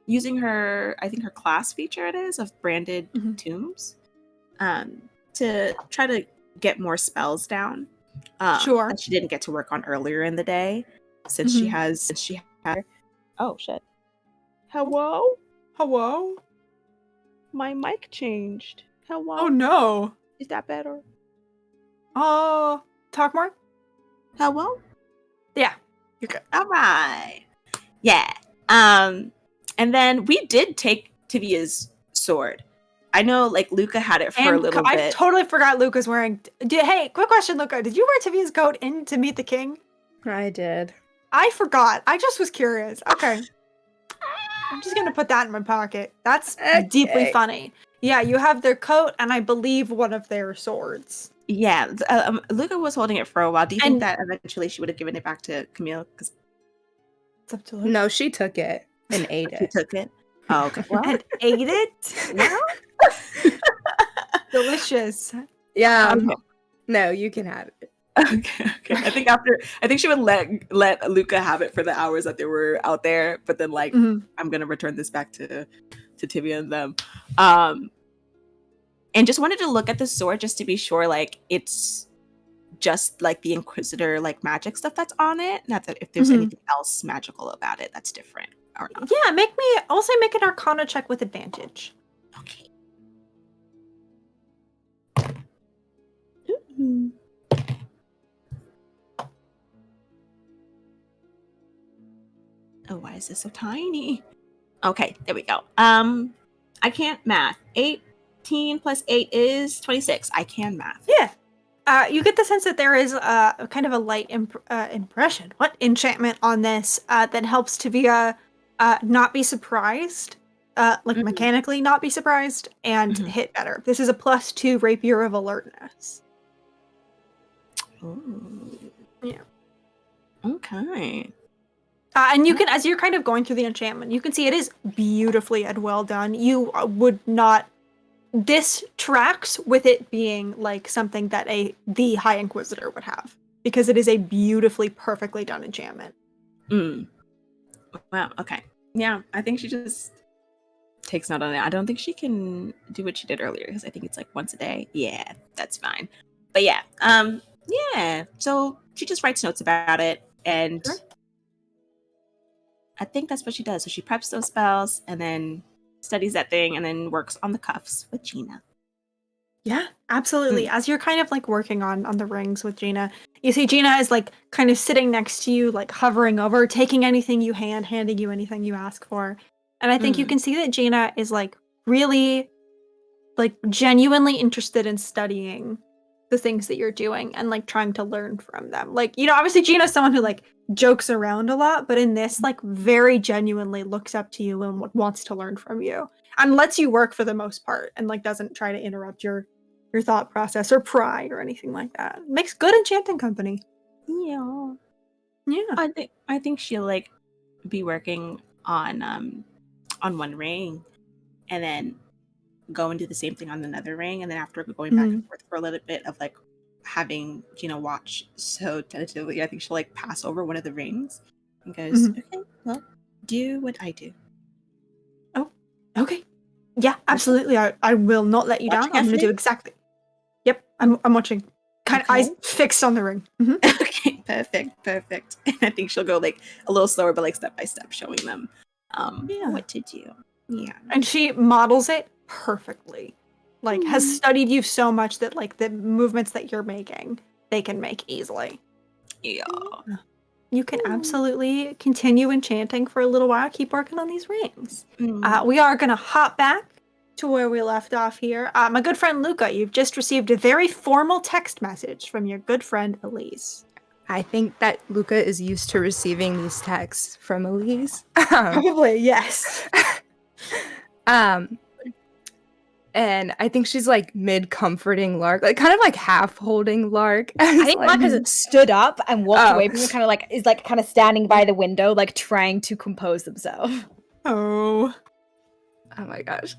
Speaker 5: using her, I think her class feature it is of branded tombs, to try to get more spells down.
Speaker 1: Sure.
Speaker 5: That she didn't get to work on earlier in the day, since she had. Oh shit! Hello. My mic changed. Hello.
Speaker 1: Oh no.
Speaker 5: Is that better?
Speaker 1: Oh, talk more.
Speaker 5: Hello.
Speaker 1: Yeah, you're good.
Speaker 5: All right. Yeah. And then we did take Tivia's sword. I know, like, Luca had it for a little bit.
Speaker 1: I totally forgot Luca's wearing. Hey, quick question, Luca. Did you wear Tivia's coat in to meet the king?
Speaker 4: I did.
Speaker 1: I forgot. I just was curious. Okay. I'm just gonna put that in my pocket. That's deeply funny. Yeah, you have their coat and I believe one of their swords.
Speaker 5: Yeah, Luca was holding it for a while. Do you think that eventually she would have given it back to Camille? Because
Speaker 1: it's up to her.
Speaker 3: No, she took it and ate it.
Speaker 5: She took it. Oh, okay. Well,
Speaker 1: and ate it?
Speaker 5: well.
Speaker 1: Delicious.
Speaker 3: Yeah. No, you can have it.
Speaker 5: Okay. I think she would let Luca have it for the hours that they were out there, but then like I'm gonna return this back to Tivia and them. And just wanted to look at the sword just to be sure, like it's just like the Inquisitor like magic stuff that's on it. Not that if there's anything else magical about it that's different or not.
Speaker 1: Yeah, make an Arcana check with advantage.
Speaker 5: Okay. Oh, why is this so tiny? Okay, there we go. I can't math. 18 plus 8 is 26. I can math.
Speaker 1: Yeah. You get the sense that there is a kind of a light enchantment on this that helps Tavia not be surprised, like mechanically not be surprised, and hit better. This is a +2 Rapier of Alertness.
Speaker 5: Ooh.
Speaker 1: Yeah.
Speaker 5: Okay.
Speaker 1: And you can, as you're kind of going through the enchantment, you can see it is beautifully and well done. You would not. This tracks with it being like something that the High Inquisitor would have, because it is a beautifully, perfectly done enchantment.
Speaker 5: Wow. Okay. Yeah, I think she just takes note on it. I don't think she can do what she did earlier because I think it's like once a day. Yeah, that's fine. But yeah, yeah. So she just writes notes about it, And
Speaker 1: Sure.
Speaker 5: I think that's what she does. So she preps those spells and then studies that thing and then works on the cuffs with Gina.
Speaker 1: Yeah, absolutely. As you're kind of like working on the rings with Gina, you see Gina is like kind of sitting next to you, like hovering over, taking anything you handing you anything you ask for. And I think you can see that Gina is like really like genuinely interested in studying the things that you're doing and like trying to learn from them. Like, you know, obviously Gina's someone who like jokes around a lot, but in this like very genuinely looks up to you and wants to learn from you and lets you work for the most part and like doesn't try to interrupt your thought process or pry or anything like that. Makes good enchanting company.
Speaker 5: Yeah.
Speaker 1: Yeah.
Speaker 5: I think she'll like be working on one ring and then go and do the same thing on another ring, and then after going back and forth for a little bit of like having Gina watch so tentatively, I think she'll like pass over one of the rings and goes, okay, well, do what I do.
Speaker 1: Oh, okay. Yeah, absolutely. I will not let you down.
Speaker 5: Watching
Speaker 1: I'm gonna do
Speaker 5: carefully?
Speaker 1: exactly. Yep, I'm watching. Kind of eyes fixed on the ring.
Speaker 5: Okay, perfect. And I think she'll go like a little slower, but like step by step, showing them
Speaker 1: Yeah.
Speaker 5: what to do. Yeah.
Speaker 1: And she models it perfectly. Like has studied you so much that like the movements that you're making, they can make easily.
Speaker 5: Yeah.
Speaker 1: You can absolutely continue enchanting for a little while. Keep working on these rings.
Speaker 5: Mm.
Speaker 1: We are going to hop back to where we left off here. My good friend Luca, you've just received a very formal text message from your good friend Elise.
Speaker 3: I think that Luca is used to receiving these texts from Elise.
Speaker 1: Probably, yes.
Speaker 3: And I think she's like mid comforting Lark, like kind of like half holding Lark.
Speaker 4: I think Mark has stood up and walked away from me, kind of like is like kind of standing by the window, like trying to compose themselves.
Speaker 1: Oh
Speaker 3: my gosh.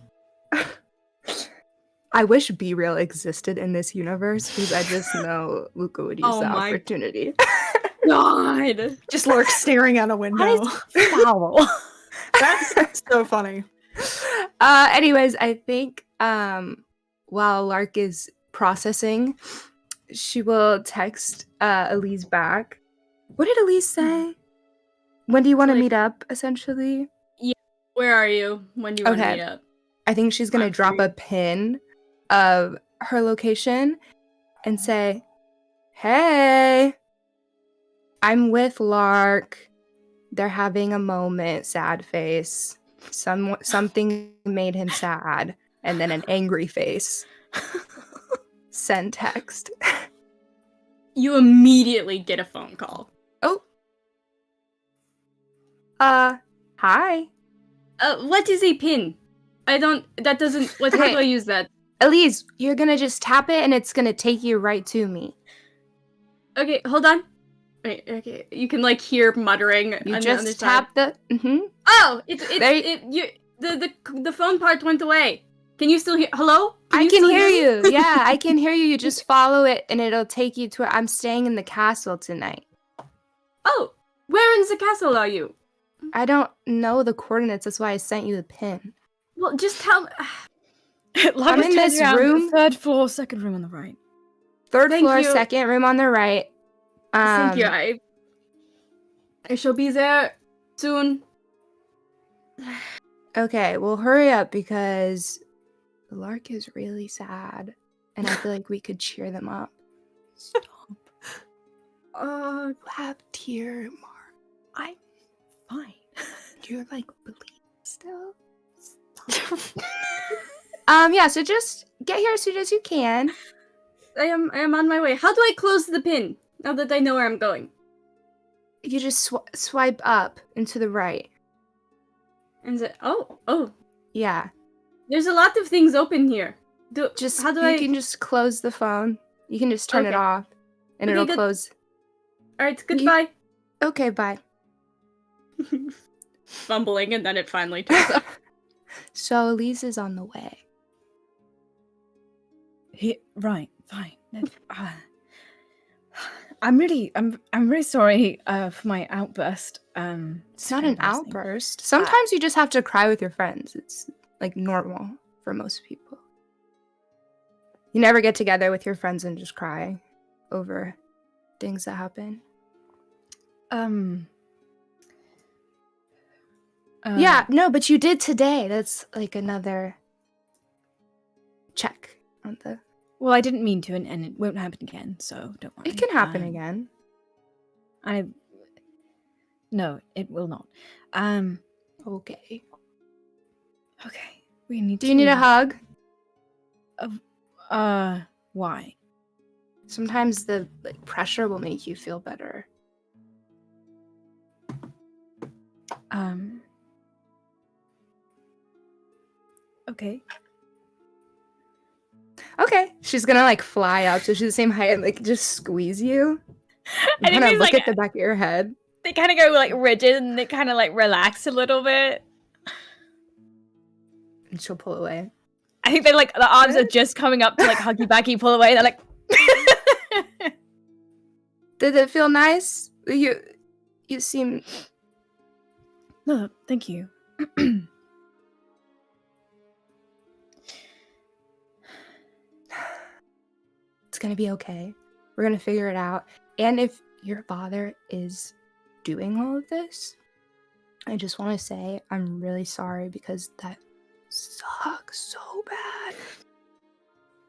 Speaker 3: I wish Be Real existed in this universe because I just know Luca would use the opportunity.
Speaker 2: God.
Speaker 1: Just Lark staring out a window.
Speaker 4: That is foul.
Speaker 1: That's so funny.
Speaker 3: Anyways, I think while Lark is processing, she will text Elise back. What did Elise say? When do you want to meet up, essentially?
Speaker 2: Yeah. Where are you? When do you want to meet up?
Speaker 3: I think she's going to drop a pin of her location and say, hey, I'm with Lark. They're having a moment, sad face. Something made him sad. And then an angry face. Send text.
Speaker 2: You immediately get a phone call.
Speaker 3: Oh. Hi.
Speaker 2: What is a pin? How do I use that?
Speaker 3: Elise, you're gonna just tap it and it's gonna take you right to me.
Speaker 2: Okay, hold on. Wait, okay, you can like hear muttering.
Speaker 3: You just tap the.
Speaker 2: Oh, the phone part went away. Can you still hear? Hello?
Speaker 3: I can hear you. Yeah, I can hear you. You just follow it and it'll take you to where I'm staying in the castle tonight.
Speaker 2: Oh, where in the castle are you?
Speaker 3: I don't know the coordinates. That's why I sent you the pin.
Speaker 2: Well, just tell me.
Speaker 3: I'm in this room.
Speaker 4: 3rd floor, 2nd room on the right.
Speaker 3: 3rd floor, 2nd room on the right.
Speaker 2: Thank you. I shall be there soon.
Speaker 3: Okay, well, hurry up because Lark is really sad, and I feel like we could cheer them up. Stop. Laugh, tear, Mark.
Speaker 4: I'm fine.
Speaker 3: You're like bleeding still. Yeah. So just get here as soon as you can.
Speaker 2: I am on my way. How do I close the pin now that I know where I'm going?
Speaker 3: You just swipe up and to the right.
Speaker 2: And oh.
Speaker 3: Yeah.
Speaker 2: There's a lot of things open here. You
Speaker 3: can just close the phone. You can just turn it off, and it'll close.
Speaker 2: All right. Goodbye.
Speaker 3: Okay. Bye.
Speaker 2: Fumbling, and then it finally turns up.
Speaker 3: So Elise is on the way.
Speaker 4: Right. Fine. I'm really sorry for my outburst.
Speaker 3: It's not an outburst. Sometimes you just have to cry with your friends. It's like normal for most people. You never get together with your friends and just cry over things that happen. Yeah, no, but you did today. That's like another check on the.
Speaker 4: Well, I didn't mean to, and it won't happen again, so don't worry.
Speaker 3: It can happen again.
Speaker 4: No, it will not.
Speaker 3: Okay.
Speaker 4: Okay. We need
Speaker 3: Do you need a hug?
Speaker 4: Why?
Speaker 3: Sometimes the pressure will make you feel better.
Speaker 4: Okay.
Speaker 3: Okay. She's gonna fly up, so she's the same height and just squeeze you.
Speaker 4: I
Speaker 3: And
Speaker 4: think
Speaker 3: look at the back of your head.
Speaker 4: they kind of go rigid and they kind of relax a little bit.
Speaker 3: And she'll pull away.
Speaker 4: I think they the arms are just coming up to hug you back, you pull away, they're like
Speaker 3: Did it feel nice? You seem.
Speaker 4: No, thank you.
Speaker 3: It's gonna be okay. We're gonna figure it out. And if your father is doing all of this, I just want to say I'm really sorry because that sucks so bad.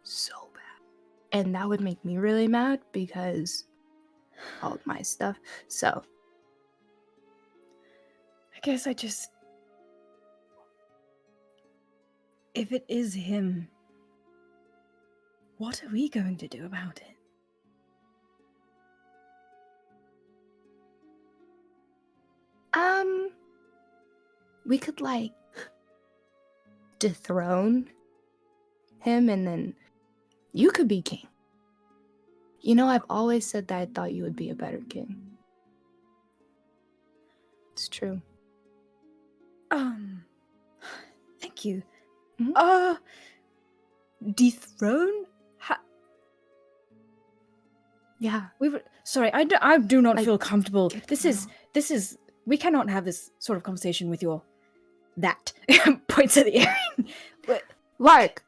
Speaker 3: So bad. And that would make me really mad because all of my stuff. So
Speaker 4: I guess if it is him, what are we going to do about it?
Speaker 3: we could dethrone him and then you could be king. You know, I've always said that I thought you would be a better king. It's true.
Speaker 4: Thank you.
Speaker 3: Mhm.
Speaker 4: Dethrone?
Speaker 3: Yeah.
Speaker 4: Sorry, I do not feel comfortable.
Speaker 3: get
Speaker 4: This
Speaker 3: to
Speaker 4: is we cannot have this sort of conversation with that points at the earring. But
Speaker 3: Lark,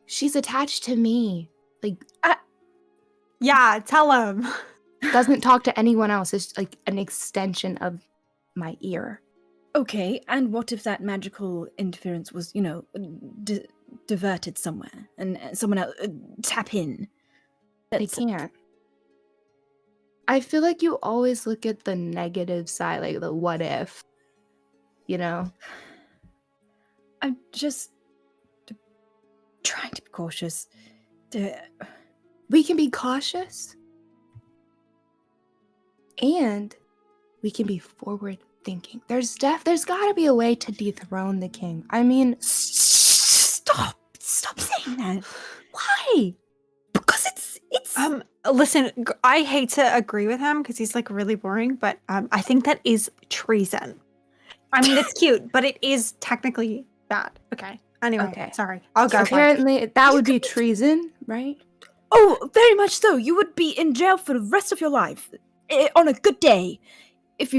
Speaker 3: she's attached to me.
Speaker 1: Yeah, tell him.
Speaker 3: Doesn't talk to anyone else. It's an extension of my ear.
Speaker 4: okay, and what if that magical interference was, diverted somewhere and someone else tap in?
Speaker 3: They can't. I feel like you always look at the negative side, the what if.
Speaker 4: I'm just trying to be cautious.
Speaker 3: We can be cautious. And we can be forward thinking. There's gotta be a way to dethrone the king. I mean,
Speaker 4: Stop saying that.
Speaker 3: why?
Speaker 4: Because it's
Speaker 1: Listen, I hate to agree with him because he's really boring, but I think that is treason. I mean, it's cute, but it is technically bad. Okay. Anyway,
Speaker 3: Okay.
Speaker 1: sorry. I'll go.
Speaker 3: Apparently, that would be treason, right?
Speaker 4: Oh, very much so. You would be in jail for the rest of your life. On a good day. If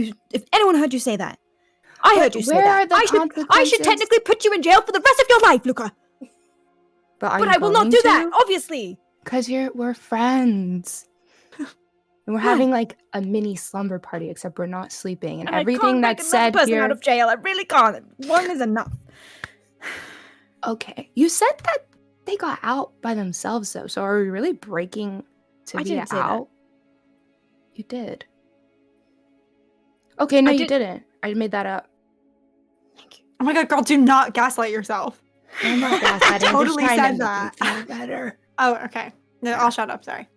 Speaker 4: anyone heard you say that. I heard you say
Speaker 3: where
Speaker 4: that.
Speaker 3: are the
Speaker 4: I should
Speaker 3: consequences?
Speaker 4: technically put you in jail for the rest of your life, Luca.
Speaker 3: But
Speaker 4: I will not do that, obviously.
Speaker 3: Because we're friends. And we're having a mini slumber party, except we're not sleeping. And everything that's said
Speaker 4: person
Speaker 3: here.
Speaker 4: out of jail. I really can't. One is enough.
Speaker 3: Okay. You said that they got out by themselves, though. So are we really breaking to
Speaker 4: I
Speaker 3: be
Speaker 4: didn't say that.
Speaker 3: out? You did. Okay, no,
Speaker 4: I
Speaker 3: you
Speaker 4: did-
Speaker 3: didn't. I made that up.
Speaker 4: Thank you.
Speaker 1: Oh my god, girl, do not gaslight yourself.
Speaker 3: I'm not gaslighting. I'm just
Speaker 1: Totally
Speaker 3: trying
Speaker 1: said
Speaker 3: to
Speaker 1: that.
Speaker 3: make you feel better.
Speaker 1: Oh, okay. No, I'll shut up. Sorry.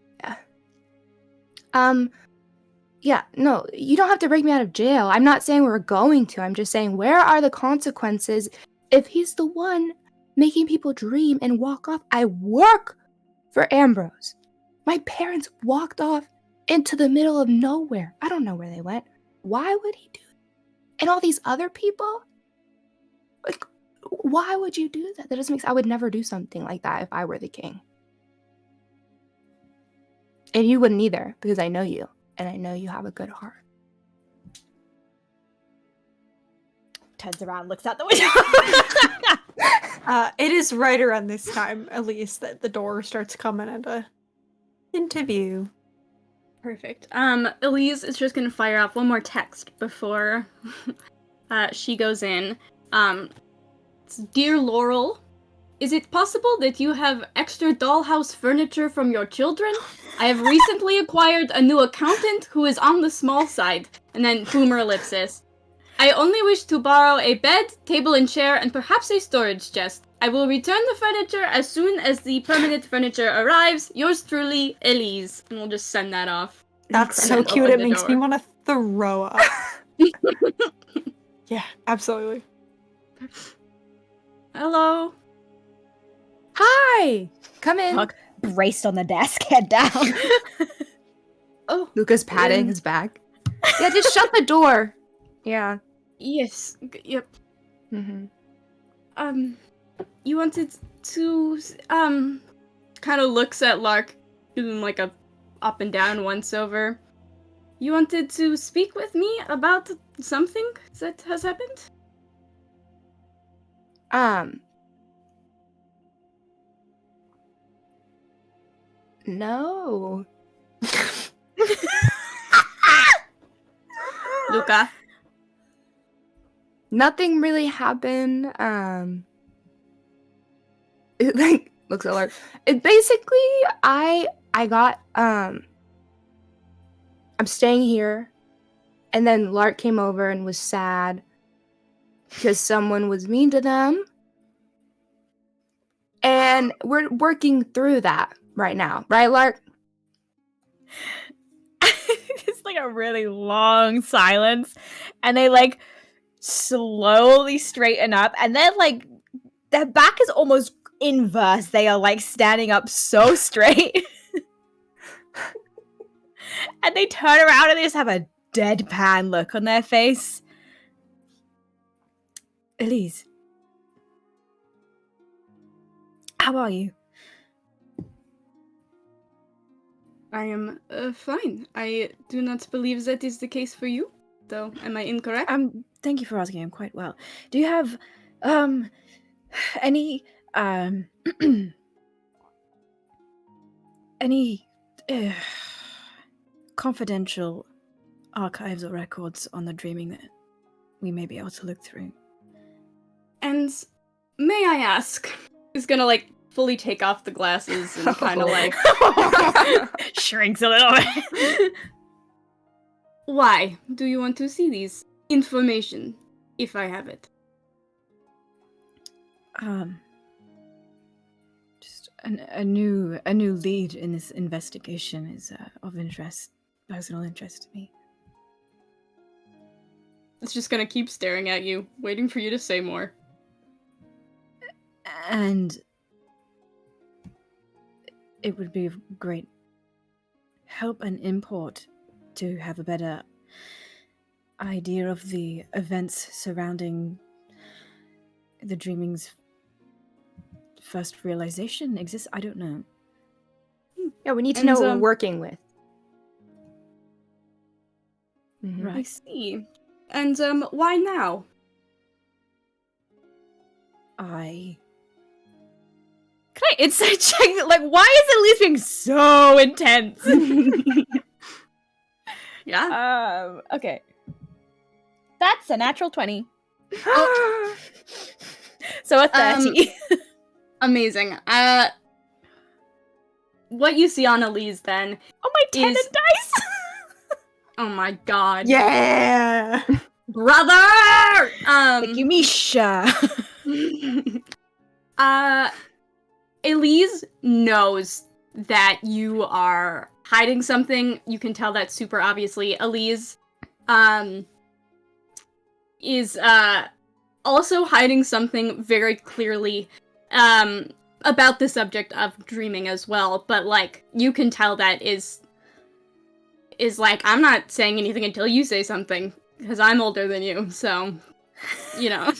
Speaker 3: Yeah, no, you don't have to break me out of jail. I'm not saying we're going to. I'm just saying, where are the consequences if he's the one making people dream and walk off? I work for Ambrose. My parents walked off into the middle of nowhere. I don't know where they went. Why would he do that? And all these other people? Why would you do that? That doesn't make sense. I would never do something like that if I were the king. And you wouldn't either, because I know you. And I know you have a good heart.
Speaker 4: Turns around, looks out the window.
Speaker 1: It is right around this time, at least, that the door starts coming into view.
Speaker 2: Perfect. Elise is just gonna fire off one more text before she goes in. It's, Dear Laurel, is it possible that you have extra dollhouse furniture from your children? I have recently acquired a new accountant who is on the small side. And then boomer ellipsis. I only wish to borrow a bed, table and chair, and perhaps a storage chest. I will return the furniture as soon as the permanent furniture arrives. Yours truly, Elise. And we'll just send that off.
Speaker 1: That's
Speaker 2: And
Speaker 1: so
Speaker 2: then
Speaker 1: cute.
Speaker 2: open
Speaker 1: It
Speaker 2: the
Speaker 1: makes me
Speaker 2: door.
Speaker 1: want to throw up. Yeah, absolutely.
Speaker 2: Hello.
Speaker 3: Hi! Come in.
Speaker 4: Puck braced on the desk, head down.
Speaker 2: Oh,
Speaker 3: Luca's patting his back. Yeah, just shut the door. Yeah.
Speaker 2: yes. Yep.
Speaker 3: Mm-hmm.
Speaker 2: You wanted to, kind of looks at Lark, gives him like a up and down once over. You wanted to speak with me about something that has happened?
Speaker 3: No.
Speaker 2: Luca.
Speaker 3: Nothing really happened. It like looks at Lark. It basically I got I'm staying here, and then Lark came over and was sad because someone was mean to them. And we're working through that right now. Right, Lark?
Speaker 4: It's like a really long silence, and they like slowly straighten up, and then like their back is almost inverse. They are like standing up so straight. And they turn around and they just have a deadpan look on their face. Elise, how are you?
Speaker 2: I am fine. I do not believe that is the case for you, though. Am I incorrect?
Speaker 4: Thank you for asking. I'm quite well. Do you have any any confidential archives or records on the dreaming that we may be able to look through?
Speaker 2: And may I ask, is gonna like fully take off the glasses and kind of like
Speaker 4: Shrinks a little bit.
Speaker 2: why do you want to see these information if I have it?
Speaker 4: Just a new lead in this investigation is of personal interest to me.
Speaker 2: It's just gonna keep staring at you, waiting for you to say more.
Speaker 4: And it would be of great help and import to have a better idea of the events surrounding the dreaming's first realization exists. I don't know.
Speaker 3: Yeah, we need to
Speaker 2: And,
Speaker 3: know what we're working with. Mhm.
Speaker 2: I see. And why now?
Speaker 4: Can I insight check? Like, why is Elise being so intense?
Speaker 2: Yeah.
Speaker 4: Okay. That's a natural 20. So a 30.
Speaker 2: Amazing. What you see on Elise then
Speaker 4: Oh, my 10
Speaker 2: is-
Speaker 4: and dice!
Speaker 2: Oh my god.
Speaker 1: Yeah.
Speaker 2: Brother!
Speaker 4: Thank you, Misha.
Speaker 2: Elise knows that you are hiding something. You can tell that super obviously. Elise, is, also hiding something very clearly, about the subject of dreaming as well. But, like, you can tell that is like, I'm not saying anything until you say something, because I'm older than you, so, you know.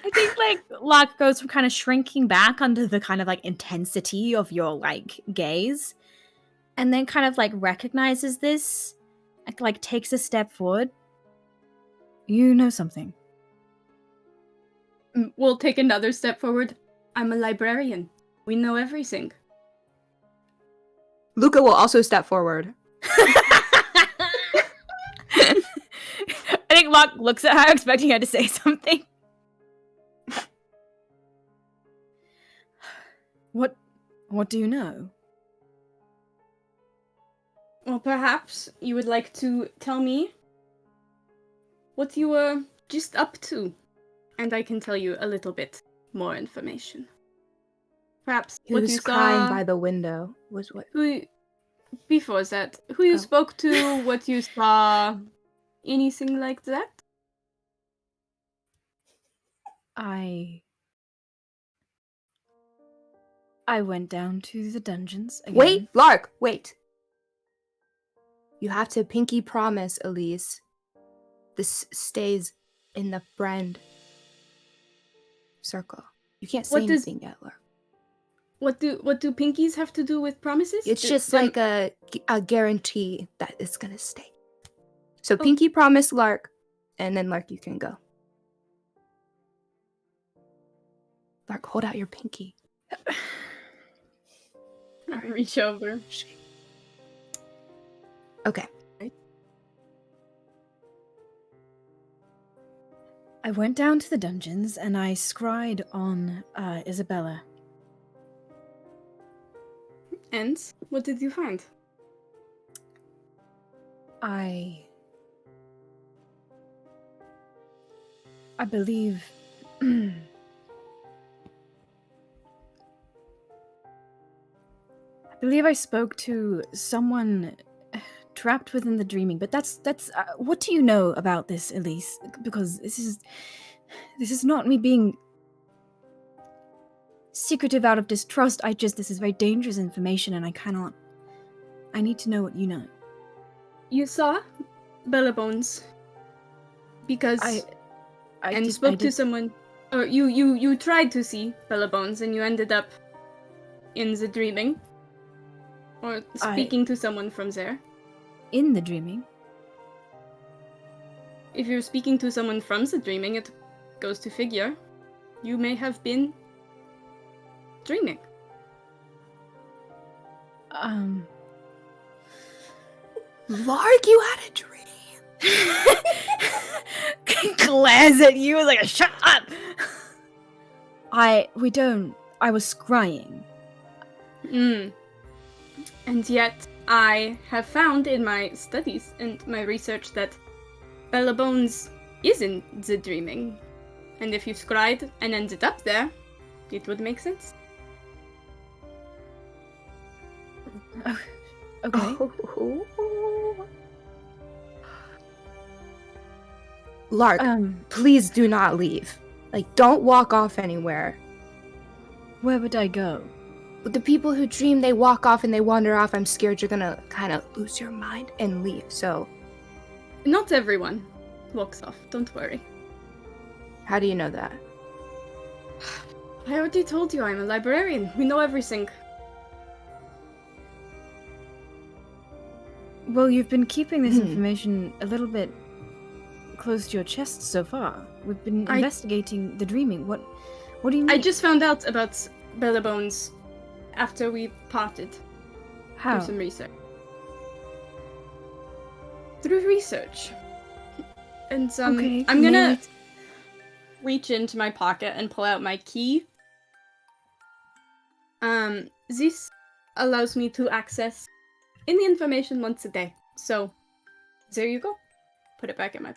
Speaker 4: I think, like, Lark goes from kind of shrinking back under the kind of, like, intensity of your, like, gaze, and then kind of, like, recognizes this, and, like, takes a step forward. You know something.
Speaker 2: We'll take another step forward. I'm a librarian. We know everything.
Speaker 3: Luca will also step forward.
Speaker 4: I think Mark looks at her, expecting her to say something. What do you know?
Speaker 2: Well, perhaps you would like to tell me what you were just up to, and I can tell you a little bit more information. Perhaps
Speaker 3: He
Speaker 2: what
Speaker 3: was
Speaker 2: you
Speaker 3: crying
Speaker 2: saw
Speaker 3: by the window. Was what?
Speaker 2: before that, who you
Speaker 3: Oh.
Speaker 2: spoke to, what you saw, anything like that?
Speaker 4: I went down to the dungeons again.
Speaker 3: Wait, Lark, wait. You have to pinky promise, Elise. This stays in the friend circle. You can't say
Speaker 2: What does-
Speaker 3: anything yet, Lark.
Speaker 2: What do pinkies have to do with promises?
Speaker 3: It's just
Speaker 2: them-
Speaker 3: like a guarantee that it's gonna stay. So pinky promise, Lark, and then Lark, you can go. Lark, hold out your pinky.
Speaker 2: I reach over.
Speaker 3: Okay.
Speaker 4: I went down to the dungeons and I scryed on Isabella.
Speaker 2: And what did you find?
Speaker 4: I believe I believe I spoke to someone trapped within the dreaming, but that's what do you know about this, Elise? Because this is not me being secretive out of distrust. This is very dangerous information and I need to know what you know.
Speaker 2: You saw Bella Bones because spoke to someone. Or you tried to see Bella Bones and you ended up in the dreaming. Or speaking to someone from there.
Speaker 4: In the dreaming?
Speaker 2: If you're speaking to someone from the dreaming, it goes to figure. You may have been dreaming.
Speaker 3: Lark, you had a dream.
Speaker 4: Glares at you like, shut up! I was scrying.
Speaker 2: And yet, I have found in my studies and my research that Bella Bones isn't the dreaming. And if you scryed and ended up there, it would make sense.
Speaker 4: Okay.
Speaker 3: Lark, please do not leave. Like, don't walk off anywhere.
Speaker 4: Where would I go?
Speaker 3: But the people who dream, they walk off and they wander off. I'm scared you're gonna kind of lose your mind and leave, so...
Speaker 2: Not everyone walks off, don't worry.
Speaker 3: How do you know that?
Speaker 2: I already told you I'm a librarian. We know everything.
Speaker 4: Well, you've been keeping this information a little bit close to your chest so far. We've been investigating the dreaming. What do you mean?
Speaker 2: I just found out about Bella Bones after we parted.
Speaker 4: How?
Speaker 2: Through some research. Through research. And
Speaker 4: Okay,
Speaker 2: I'm gonna reach into my pocket and pull out my key. This allows me to access any information once a day. So, there you go. Put it back in my...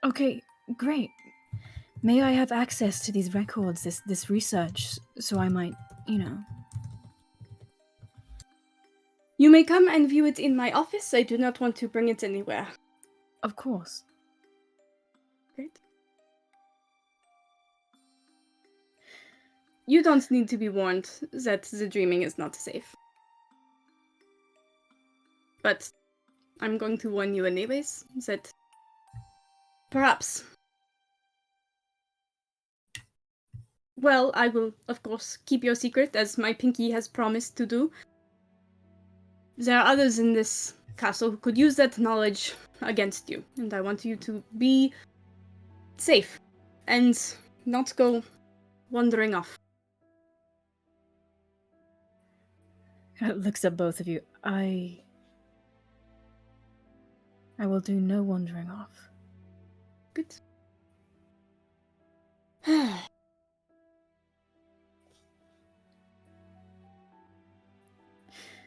Speaker 4: Okay, great. May I have access to these records, this research, so I might,
Speaker 2: You may come and view it in my office. I do not want to bring it anywhere.
Speaker 4: Of course.
Speaker 2: Great. You don't need to be warned that the dreaming is not safe. But I'm going to warn you anyways that perhaps... Well, I will, of course, keep your secret as my pinky has promised to do. There are others in this castle who could use that knowledge against you, and I want you to be safe and not go wandering off.
Speaker 4: Looks at both of you. I will do no wandering off.
Speaker 2: Good.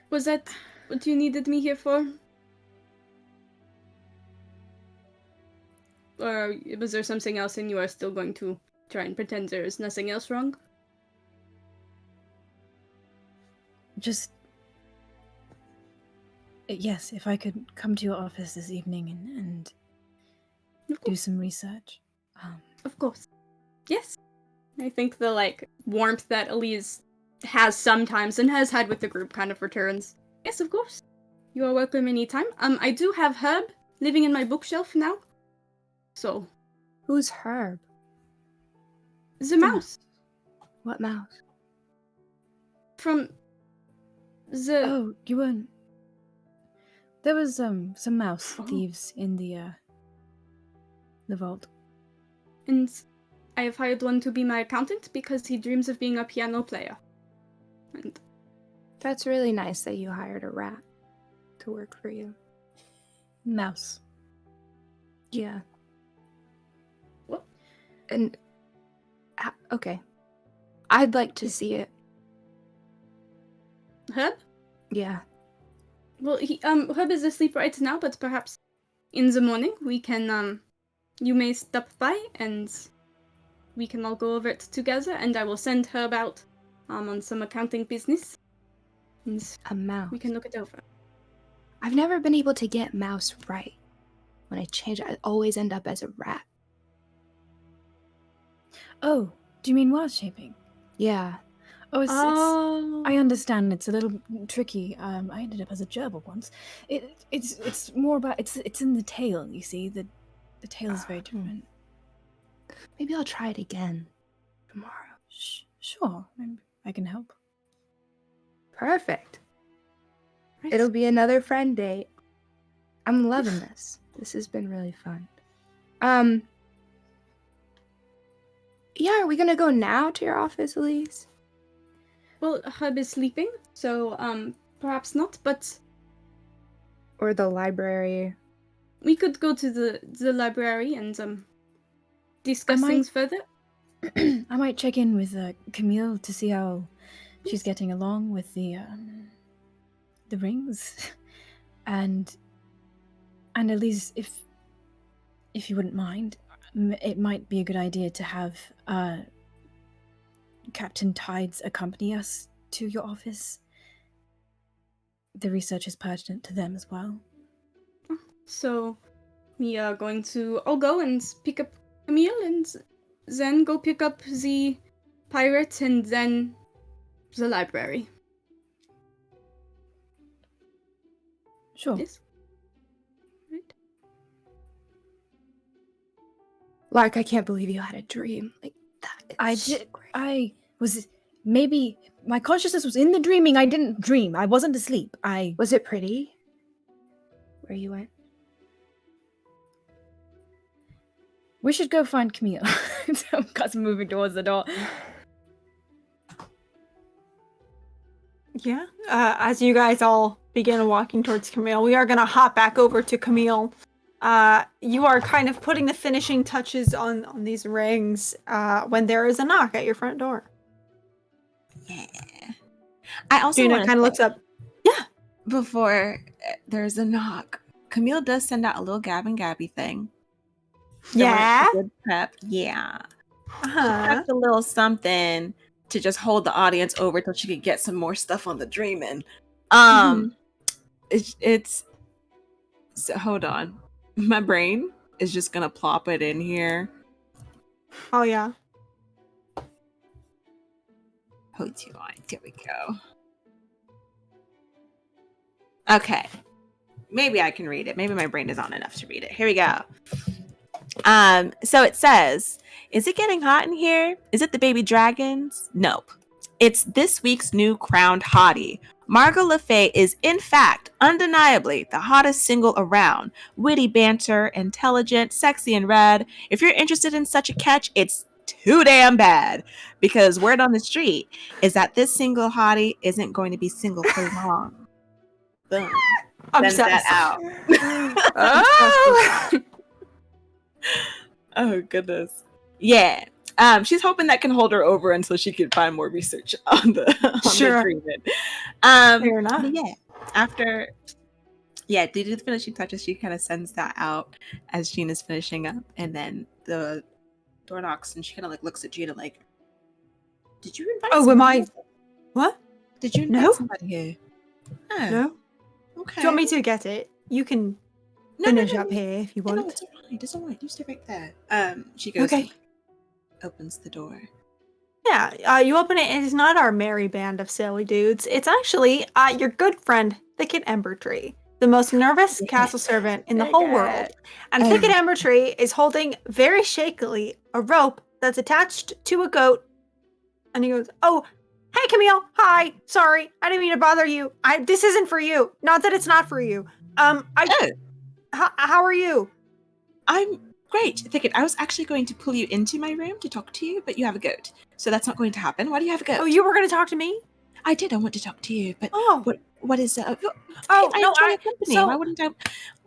Speaker 2: Was that what you needed me here for? Or was there something else and you are still going to try and pretend there is nothing else wrong?
Speaker 4: Just... Yes, if I could come to your office this evening and do some research.
Speaker 2: Of course. Yes. I think the, warmth that Elise has sometimes and has had with the group kind of returns. Yes, of course. You are welcome anytime. I do have Herb living in my bookshelf now. So.
Speaker 3: Who's Herb?
Speaker 2: The mouse.
Speaker 3: What mouse?
Speaker 2: From the...
Speaker 4: Oh, you weren't... There was, some mouse thieves in the vault.
Speaker 2: And I have hired one to be my accountant because he dreams of being a piano player. And
Speaker 3: That's really nice that you hired a rat to work for you.
Speaker 4: Mouse.
Speaker 3: Yeah.
Speaker 2: What?
Speaker 3: And okay. I'd like to see it.
Speaker 2: Herb?
Speaker 3: Yeah.
Speaker 2: Well, Herb is asleep right now, but perhaps in the morning we can, you may stop by and we can all go over it together, and I will send Herb out, on some accounting business. And
Speaker 3: A mouse.
Speaker 2: we can look it over.
Speaker 3: I've never been able to get mouse right. When I change, I always end up as a rat.
Speaker 4: Oh, do you mean wild shaping?
Speaker 3: Yeah.
Speaker 4: Oh, it's I understand it's a little tricky. I ended up as a gerbil once. It's more about it's in the tail, you see. The tail is very different.
Speaker 3: Maybe I'll try it again tomorrow.
Speaker 4: Sure, I can help.
Speaker 3: Perfect.
Speaker 2: Right.
Speaker 3: It'll be another friend date. I'm loving this. This has been really fun. Yeah, are we gonna go now to your office, Elise?
Speaker 2: Well, Herb is sleeping, so, perhaps not, but
Speaker 3: Or the library?
Speaker 2: we could go to the library and, discuss things further.
Speaker 4: I might check in with Camille to see how she's getting along with the rings, and at least if you wouldn't mind, it might be a good idea to have Captain Tides accompany us to your office. The research is pertinent to them as well.
Speaker 2: So, we are going to all go and pick up Camille and then go pick up the pirate and then the library.
Speaker 4: Sure.
Speaker 2: Yes? Right.
Speaker 3: Lark, I can't believe you had a dream like that.
Speaker 4: I was maybe my consciousness was in the dreaming. I didn't dream. I wasn't asleep.
Speaker 3: Was it pretty? Where you went?
Speaker 4: We should go find Camille. So Gus moving towards the door.
Speaker 1: Yeah. As you guys all begin walking towards Camille, we are going to hop back over to Camille. You are kind of putting the finishing touches on these rings when there is a knock at your front door.
Speaker 5: Yeah. I also
Speaker 1: Gina
Speaker 5: want
Speaker 1: kind of looks up. Yeah.
Speaker 5: Before there's a knock, Camille does send out a little Gab and Gabby thing.
Speaker 1: Yeah.
Speaker 5: Good prep. Yeah.
Speaker 1: Uh-huh.
Speaker 5: That's a little something to just hold the audience over till she could get some more stuff on the dreaming. It's so hold on. My brain is just gonna plop it in here.
Speaker 1: Oh, yeah.
Speaker 5: Hold you on. Here we go. Okay. Maybe I can read it. Maybe my brain is on enough to read it. Here we go. So it says, is it getting hot in here? Is it the baby dragons? Nope. It's this week's new crowned hottie. Margot LaFay is, in fact, undeniably the hottest single around. Witty banter, intelligent, sexy, and red. If you're interested in such a catch, it's too damn bad, because word on the street is that this single hottie isn't going to be single for long. Boom. Send that out.
Speaker 3: Oh!
Speaker 5: Oh goodness. Yeah. She's hoping that can hold her over until she can find more research on the treatment.
Speaker 1: Fair enough.
Speaker 5: But yeah. After due to the finishing touches, she kind of sends that out as Gina's finishing up, and then the door knocks, and she kind of like looks at Gina like, "Did you invite?"
Speaker 1: Oh, am I? What?
Speaker 5: Did you invite
Speaker 1: No.
Speaker 5: somebody here? Oh,
Speaker 1: No.
Speaker 5: okay.
Speaker 1: Do you want me to get it? You can finish up here if you want.
Speaker 5: No, it's alright. It's alright. You stay right there. She goes.
Speaker 1: Okay.
Speaker 5: Opens the door.
Speaker 1: Yeah, you open it, and it's not our merry band of silly dudes. It's actually your good friend, Thicket Embertree, the most nervous castle servant in the whole world. And Thicket Embertree is holding very shakily a rope that's attached to a goat. And he goes, "Oh, hey Camille, hi. Sorry, I didn't mean to bother you. This isn't for you. Not that it's not for you. How are you?"
Speaker 5: I'm great, Thicket. I was actually going to pull you into my room to talk to you, but you have a goat, so that's not going to happen. Why do you have a goat?
Speaker 1: Oh, you were going to talk to me?
Speaker 5: I did. I want to talk to you, but
Speaker 1: Oh.
Speaker 5: what is? I
Speaker 1: no,
Speaker 5: enjoy your company.
Speaker 1: so-
Speaker 5: Why wouldn't I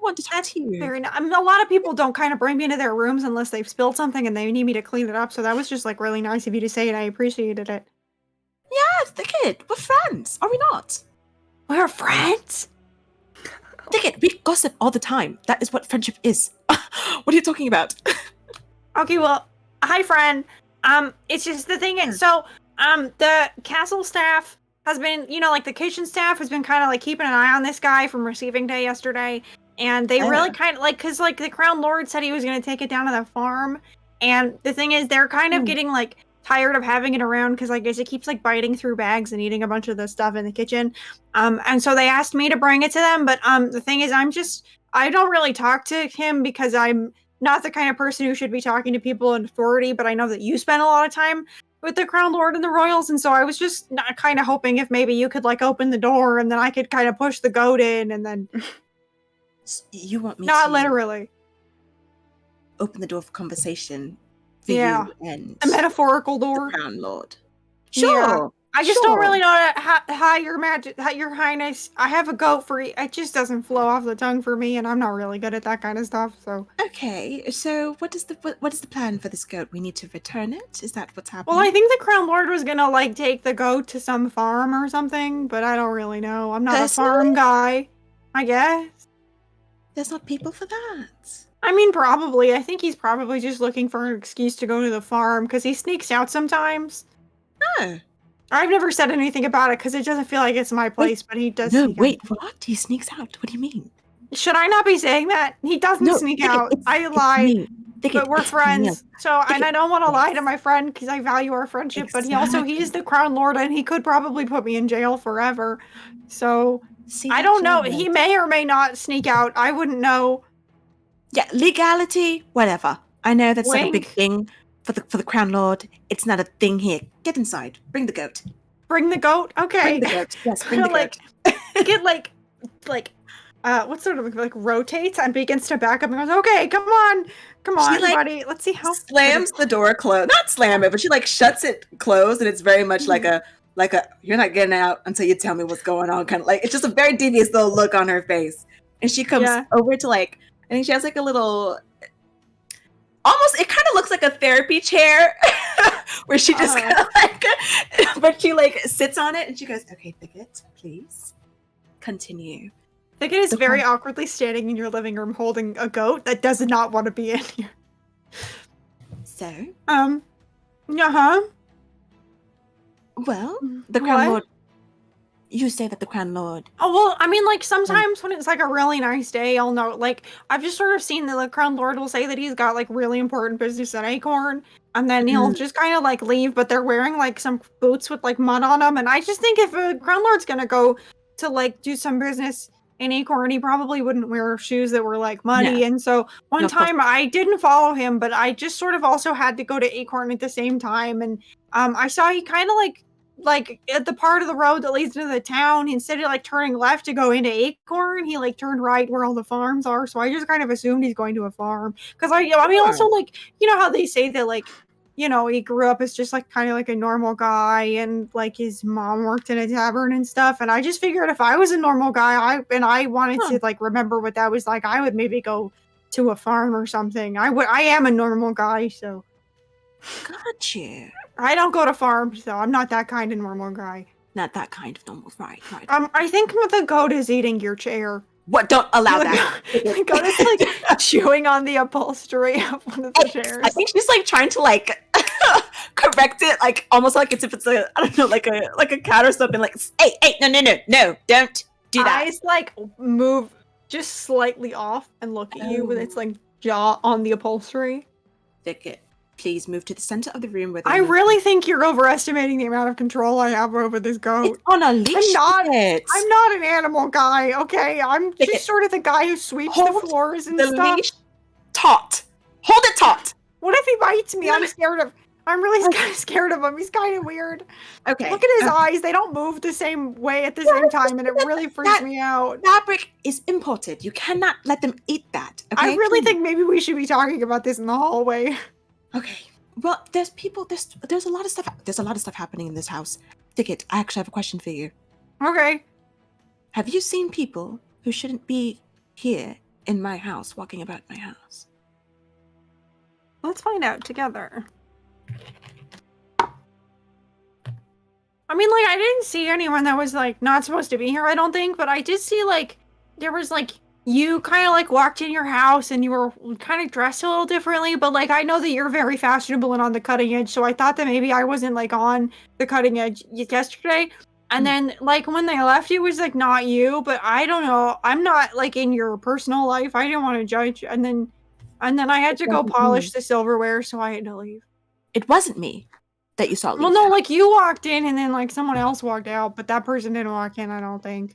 Speaker 5: want to talk to you?
Speaker 1: Fair enough. I mean, a lot of people don't kind of bring me into their rooms unless they've spilled something and they need me to clean it up. So that was just like really nice of you to say, and I appreciated it.
Speaker 5: Yeah, Thicket. We're friends, are we not?
Speaker 1: We're friends.
Speaker 5: Thicket, we gossip all the time. That is what friendship is. What are you talking about?
Speaker 1: Okay, well, hi, friend. It's just the thing is, so, the castle staff has been, like the kitchen staff has been kind of like keeping an eye on this guy from receiving day yesterday. And they really kind of cause like the Crown Lord said he was going to take it down to the farm. And the thing is, they're kind of getting like tired of having it around because I guess it keeps like biting through bags and eating a bunch of the stuff in the kitchen. And so they asked me to bring it to them. But, the thing is, I don't really talk to him because I'm not the kind of person who should be talking to people in authority, but I know that you spend a lot of time with the Crown Lord and the Royals, and so I was just kind of hoping if maybe you could like open the door and then I could kind of push the goat in and then...
Speaker 5: You want me
Speaker 1: Not
Speaker 5: to
Speaker 1: literally.
Speaker 5: open the door for conversation for
Speaker 1: Yeah.
Speaker 5: you and
Speaker 1: A metaphorical
Speaker 5: the
Speaker 1: door.
Speaker 5: Crown Lord?
Speaker 1: Yeah.
Speaker 5: Sure.
Speaker 1: I just don't
Speaker 5: sure.
Speaker 1: really know how your highness. I have a goat for you. It just doesn't flow off the tongue for me, and I'm not really good at that kind of stuff. So,
Speaker 5: Okay, so what is the plan for this goat? We need to return it? Is that what's happening?
Speaker 1: well, I think the Crown Lord was gonna like take the goat to some farm or something, but I don't really know. I'm not a farm
Speaker 5: Personally?
Speaker 1: guy. I guess.
Speaker 5: There's not people for that.
Speaker 1: I mean, probably. I think he's probably just looking for an excuse to go to the farm because he sneaks out sometimes.
Speaker 5: Oh.
Speaker 1: I've never said anything about it because it doesn't feel like it's my place, but he does.
Speaker 5: No,
Speaker 1: sneak
Speaker 5: wait, what? He sneaks out. What do you mean?
Speaker 1: out. Should I not be saying that? He doesn't
Speaker 5: No,
Speaker 1: sneak
Speaker 5: Thicket,
Speaker 1: out.
Speaker 5: it's-
Speaker 1: I
Speaker 5: it's
Speaker 1: lied,
Speaker 5: me. Thicket,
Speaker 1: but we're
Speaker 5: it's
Speaker 1: friends.
Speaker 5: me.
Speaker 1: So, and
Speaker 5: Thicket,
Speaker 1: I don't want to lie to
Speaker 5: yes.
Speaker 1: my friend because I value our friendship. But he's
Speaker 5: Exactly.
Speaker 1: the Crown Lord, and he could probably put me in jail forever. So
Speaker 5: See,
Speaker 1: I
Speaker 5: that's
Speaker 1: don't know.
Speaker 5: all
Speaker 1: He
Speaker 5: right.
Speaker 1: may or may not sneak out. I wouldn't know.
Speaker 5: Yeah, legality, whatever. I know that's not a big
Speaker 1: Wink.
Speaker 5: thing for the Crown Lord. It's not a thing here. Get inside. Bring the goat.
Speaker 1: Bring the goat. Okay.
Speaker 5: Bring the goat. Yes, bring the
Speaker 1: Like,
Speaker 5: goat.
Speaker 1: get like what sort of like rotates and begins to back up and goes, okay, come on,
Speaker 5: like,
Speaker 1: buddy. Let's see how
Speaker 5: Slams the door closed. Not slam it, but she like shuts it closed, and it's very much like a you're not getting out until you tell me what's going on, kind of like it's just a very devious little look on her face. And she comes
Speaker 1: Yeah.
Speaker 5: over to like I think she has like a little almost it kind of looks like a therapy chair where she just kind of like but she like sits on it and she goes, okay, Thicket, please continue.
Speaker 1: Thicket is
Speaker 5: The
Speaker 1: very
Speaker 5: con-
Speaker 1: awkwardly standing in your living room holding a goat that does not want to be in here.
Speaker 5: So,
Speaker 1: Uh-huh.
Speaker 5: well, the Crown
Speaker 1: What?
Speaker 5: Lord, you say that the Crown Lord,
Speaker 1: Oh, well, I mean, like, sometimes when it's, like, a really nice day, I'll know, like, I've just sort of seen that the Crown Lord will say that he's got, like, really important business at Acorn, and then he'll just kind of, like, leave, but they're wearing, like, some boots with, like, mud on them, and I just think if a Crown Lord's gonna go to, like, do some business in Acorn, he probably wouldn't wear shoes that were, like, muddy, and so one
Speaker 5: No, of course.
Speaker 1: time I didn't follow him, but I just sort of also had to go to Acorn at the same time, and, I saw he kind of, like at the part of the road that leads into the town, instead of like turning left to go into Acorn, he like turned right where all the farms are. So I just kind of assumed he's going to a farm. Because I mean, also like, you know how they say that like you know, he grew up as just like kind of like a normal guy, and like his mom worked in a tavern and stuff. And I just figured if I was a normal guy, I wanted to like remember what that was like, I would maybe go to a farm or something. I am a normal guy, so
Speaker 5: Gotcha.
Speaker 1: I don't go to farms, so I'm not that kind of normal guy.
Speaker 5: Not that kind of normal, right?
Speaker 1: I think the goat is eating your chair.
Speaker 5: What? Don't allow that.
Speaker 1: The goat is like chewing on the upholstery of one of the chairs.
Speaker 5: I think she's like trying to like correct it, like almost like it's if it's a, I don't know, like a cat or something. Like, hey, no, don't do that.
Speaker 1: Eyes like move just slightly off and look at you with its like jaw on the upholstery.
Speaker 5: Thicket, please move to the center of the room where
Speaker 1: I really think you're overestimating the amount of control I have over this goat.
Speaker 5: It's on a leash.
Speaker 1: I'm not an animal guy, okay? I'm
Speaker 5: Thicket.
Speaker 1: just sort of the guy who sweeps the
Speaker 5: Hold
Speaker 1: floors and
Speaker 5: the
Speaker 1: stuff.
Speaker 5: leash taut. Hold it taut.
Speaker 1: What if he bites me?
Speaker 5: No,
Speaker 1: I'm
Speaker 5: no.
Speaker 1: scared of. I'm really kind of scared of him. He's kind of weird.
Speaker 5: Okay.
Speaker 1: Look at his eyes. They don't move the same way at the same time, and it really freaks me out.
Speaker 5: Fabric is imported. You cannot let them eat that. Okay?
Speaker 1: I really think maybe we should be talking about this in the hallway.
Speaker 5: Okay. Well, there's people. There's a lot of stuff. There's a lot of stuff happening in this house. Thicket, I actually have a question for you.
Speaker 1: Okay.
Speaker 5: Have you seen people who shouldn't be here in my house, walking about my house?
Speaker 1: Let's find out together. I mean, like, I didn't see anyone that was, like, not supposed to be here, I don't think, but I did see, like, there was, like, you kind of, like, walked in your house and you were kind of dressed a little differently, but, like, I know that you're very fashionable and on the cutting edge, so I thought that maybe I wasn't, like, on the cutting edge yesterday. And then, like, when they left, it was, like, not you, but I don't know. I'm not, like, in your personal life. I didn't want to judge. And then I had to go polish the silverware, so I had to leave.
Speaker 5: It wasn't me that you saw leave.
Speaker 1: Well, no, like, you walked in and then, like, someone else walked out, but that person didn't walk in, I don't think.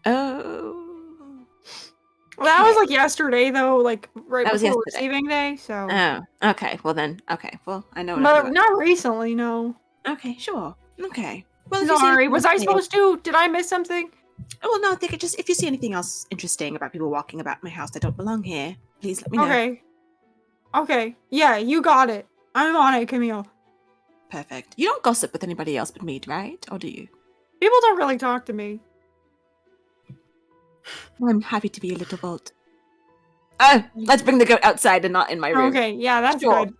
Speaker 5: Oh.
Speaker 1: Well, that was, like, yesterday, though, like, right
Speaker 5: That was
Speaker 1: before
Speaker 5: yesterday.
Speaker 1: receiving day, so.
Speaker 5: Oh. Okay. Well then. Okay. Well, I know.
Speaker 1: But not recently, no.
Speaker 5: Okay. Sure. Okay. Well, if you see
Speaker 1: Sorry,
Speaker 5: anything
Speaker 1: was I
Speaker 5: interesting-
Speaker 1: supposed to? Did I miss something?
Speaker 5: Oh, well, no. I think it just if you see anything else interesting about people walking about my house that don't belong here, please let me know.
Speaker 1: Okay. Okay. Yeah, you got it. I'm on it, Camille.
Speaker 5: Perfect. You don't gossip with anybody else but me, right? Or do you?
Speaker 1: People don't really talk to me.
Speaker 5: Well, I'm happy to be a little vault. Oh, let's bring the goat outside and not in my room.
Speaker 1: Okay, yeah, that's
Speaker 5: Sure.
Speaker 1: good.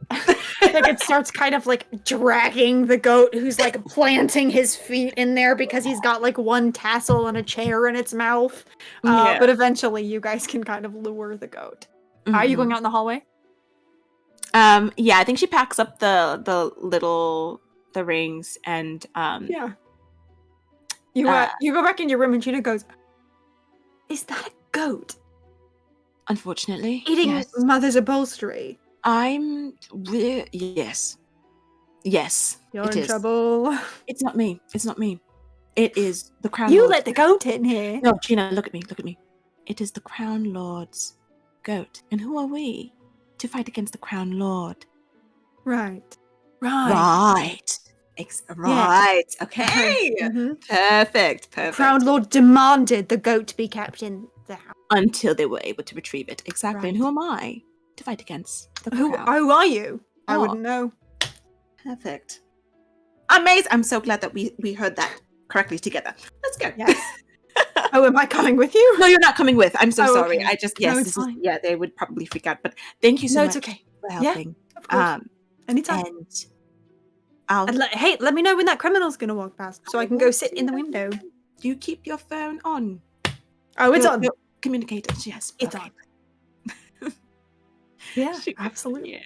Speaker 1: Like, it starts kind of, like, dragging the goat who's, like, planting his feet in there because he's got, like, one tassel and a chair in its mouth.
Speaker 5: Yeah.
Speaker 1: But eventually you guys can kind of lure the goat. Are you going out in the hallway?
Speaker 5: Yeah, I think she packs up the rings and
Speaker 1: Yeah. You go back in your room and Gina goes, "Is that a goat
Speaker 5: unfortunately
Speaker 1: eating
Speaker 5: yes.
Speaker 1: mother's upholstery?"
Speaker 5: Yes. Yes.
Speaker 1: You're
Speaker 5: it
Speaker 1: in
Speaker 5: is.
Speaker 1: trouble.
Speaker 5: It's not me. It's not me. It is the Crown
Speaker 1: You
Speaker 5: Lord.
Speaker 1: let the goat in here.
Speaker 5: No, Gina, look at me. Look at me. It is the Crown Lord's goat. And who are we to fight against the Crown Lord?
Speaker 1: Right.
Speaker 5: Right. Right. Okay.
Speaker 1: Mhm.
Speaker 5: Perfect. Perfect.
Speaker 1: Crown Lord demanded the goat be kept in the house.
Speaker 5: Until they were able to retrieve it. Exactly.
Speaker 1: Right.
Speaker 5: And who am I to fight against the
Speaker 1: Who
Speaker 5: Crown?
Speaker 1: are you? I
Speaker 5: Oh.
Speaker 1: wouldn't know.
Speaker 5: Perfect. Amazing. I'm so glad that we heard that correctly together. Let's go.
Speaker 1: Yes. Oh, am I coming with you?
Speaker 5: No, you're not coming with. I'm so
Speaker 1: Oh,
Speaker 5: sorry.
Speaker 1: okay.
Speaker 5: I just
Speaker 1: No,
Speaker 5: yes,
Speaker 1: it's
Speaker 5: this is
Speaker 1: fine.
Speaker 5: yeah, they would probably freak out. But thank you so
Speaker 1: No,
Speaker 5: much
Speaker 1: it's okay.
Speaker 5: for
Speaker 1: Yeah,
Speaker 5: helping.
Speaker 1: Of course. Anytime.
Speaker 5: And I'll
Speaker 1: And hey, let me know when that criminal's gonna walk past so I can go sit in the window.
Speaker 5: you keep your phone on.
Speaker 1: Oh, it's
Speaker 5: Your-
Speaker 1: on.
Speaker 5: your communicators, yes.
Speaker 1: It's
Speaker 5: okay.
Speaker 1: Yeah,
Speaker 5: Shoot.
Speaker 1: absolutely.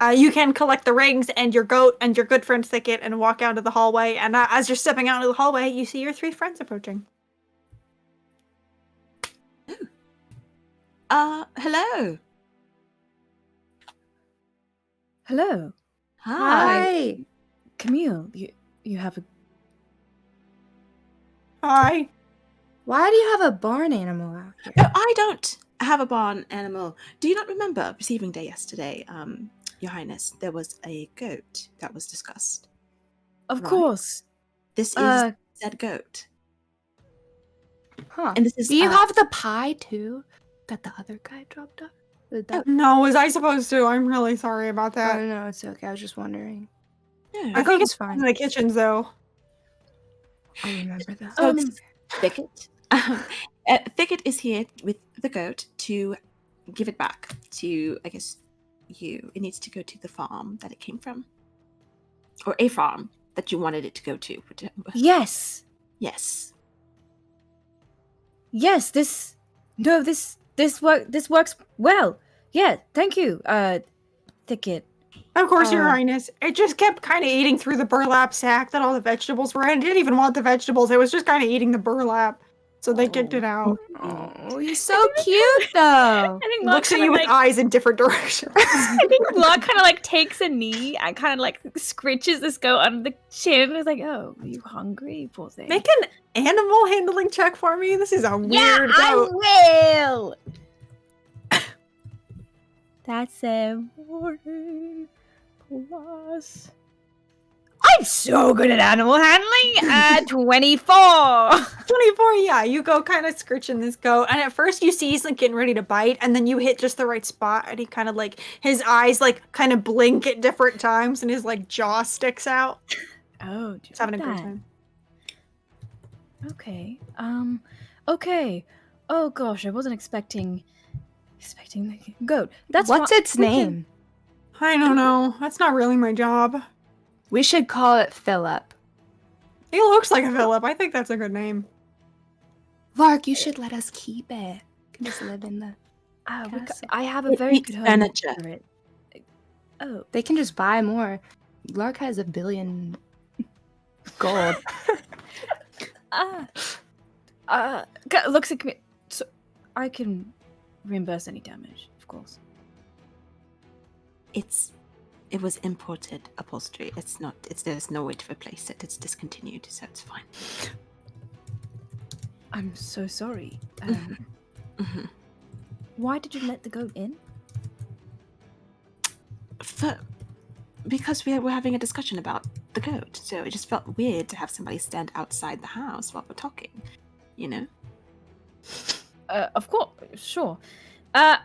Speaker 5: Yeah.
Speaker 1: You can collect the rings and your goat and your good friend Thicket and walk out of the hallway. And as you're stepping out of the hallway, you see your three friends approaching.
Speaker 5: Hello.
Speaker 4: Hello,
Speaker 5: Hi.
Speaker 4: Camille. You have a.
Speaker 1: Hi.
Speaker 3: Why do you have a barn animal out here?
Speaker 5: No, I don't have a barn animal. Do you not remember receiving day yesterday, Your Highness? There was a goat that was discussed.
Speaker 4: Of
Speaker 5: Right.
Speaker 4: course.
Speaker 5: This is said goat.
Speaker 3: Huh.
Speaker 5: And this is
Speaker 3: Do you have the pie too that the other guy dropped off?
Speaker 1: No, was I supposed to? I'm really sorry about
Speaker 3: Oh,
Speaker 1: that.
Speaker 3: no, it's okay. I was just wondering.
Speaker 5: Yeah.
Speaker 1: I think
Speaker 3: it's
Speaker 1: it's
Speaker 3: fine.
Speaker 1: in the kitchens, though.
Speaker 3: I'll remember that.
Speaker 5: So it's Thicket. Thicket is here with the goat to give it back to, I guess, you. It needs to go to the farm that it came from. Or a farm that you wanted it to go to.
Speaker 4: Yes.
Speaker 5: Yes.
Speaker 4: Yes, this works well. Yeah, thank you, Thicket.
Speaker 1: Of course, Your
Speaker 4: Uh,
Speaker 1: Highness. It just kept kind of eating through the burlap sack that all the vegetables were in. It didn't even want the vegetables. It was just kind of eating the burlap. So they kicked it out.
Speaker 3: Oh, he's so cute, though.
Speaker 4: I think Locke
Speaker 1: Looks at
Speaker 4: kind
Speaker 1: you
Speaker 4: of
Speaker 1: with
Speaker 4: like
Speaker 1: eyes in different directions.
Speaker 4: I think Locke kind of like takes a knee and kind of like scritches this goat under the chin and is like, "Oh, are you hungry, poor thing?"
Speaker 1: Make an animal handling check for me. This is a weird
Speaker 4: I
Speaker 1: goat.
Speaker 4: will. That's a 14 plus. I'm so good at animal handling. 24.
Speaker 1: 24, yeah. You go kind of scritching this goat. And at first you see he's like getting ready to bite. And then you hit just the right spot. And he kind of like, his eyes like kind of blink at different times. And his like jaw sticks out.
Speaker 4: Oh,
Speaker 1: He's having a good time.
Speaker 4: Okay. Okay. Oh gosh, I wasn't expecting the goat. That's
Speaker 3: What's
Speaker 4: fi-
Speaker 3: its
Speaker 4: we can-
Speaker 3: name?
Speaker 1: I don't know. That's not really my job.
Speaker 3: We should call it Philip.
Speaker 1: He looks like a Philip. I think that's a good name.
Speaker 3: Lark, you should let us keep it. You can just live in the.
Speaker 4: I have a
Speaker 5: It
Speaker 4: very
Speaker 5: eats
Speaker 4: good home
Speaker 5: furniture.
Speaker 4: for it. Oh,
Speaker 3: They can just buy more. Lark has 1 billion gold.
Speaker 4: looks like me. So I can reimburse any damage, of course.
Speaker 5: It was imported upholstery. There's no way to replace it. It's discontinued, so it's fine.
Speaker 4: I'm so sorry.
Speaker 5: Mhm.
Speaker 4: Why did you let the goat in?
Speaker 5: Because we're having a discussion about the goat, so it just felt weird to have somebody stand outside the house while we're talking, you know?
Speaker 4: Of course, sure.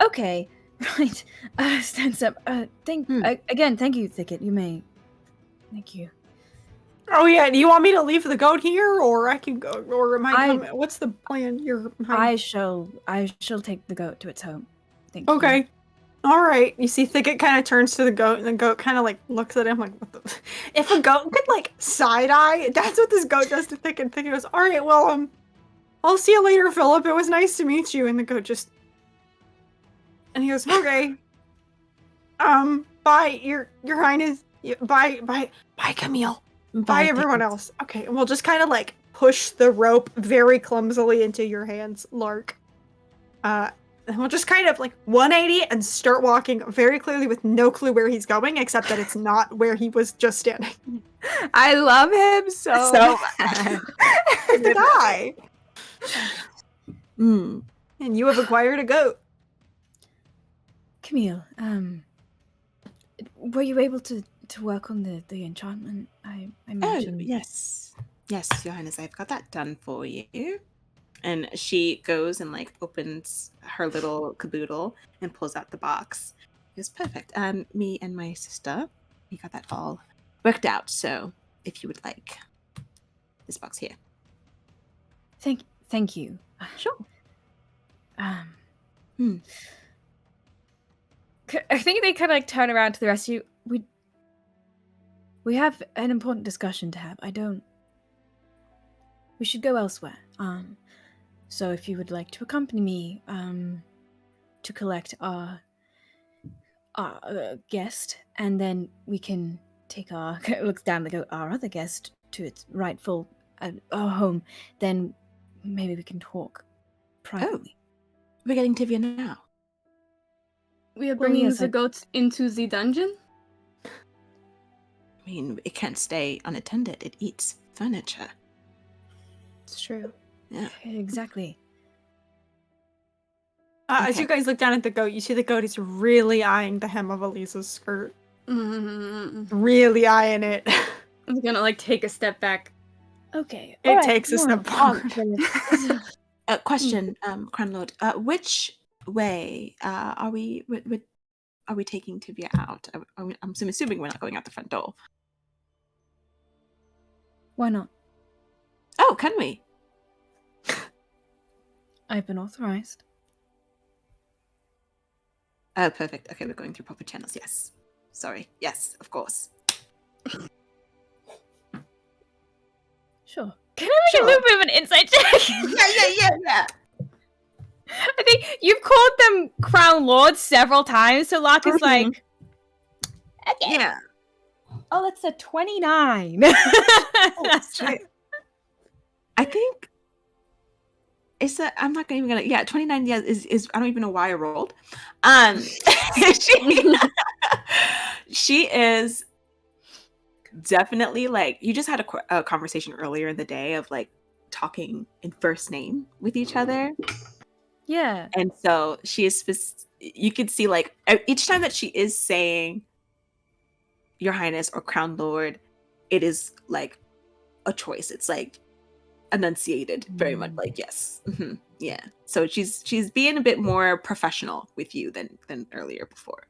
Speaker 4: Okay, right. Stands up. Thank you, Thicket. You may. Thank you.
Speaker 1: Oh yeah, do you want me to leave the goat here, or I can go, or am I coming? What's the plan?
Speaker 4: I shall take the goat to its home. Thank you.
Speaker 1: Okay. All right. You see Thicket kind of turns to the goat, and the goat kind of like looks at him like, what the? If a goat could like side eye, that's what this goat does to Thicket. Thicket goes, all right, well, I'll see you later, Philip. It was nice to meet you. And the goat just, and he goes, okay. Bye, Your Highness. Bye, Camille. Bye, everyone else. Okay, and we'll just kind of like push the rope very clumsily into your hands, Lark. And we'll just kind of like 180 and start walking very clearly with no clue where he's going, except that it's not where he was just standing.
Speaker 3: I love him so
Speaker 5: much.
Speaker 1: Did I?
Speaker 5: Mm.
Speaker 1: And you have acquired a goat.
Speaker 4: Camille, were you able to work on the enchantment? I mentioned.
Speaker 5: Yes, Your Highness, I've got that done for you. And she goes and like opens her little caboodle and pulls out the box. It's perfect. Me and my sister, we got that all worked out. So if you would like this box here.
Speaker 4: Thank you.
Speaker 5: Sure.
Speaker 4: I think they kind of like turn around to the rest of you. We have an important discussion to have. We should go elsewhere. So if you would like to accompany me, to collect our guest, and then we can take our looks down the goat, our other guest to its rightful home. Then maybe we can talk privately.
Speaker 5: We're getting Tivia now.
Speaker 2: We are bringing
Speaker 4: yes,
Speaker 2: the goats into the dungeon?
Speaker 5: I mean, it can't stay unattended. It eats furniture.
Speaker 3: It's true.
Speaker 5: Yeah.
Speaker 4: Exactly.
Speaker 1: As you guys look down at the goat, you see the goat is really eyeing the hem of Elisa's skirt. Really eyeing it.
Speaker 2: I'm gonna like take a step back.
Speaker 4: Okay.
Speaker 1: It takes a step forward.
Speaker 5: Question, Crown Lord. Which way are we taking Tivia out? I'm assuming we're not going out the front door.
Speaker 4: Why not?
Speaker 5: Oh, can we?
Speaker 4: I've been authorized.
Speaker 5: Oh, perfect. Okay, we're going through proper channels. Yes. Sorry. Yes, of course.
Speaker 4: Sure. Can I make a little bit of an insight check?
Speaker 5: Yeah.
Speaker 4: I think you've called them crown lords several times, so Lark is like, okay.
Speaker 5: Yeah.
Speaker 4: Oh, that's a 29.
Speaker 5: Oh, shit. I think it's a. I'm not even gonna. Yeah, 29. Yeah, is I don't even know why I rolled. She is definitely like you just had a conversation earlier in the day of like talking in first name with each other.
Speaker 4: Yeah.
Speaker 5: And so she is. You could see like each time that she is saying Your Highness or Crown Lord, it is like a choice. It's like enunciated very much like yes. Mm-hmm. Yeah. So she's being a bit more professional with you than earlier before.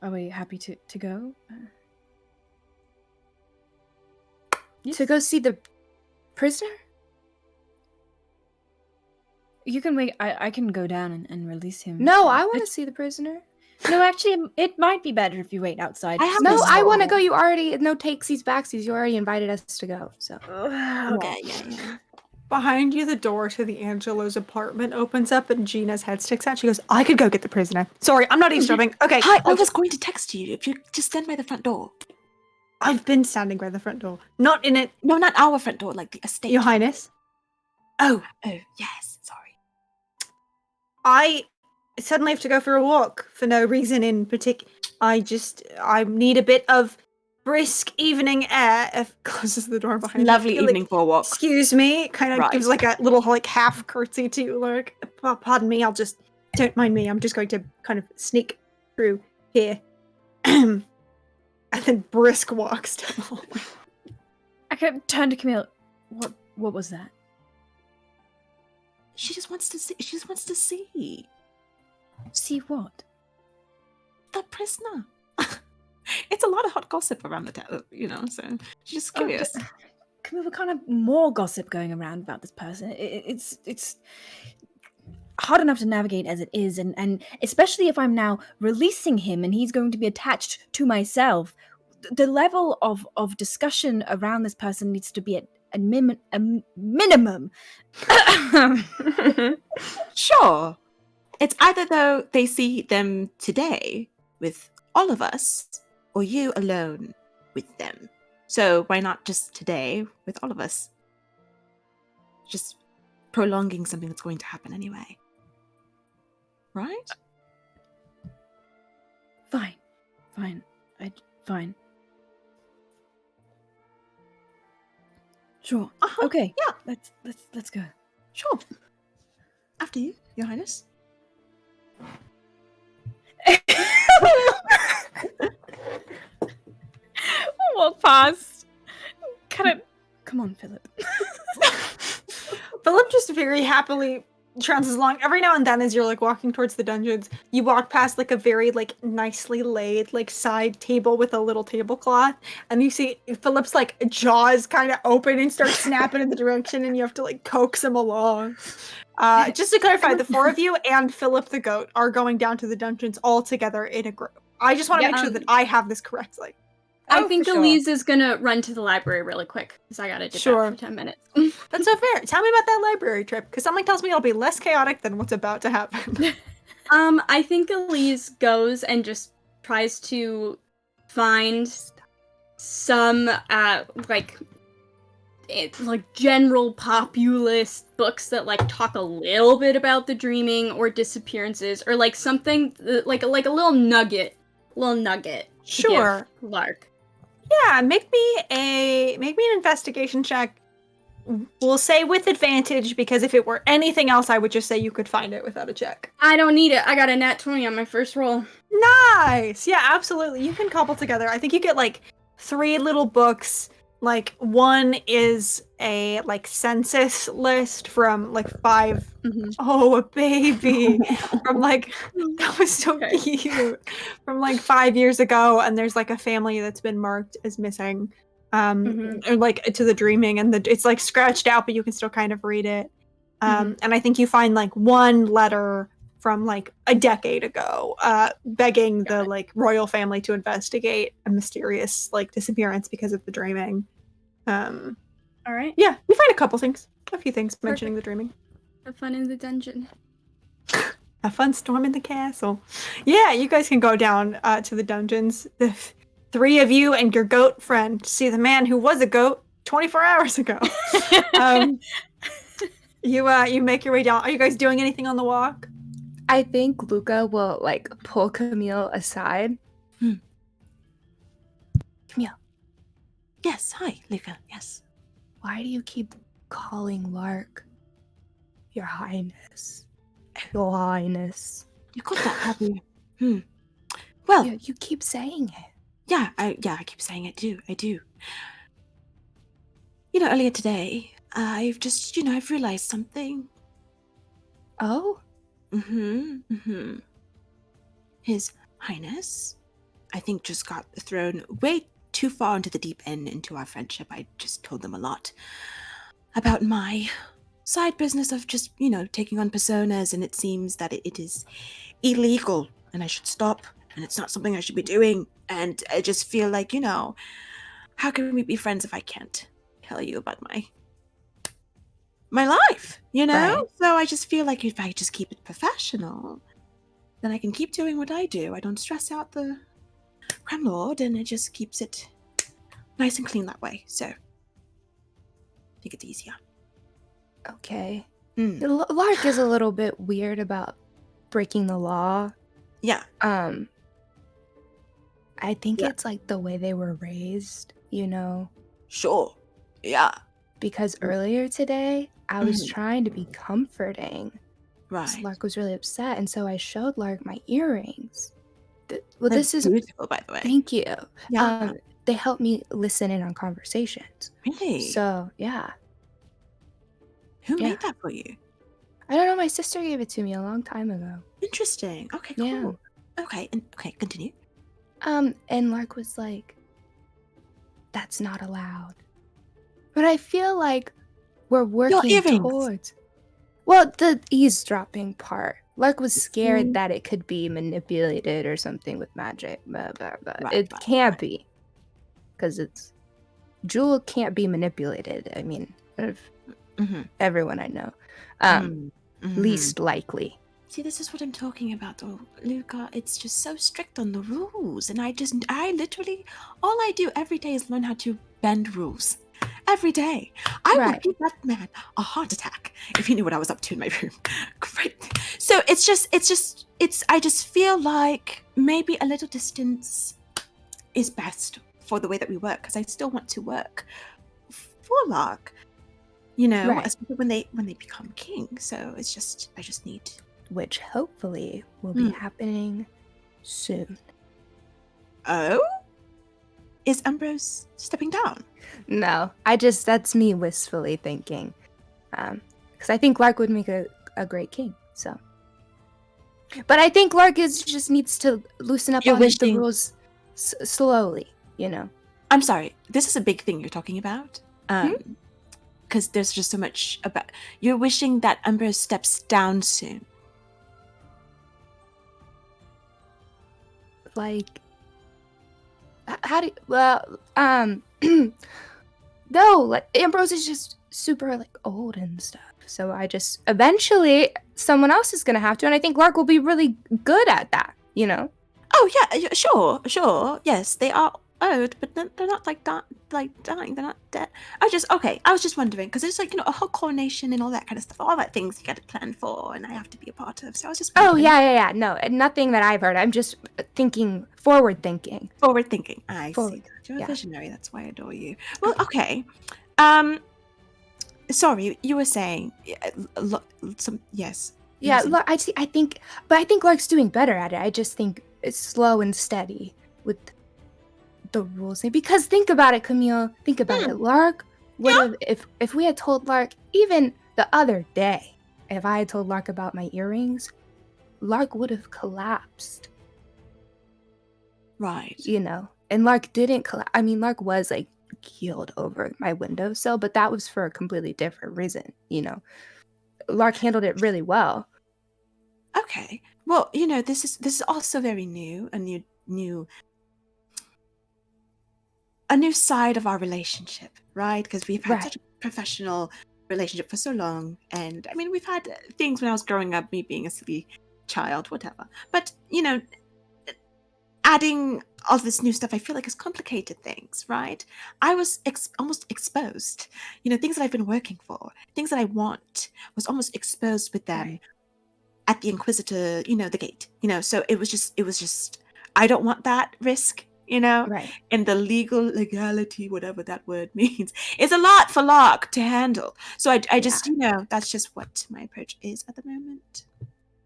Speaker 4: Are we happy to go? Yes.
Speaker 3: To go see the prisoner?
Speaker 4: You can wait. I can go down and release him.
Speaker 3: No, I want to see the prisoner.
Speaker 4: No, actually, it might be better if you wait outside.
Speaker 3: No, I want to go. You already no takesies backsies. You already invited us to go. So
Speaker 5: Okay. Yeah.
Speaker 1: Behind you, the door to the Angelo's apartment opens up and Gina's head sticks out. She goes, I could go get the prisoner. Sorry, I'm not eavesdropping. Okay.
Speaker 5: Hi, I was going to text you if you just stand by the front door.
Speaker 1: I've been standing by the front door. Not in it.
Speaker 5: No, not our front door, like the estate.
Speaker 1: Your Highness.
Speaker 5: Oh, yes. Sorry.
Speaker 1: I suddenly have to go for a walk for no reason in particular. I need a bit of brisk evening air. Closes the door behind
Speaker 5: Lovely
Speaker 1: me.
Speaker 5: evening
Speaker 1: Like,
Speaker 5: for a walk.
Speaker 1: excuse me. Kind of
Speaker 5: Right.
Speaker 1: gives like a little like half curtsy to you. Like, pardon me. Don't mind me. I'm just going to kind of sneak through here. And then brisk walks down the hallway.
Speaker 4: I can turn to Camille. What was that?
Speaker 5: She just wants to see. She just wants to see
Speaker 4: See what?
Speaker 5: the prisoner. It's a lot of hot gossip around the town, so she's just curious.
Speaker 4: Camille, what kind of more gossip going around about this person? It's hard enough to navigate as it is, and especially if I'm now releasing him and he's going to be attached to myself. The level of discussion around this person needs to be at a minimum.
Speaker 5: Sure. It's either though they see them today with all of us, or you alone with them. So why not just today with all of us? Just prolonging something that's going to happen anyway. Right?
Speaker 4: Fine. Sure.
Speaker 5: Uh-huh.
Speaker 4: Okay.
Speaker 5: Yeah.
Speaker 4: Let's go.
Speaker 5: Sure. After you, Your Highness.
Speaker 4: We'll walk past. Come on, Philip.
Speaker 1: Philip just very happily trounces along. Every now and then, as you're like walking towards the dungeons, you walk past like a very like nicely laid like side table with a little tablecloth, and you see Philip's like jaws kind of open and start snapping in the direction, and you have to like coax him along. Just to clarify, the four of you and Philip the goat are going down to the dungeons all together in a group. I just want to make sure that I have this correctly.
Speaker 2: I think Elise is gonna run to the library really quick because I gotta dip out for 10 minutes.
Speaker 1: That's so fair. Tell me about that library trip, because something tells me it'll be less chaotic than what's about to happen.
Speaker 2: I think Elise goes and just tries to find some like general populist books that like talk a little bit about the dreaming or disappearances, or like something like a little nugget.
Speaker 1: Sure.
Speaker 2: Lark.
Speaker 1: Yeah, make me an investigation check. We'll say with advantage, because if it were anything else, I would just say you could find it without a check.
Speaker 2: I don't need it. I got a nat 20 on my first roll.
Speaker 1: Nice! Yeah, absolutely. You can cobble together. I think you get like 3 little books Like one is a like census list from like 5.
Speaker 3: Mhm.
Speaker 1: Oh, a baby from like that was so
Speaker 2: Okay.
Speaker 1: cute from like 5 years ago, and there's like a family that's been marked as missing, or like to the dreaming, and it's like scratched out, but you can still kind of read it. And I think you find like one letter from like a decade ago, begging the like royal family to investigate a mysterious like disappearance because of the dreaming.
Speaker 2: All right.
Speaker 1: Yeah, you find a few things mentioning the dreaming.
Speaker 2: Have fun in the dungeon.
Speaker 1: Have fun storming the castle. Yeah, you guys can go down to the dungeons. The 3 of you and your goat friend see the man who was a goat 24 hours ago. You make your way down. Are you guys doing anything on the walk?
Speaker 3: I think Luca will like pull Camille aside. Camille,
Speaker 5: Yes, hi, Luca. Yes.
Speaker 3: why do you keep calling Lark Your Highness? Your Highness.
Speaker 5: You got that, have you? Well,
Speaker 3: Yeah, you keep saying it.
Speaker 5: I keep saying it too. I do. You know, earlier today, I've just, I've realized something.
Speaker 3: Oh?
Speaker 5: His Highness, I think, just got thrown way too far into the deep end into our friendship. I just told them a lot about my side business of just, taking on personas, and it seems that it is illegal, and I should stop, and it's not something I should be doing. And I just feel like, how can we be friends if I can't tell you about my life,
Speaker 3: Right.
Speaker 5: So I just feel like if I just keep it professional, then I can keep doing what I do. I don't stress out the Crown Lord, and it just keeps it nice and clean that way. So I think it's easier.
Speaker 3: Okay. Lark is a little bit weird about breaking the law.
Speaker 5: Yeah.
Speaker 3: I think it's like the way they were raised,
Speaker 5: Sure. Yeah.
Speaker 3: because earlier today I was trying to be comforting.
Speaker 5: Right.
Speaker 3: Lark was really upset, and so I showed Lark my earrings.
Speaker 5: They're
Speaker 3: This is
Speaker 5: beautiful, by the way.
Speaker 3: thank you.
Speaker 5: Yeah.
Speaker 3: They help me listen in on conversations.
Speaker 5: Really?
Speaker 3: So yeah,
Speaker 5: Who
Speaker 3: yeah.
Speaker 5: made that for you?
Speaker 3: I don't know. My sister gave it to me a long time ago.
Speaker 5: Interesting. Okay, cool.
Speaker 3: Yeah.
Speaker 5: Okay, continue.
Speaker 3: And Lark was like, "That's not allowed." But I feel like we're working
Speaker 5: earrings.
Speaker 3: towards. Well, the eavesdropping part. Lark was scared that it could be manipulated or something with magic. But it can't be, because Jewel can't be manipulated. I mean, everyone I know, least likely.
Speaker 5: See, this is what I'm talking about, though, Luca. It's just so strict on the rules, and I literally, all I do every day is learn how to bend rules. Every day. I would give that man a heart attack if he knew what I was up to in my room. Great. So I just feel like maybe a little distance is best for the way that we work, because I still want to work for Lark, especially when they become king. So I just need,
Speaker 3: which hopefully will be happening soon.
Speaker 5: Oh? Is Ambrose stepping down?
Speaker 3: No, that's me wistfully thinking. Because I think Lark would make a great king, so. But I think Lark just needs to loosen up on the rules slowly,
Speaker 5: I'm sorry, this is a big thing you're talking about. Because there's just so much about... You're wishing that Ambrose steps down soon.
Speaker 3: Like... How do you, well, no, like Ambrose is just super like old and stuff. So eventually someone else is gonna have to, and I think Lark will be really good at that,
Speaker 5: Oh yeah, sure. Yes, they are old, but they're not like dying. They're not dead. I was just wondering, because it's like, a whole coronation and all that kind of stuff, all that things you got to plan for, and I have to be a part of. So I was just wondering.
Speaker 3: Oh yeah. No, nothing that I've heard. I'm just forward thinking.
Speaker 5: I see. You're a visionary. That's why I adore you. Well, okay. Sorry, you were saying yes.
Speaker 3: Yeah, look, I think Lark's doing better at it. I just think it's slow and steady with the rules thing. Because think about it, Camille. Think about it. Lark would have, if we had told Lark, even the other day, if I had told Lark about my earrings, Lark would have collapsed.
Speaker 5: Right.
Speaker 3: You know, and Lark didn't collapse. I mean, Lark was like keeled over my windowsill, but that was for a completely different reason. You know, Lark handled it really well.
Speaker 5: Okay. Well, you know, this is also very new, a new side of our relationship, right? Because we've had such a professional relationship for so long, and I mean, we've had things when I was growing up, me being a silly child, whatever. But you know, adding all this new stuff, I feel like has complicated things, right? I was almost exposed. You know, things that I've been working for, things that I want, was almost exposed with them at the Inquisitor, you know, the gate. You know, so it was just, I don't want that risk, you know?
Speaker 3: Right.
Speaker 5: And the legality, whatever that word means, is a lot for Lark to handle. So I just, you know, that's just what my approach is at the moment.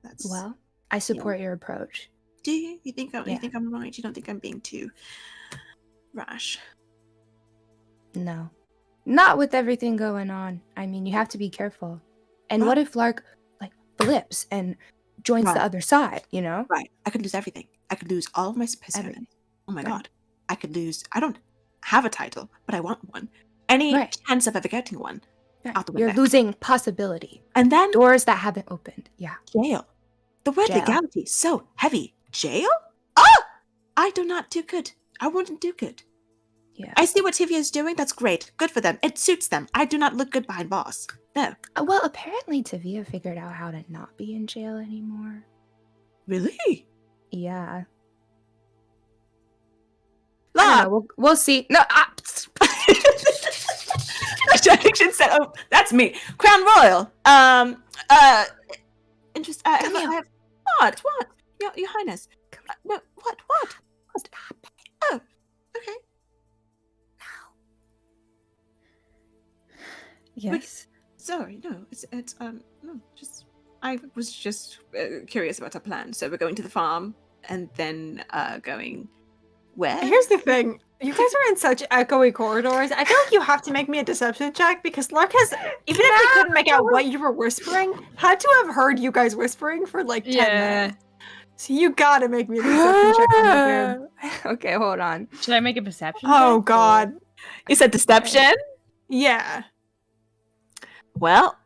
Speaker 5: That's
Speaker 3: Well, I support your approach.
Speaker 5: Do you? You think I'm right? You don't think I'm being too rash?
Speaker 3: No. Not with everything going on. I mean, you have to be careful. And what if Lark like flips and joins the other side, you know?
Speaker 5: Right. I could lose everything. I could lose all of my personas.
Speaker 3: Everything.
Speaker 5: Oh my god. I could lose, I don't have a title, but I want one. Any chance of ever getting one. Out the
Speaker 3: You're
Speaker 5: window.
Speaker 3: losing possibility.
Speaker 5: And then
Speaker 3: doors that haven't opened. Yeah.
Speaker 5: Jail. The word
Speaker 3: Jail.
Speaker 5: legality, so heavy. Jail? Oh! I do not do good. I wouldn't do good.
Speaker 3: Yeah.
Speaker 5: I see what Tivia is doing. That's great. Good for them. It suits them. I do not look good behind boss. No.
Speaker 3: Well, apparently Tavia figured out how to not be in jail anymore.
Speaker 5: Really?
Speaker 3: Yeah.
Speaker 5: La!
Speaker 3: I don't know, we'll see. No,
Speaker 5: Fiction said, "Oh, that's me, Crown Royal." Interest. I have what? Your Highness. No, what? Oh, okay.
Speaker 4: Yes.
Speaker 5: Sorry, no, it's no, just I was just curious about our plan. So we're going to the farm and then going where?
Speaker 1: Here's the thing. You guys are in such echoey corridors. I feel like you have to make me a deception check because Lark has, even if he couldn't make out what you were whispering, had to have heard you guys whispering for like 10 minutes. So you gotta make me a deception check on the dude.
Speaker 3: Okay, hold on.
Speaker 4: Should I make a perception?
Speaker 1: Oh
Speaker 4: check,
Speaker 1: god.
Speaker 5: You said deception?
Speaker 1: Yeah.
Speaker 5: Well.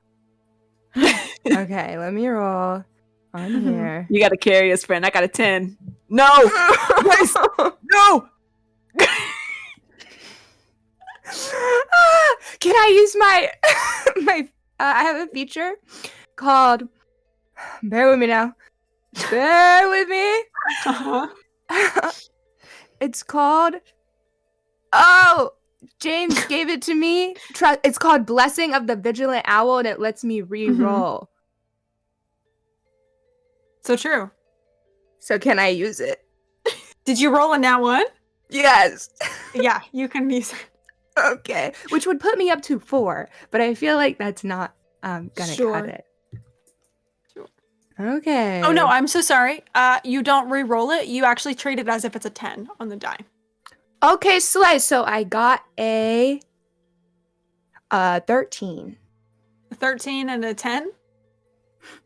Speaker 3: Okay, let me roll on here.
Speaker 5: You got a curious friend. I got a 10. No! Guys, no!
Speaker 3: Can I use my I have a feature called, bear with me now. Bear with me.
Speaker 1: Uh-huh.
Speaker 3: It's called, oh, James gave it to me. It's called Blessing of the Vigilant Owl, and it lets me re-roll.
Speaker 1: So true.
Speaker 3: So can I use it?
Speaker 1: Did you roll a nat one?
Speaker 3: Yes.
Speaker 1: Yeah, you can use it.
Speaker 3: Okay. Which would put me up to 4, but I feel like that's not gonna cut it.
Speaker 1: Sure.
Speaker 3: Okay.
Speaker 1: Oh no, I'm so sorry. You don't re-roll it. You actually treat it as if it's a 10 on the die.
Speaker 3: Okay, Slay. So I got a 13.
Speaker 1: A 13 and a 10?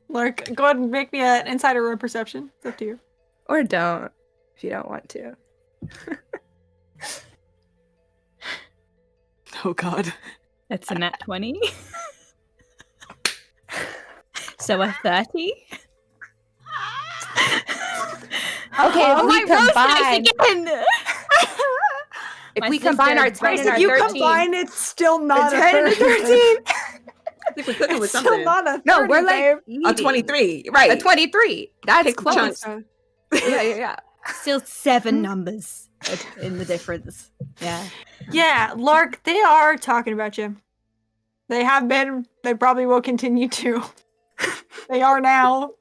Speaker 1: Lark, go ahead and make me an insider or perception. It's up to you.
Speaker 3: Or don't, if you don't want to.
Speaker 5: Oh god.
Speaker 4: That's a nat 20. So a 30.
Speaker 3: Okay, if we combine, if
Speaker 4: My
Speaker 3: we combine our
Speaker 4: sister
Speaker 3: 10 and
Speaker 1: If
Speaker 3: our
Speaker 1: you
Speaker 3: 13,
Speaker 1: combine, it's still not a
Speaker 3: 10 and a
Speaker 1: 13.
Speaker 3: 13.
Speaker 5: I think we're cooking with
Speaker 1: It's still
Speaker 5: something.
Speaker 1: not a 30,
Speaker 3: No, we're like
Speaker 1: babe.
Speaker 5: A 23. Right.
Speaker 3: a 23. That's
Speaker 5: Take some
Speaker 3: close.
Speaker 5: chunks.
Speaker 3: Yeah.
Speaker 2: Still 7 numbers in the difference. Yeah.
Speaker 1: Yeah, Lark, they are talking about you. They have been. They probably will continue to. They are now.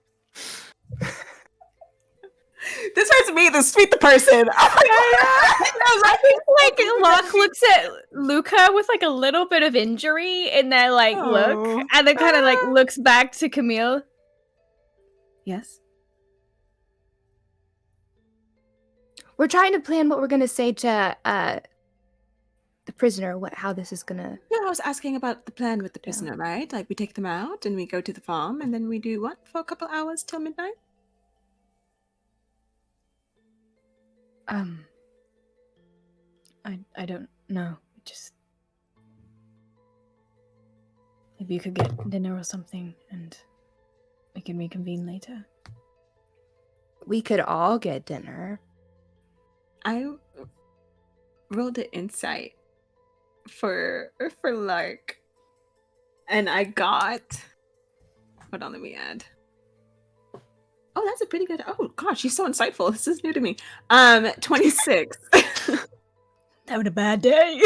Speaker 5: This hurts me to sweet the person.
Speaker 4: I think like Locke looks at Luca with like a little bit of injury in their like
Speaker 1: Oh.
Speaker 4: look, and then kind of like looks back to Camille. Yes.
Speaker 3: We're trying to plan what we're gonna say to the prisoner. How this is gonna.
Speaker 5: Yeah, I was asking about the plan with the prisoner, right? Like we take them out and we go to the farm and then we do what for a couple hours till midnight?
Speaker 4: I don't know. Just maybe you could get dinner or something, and we can reconvene later.
Speaker 3: We could all get dinner.
Speaker 5: I rolled an insight for Lark, and I got. Hold on, let me add. Oh, that's a pretty good. Oh gosh, she's so insightful. This is new to me. 26.
Speaker 4: Having a bad day.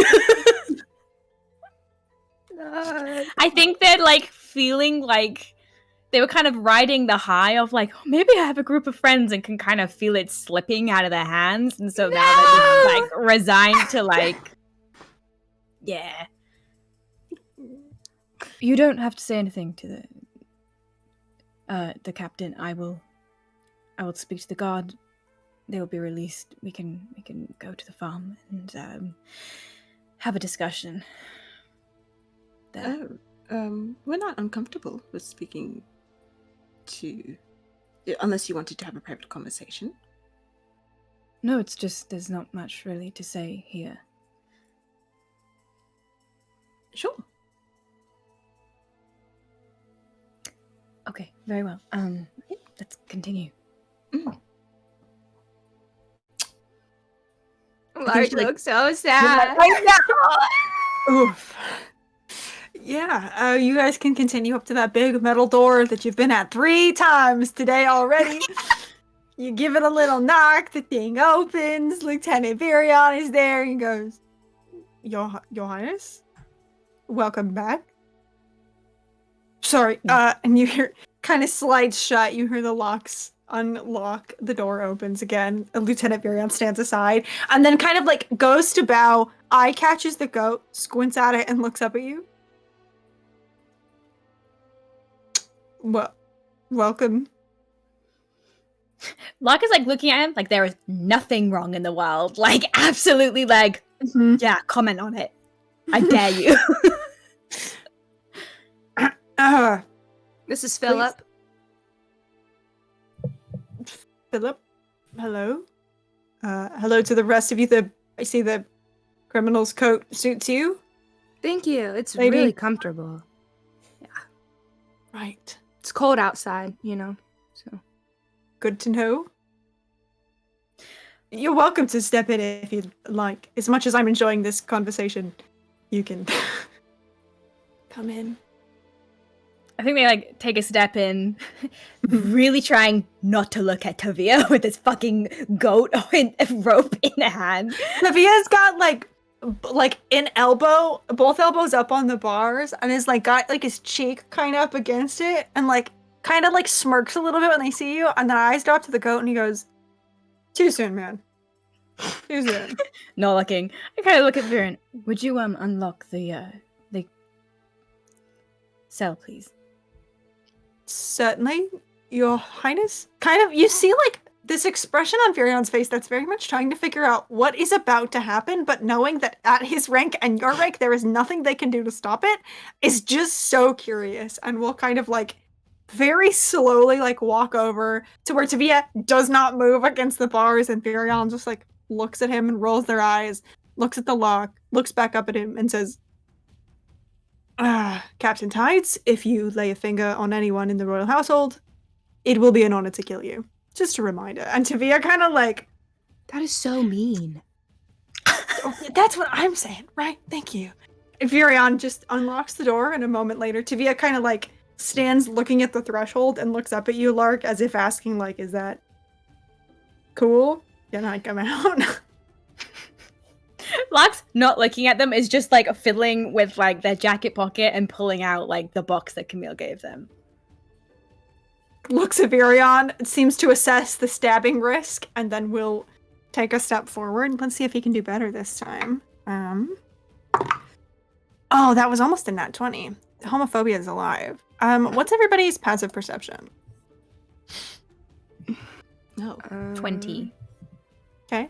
Speaker 4: I think they're like feeling like they were kind of riding the high of like, oh, maybe I have a group of friends and can kind of feel it slipping out of their hands, and so now they're just like resigned to like, yeah. You don't have to say anything to the captain. I will speak to the guard. They will be released. We can go to the farm and have a discussion. There.
Speaker 5: We're not uncomfortable with speaking to, unless you wanted to have a private conversation.
Speaker 4: No, it's just there's not much really to say here.
Speaker 5: Sure.
Speaker 4: Okay, very well. Let's continue.
Speaker 3: Lark looks so sad.
Speaker 1: Oof. Yeah, you guys can continue up to that big metal door that you've been at 3 times today already. You give it a little knock, the thing opens, Lieutenant Virion is there, he goes, Your Highness? Welcome back. Sorry, and you hear, kind of slides shut, you hear the locks unlock, the door opens again, Lieutenant Virion stands aside, and then kind of like goes to bow, eye catches the goat, squints at it, and looks up at you. Well, welcome.
Speaker 4: Locke is like looking at him like there is nothing wrong in the world. Like absolutely like, yeah, comment on it. I dare you.
Speaker 3: This is Philip.
Speaker 1: Philip, hello. Hello to the rest of you. I see the criminal's coat suits you.
Speaker 3: Thank you. It's
Speaker 1: Lady.
Speaker 3: really comfortable. Yeah.
Speaker 1: Right.
Speaker 3: It's cold outside, you know. So
Speaker 1: Good to know. You're welcome to step in if you'd like. As much as I'm enjoying this conversation, you can come in.
Speaker 4: I think they like take a step in, really trying not to look at Tavia with this fucking goat rope in the hand.
Speaker 1: Tavia's got like both elbows up on the bars, and is like got like his cheek kind of up against it, and like kind of like smirks a little bit when they see you, and then eyes drop to the goat, and he goes, "Too soon, man. Too soon."
Speaker 4: Not looking. I kind of look at Viren. Would you unlock the cell, please?
Speaker 1: Certainly, Your Highness. Kind of, you see like this expression on Virion's face that's very much trying to figure out what is about to happen, but knowing that at his rank and your rank, there is nothing they can do to stop it, is just so curious, and will kind of like very slowly like walk over to where Tavia does not move against the bars, and Virion just like looks at him and rolls their eyes, looks at the lock, looks back up at him, and says, Captain Tides, if you lay a finger on anyone in the royal household, it will be an honor to kill you. Just a reminder. And Tavia kind of like...
Speaker 3: that is so mean.
Speaker 1: That's what I'm saying, right? Thank you. And Virion just unlocks the door, and a moment later, Tavia kind of like stands looking at the threshold and looks up at you, Lark, as if asking like, is that cool? Can I come out?
Speaker 4: Locke's not looking at them, is just like fiddling with like their jacket pocket and pulling out like the box that Camille gave them.
Speaker 1: Looks at Virion, seems to assess the stabbing risk, and then will take a step forward. Let's see if he can do better this time. Oh, that was almost a nat 20. Homophobia is alive. What's everybody's passive perception?
Speaker 5: No.
Speaker 4: 20.
Speaker 1: Okay.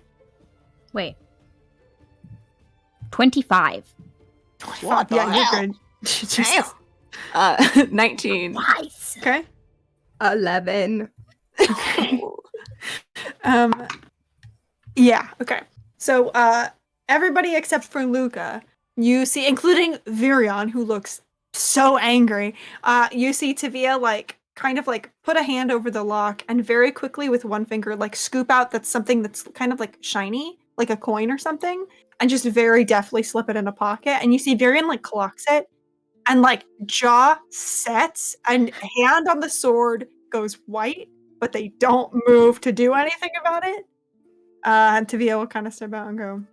Speaker 4: Wait. 25.
Speaker 5: What the
Speaker 1: Yeah, you're
Speaker 5: hell?
Speaker 1: good.
Speaker 5: Damn. 19.
Speaker 4: Nice.
Speaker 1: Okay.
Speaker 3: 11.
Speaker 1: Okay. Yeah, okay. So, everybody except for Luca, you see, including Virion, who looks so angry, you see Tavia, like, kind of, like, put a hand over the lock and very quickly with one finger, like, scoop out something that's kind of, like, shiny, like a coin or something, and just very deftly slip it in a pocket. And you see Virion, like, clocks it, and, like, jaw sets, and hand on the sword goes white, but they don't move to do anything about it. And Tavia will kind of step out and go,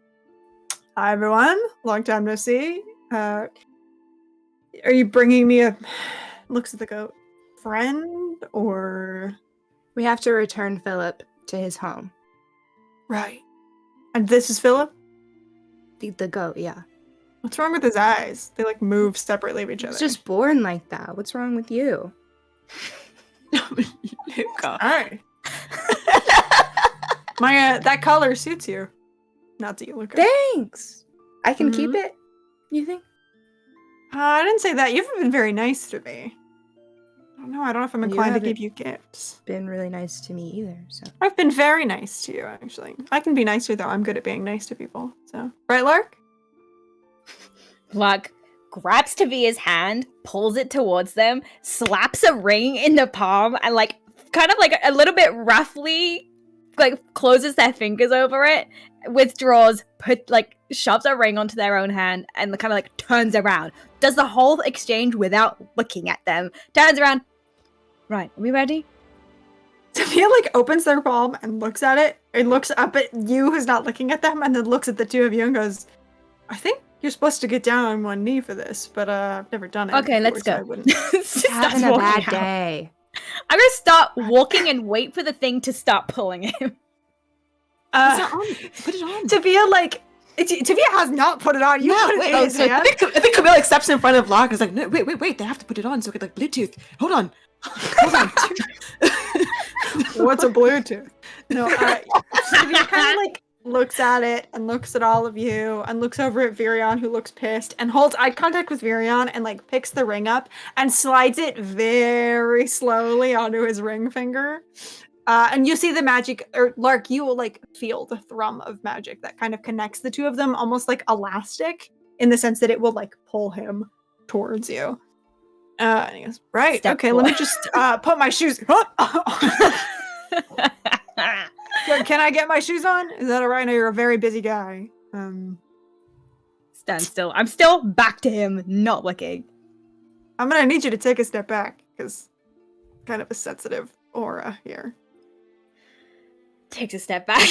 Speaker 1: "Hi, everyone. Long time no see. Are you bringing me a," looks at the goat, "friend or..."
Speaker 3: We have to return Philip to his home.
Speaker 1: Right. And this is Philip?
Speaker 3: The goat, yeah.
Speaker 1: What's wrong with his eyes? They, like, move separately of each other.
Speaker 3: He's just born like that. What's wrong with you?
Speaker 5: Luca.
Speaker 1: Alright. My, that color suits you. Not that you look at.
Speaker 3: Thanks. I can keep it, you think?
Speaker 1: I didn't say that. You haven't been very nice to me. I don't know. I don't know if I'm
Speaker 3: You
Speaker 1: inclined to
Speaker 3: haven't
Speaker 1: give you gifts.
Speaker 3: Been really nice to me either, so.
Speaker 1: I've been very nice to you, actually. I can be nicer, though. I'm good at being nice to people. So, right, Lark?
Speaker 4: Lark grabs Tavia's hand, pulls it towards them, slaps a ring in the palm, and like kind of like a little bit roughly like closes their fingers over it, withdraws, shoves a ring onto their own hand, and kind of like turns around. Does the whole exchange without looking at them. Turns around. Right, are we ready?
Speaker 1: Sophia, like, opens their palm and looks at it, and looks up at you who's not looking at them, and then looks at the two of you and goes, "I think you're supposed to get down on one knee for this, but I've never done it
Speaker 4: Okay,
Speaker 1: before,
Speaker 4: let's
Speaker 1: so
Speaker 4: go.
Speaker 1: I wouldn't."
Speaker 3: Having a bad day.
Speaker 4: I'm gonna start walking and wait for the thing to start pulling him.
Speaker 5: Put it on.
Speaker 1: Tavia, like, Tavia has not put it on. You
Speaker 5: No,
Speaker 1: put
Speaker 5: wait.
Speaker 1: it in his
Speaker 5: I
Speaker 1: hand.
Speaker 5: think Camille like steps in front of Locke and is like, "No, wait. They have to put it on so it could like Bluetooth. Hold on. Hold on."
Speaker 1: What's a Bluetooth? No, Tavia kind of like looks at it and looks at all of you and looks over at Virion, who looks pissed, and holds eye contact with Virion and like picks the ring up and slides it very slowly onto his ring finger. And you see the magic, or Lark, you will like feel the thrum of magic that kind of connects the two of them, almost like elastic, in the sense that it will like pull him towards you. And he goes, "Right,
Speaker 4: Step
Speaker 1: okay,
Speaker 4: four.
Speaker 1: let me just put my shoes." Can I get my shoes on? Is that all right? I know you're a very busy guy.
Speaker 4: Stand still. I'm still back to him, not looking.
Speaker 1: I'm gonna need you to take a step back, because kind of a sensitive aura here.
Speaker 4: Takes a step back.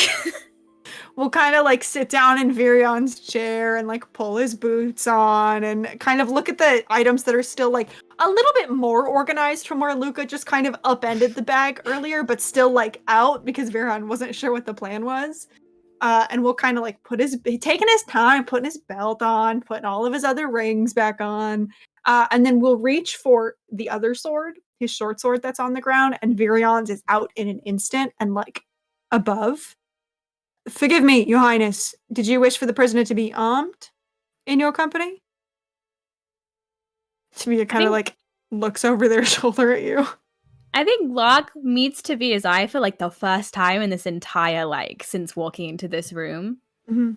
Speaker 1: We'll kind of like sit down in Virion's chair and like pull his boots on and kind of look at the items that are still like a little bit more organized from where Luca just kind of upended the bag earlier, but still like out because Virion wasn't sure what the plan was. And we'll kind of like taking his time, putting his belt on, putting all of his other rings back on. And then we'll reach for the other sword, his short sword that's on the ground, and Virion's is out in an instant and like above. "Forgive me, Your Highness. Did you wish for the prisoner to be armed in your company?" Tavia kind of like looks over their shoulder at you.
Speaker 4: I think Locke meets Tavia's eye for like the first time in this entire since walking into this room.
Speaker 1: Mm-hmm.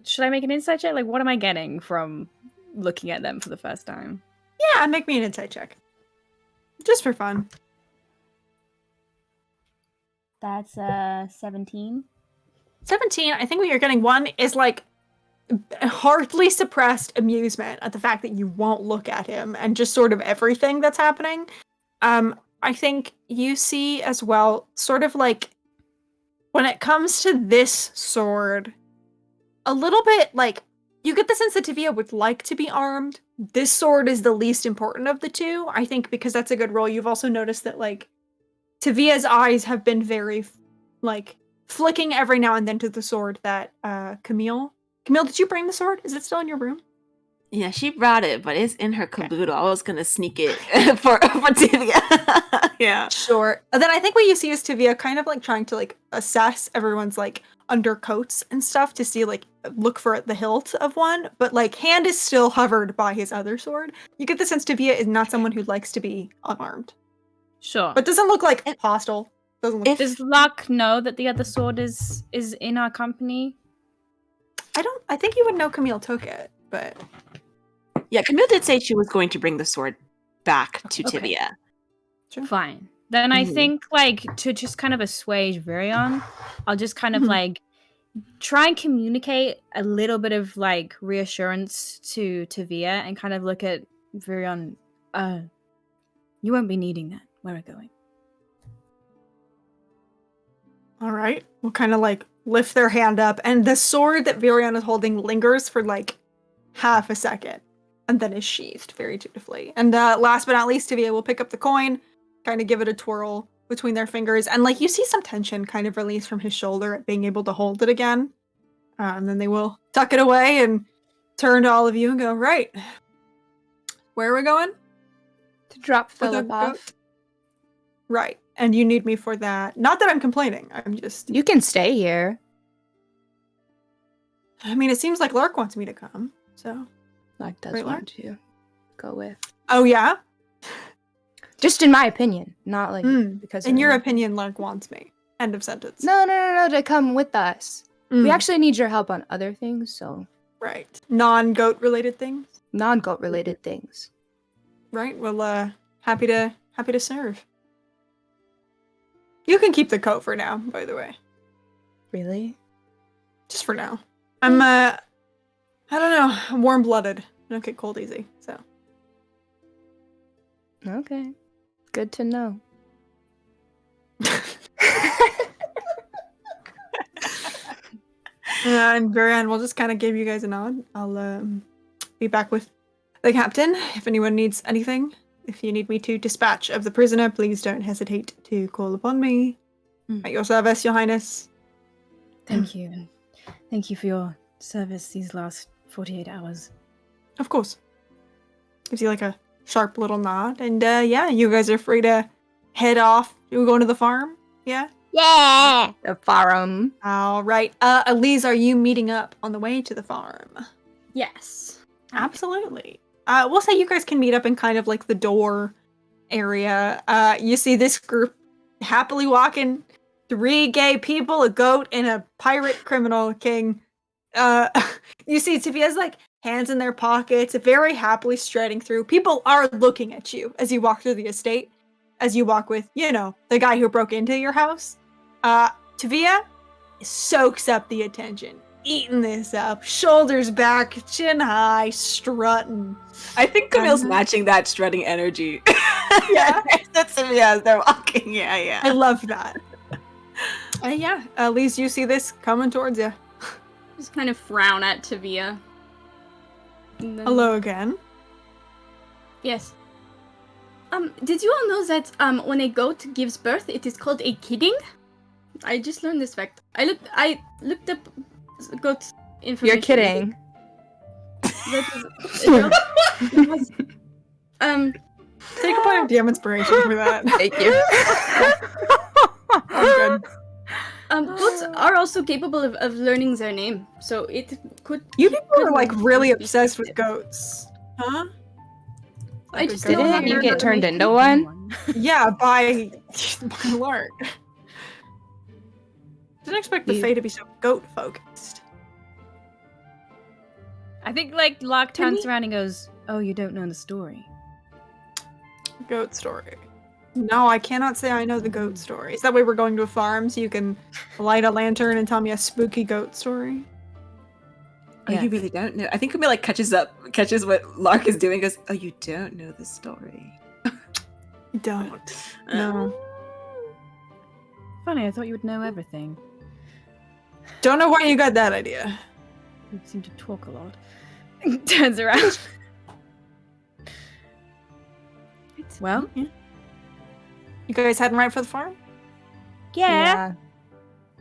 Speaker 4: Should I make an insight check? Like, what am I getting from looking at them for the first time?
Speaker 1: Yeah, make me an insight check. Just for fun.
Speaker 4: That's 17.
Speaker 1: 17, I think what you're getting, one, is like hardly suppressed amusement at the fact that you won't look at him and just sort of everything that's happening. I think you see as well, sort of like, when it comes to this sword, a little bit like, you get the sense that Tavia would like to be armed. This sword is the least important of the two, I think, because that's a good roll. You've also noticed that, like, Tavia's eyes have been very, like, flicking every now and then to the sword that Camille, did you bring the sword? Is it still in your room?
Speaker 5: Yeah, she brought it, but it's in her caboodle. I was gonna sneak it for Tivia. Yeah.
Speaker 1: Sure. And then I think what you see is Tivia kind of like trying to like assess everyone's like undercoats and stuff to see like look for the hilt of one, but like hand is still hovered by his other sword. You get the sense Tivia is not someone who likes to be unarmed,
Speaker 4: Sure.
Speaker 1: but doesn't look like hostile. Doesn't look.
Speaker 4: Does Luck know that the other sword is in our company?
Speaker 1: I don't. I think you would know Camille took it, but
Speaker 5: Yeah, Camille did say she was going to bring the sword back to
Speaker 4: Okay.
Speaker 5: Tivia.
Speaker 1: Sure.
Speaker 4: Fine. Then I
Speaker 5: Mhm.
Speaker 4: think, like, to just kind of assuage Virion, I'll just kind of,
Speaker 1: Mhm.
Speaker 4: like, try and communicate a little bit of, like, reassurance to Via and kind of look at Virion. You won't be needing that. Where are we going?
Speaker 1: all right. We'll kind of like lift their hand up, and the sword that Virion is holding lingers for like half a second, and then is sheathed very dutifully. And last but not least, Tivia will pick up the coin, kind of give it a twirl between their fingers, and like you see some tension kind of release from his shoulder at being able to hold it again. And then they will tuck it away and turn to all of you and go, right, where are we going?
Speaker 3: To drop
Speaker 1: For the
Speaker 3: Philip off.
Speaker 1: goat? Right. And you need me for that. Not that I'm complaining. I'm just.
Speaker 3: You can stay here.
Speaker 1: I mean, it seems like Lark wants me to come. So.
Speaker 3: Like does
Speaker 1: Wait,
Speaker 3: want to go with.
Speaker 1: Oh, yeah?
Speaker 3: Just in my opinion, not like
Speaker 1: Mm.
Speaker 3: because
Speaker 1: In
Speaker 3: of
Speaker 1: your
Speaker 3: anything.
Speaker 1: opinion, Lark wants me. End of sentence.
Speaker 3: No, to come with us. We
Speaker 1: Mm.
Speaker 3: actually need your help on other things, so
Speaker 1: Right. Non-goat related things.
Speaker 3: non-goat related things.
Speaker 1: Right. Well, happy to serve. You can keep the coat for now, by the way.
Speaker 3: Really?
Speaker 1: Just for now. I'm I don't know. I'm warm-blooded. I don't get cold easy. So.
Speaker 3: Okay. Good to know.
Speaker 1: And Varian will just kind of give you guys a nod. I'll be back with the captain if anyone needs anything. If you need me to dispatch of the prisoner, please don't hesitate to call upon me.
Speaker 4: Mm.
Speaker 1: At your service, Your Highness.
Speaker 4: Thank you. And thank you for your service these last 48 hours.
Speaker 1: Of course. Gives you like a sharp little nod. And yeah, you guys are free to head off. You going to the farm? Yeah?
Speaker 3: Yeah. The farm.
Speaker 1: All right. Elise, are you meeting up on the way to the farm?
Speaker 2: Yes.
Speaker 1: Absolutely. We'll say you guys can meet up in kind of like the door area. You see this group happily walking. 3 gay people, a goat, and a pirate criminal king. You see Tivia's like hands in their pockets, very happily striding through. People are looking at you as you walk through the estate, as you walk with, you know, the guy who broke into your house. Tavia soaks up the attention, eating this up, shoulders back, chin high, strutting.
Speaker 5: I think Camille's
Speaker 1: Uh-huh.
Speaker 5: matching that strutting energy.
Speaker 1: Yeah.
Speaker 5: That's as they're walking. Yeah,
Speaker 1: I
Speaker 5: yeah.
Speaker 1: love that. Yeah, at least you see this coming towards you.
Speaker 2: Just kind of frown at Tavia. And then-
Speaker 1: Hello again.
Speaker 2: Yes. Did you all know that when a goat gives birth, it is called a kidding? I just learned this fact. I looked up goat information.
Speaker 3: You're kidding.
Speaker 2: That is a joke. It was-
Speaker 1: Take a point of DM inspiration for that.
Speaker 3: Thank you.
Speaker 1: I'm good.
Speaker 2: goats are also capable of learning their name, so it could.
Speaker 1: You people
Speaker 2: could
Speaker 1: are like
Speaker 2: be
Speaker 1: really obsessed with
Speaker 2: descriptive.
Speaker 1: goats. Huh?
Speaker 2: I just
Speaker 1: Like a
Speaker 2: don't
Speaker 1: goat.
Speaker 2: have
Speaker 3: Didn't you
Speaker 2: your
Speaker 3: get turned
Speaker 2: information.
Speaker 3: into one?
Speaker 1: Yeah, by Lark. Didn't expect the
Speaker 3: You-
Speaker 1: Fae to be so goat focused.
Speaker 4: I think, like, Lark
Speaker 2: Can
Speaker 4: turns
Speaker 2: we-
Speaker 4: around and goes, "Oh, you don't know the story."
Speaker 1: Goat story. No, I cannot say I know the goat story. Is that way we're going to a farm so you can light a lantern and tell me a spooky goat story?
Speaker 5: Oh,
Speaker 4: Yeah.
Speaker 5: you really don't know. I think Camille like catches what Lark is doing. Goes, oh, you don't know the story.
Speaker 1: I don't. No.
Speaker 4: Funny, I thought you would know everything.
Speaker 1: Don't know where you got that idea.
Speaker 4: You seem to talk a lot. Turns around. Well,
Speaker 1: You guys heading right for the farm?
Speaker 4: yeah.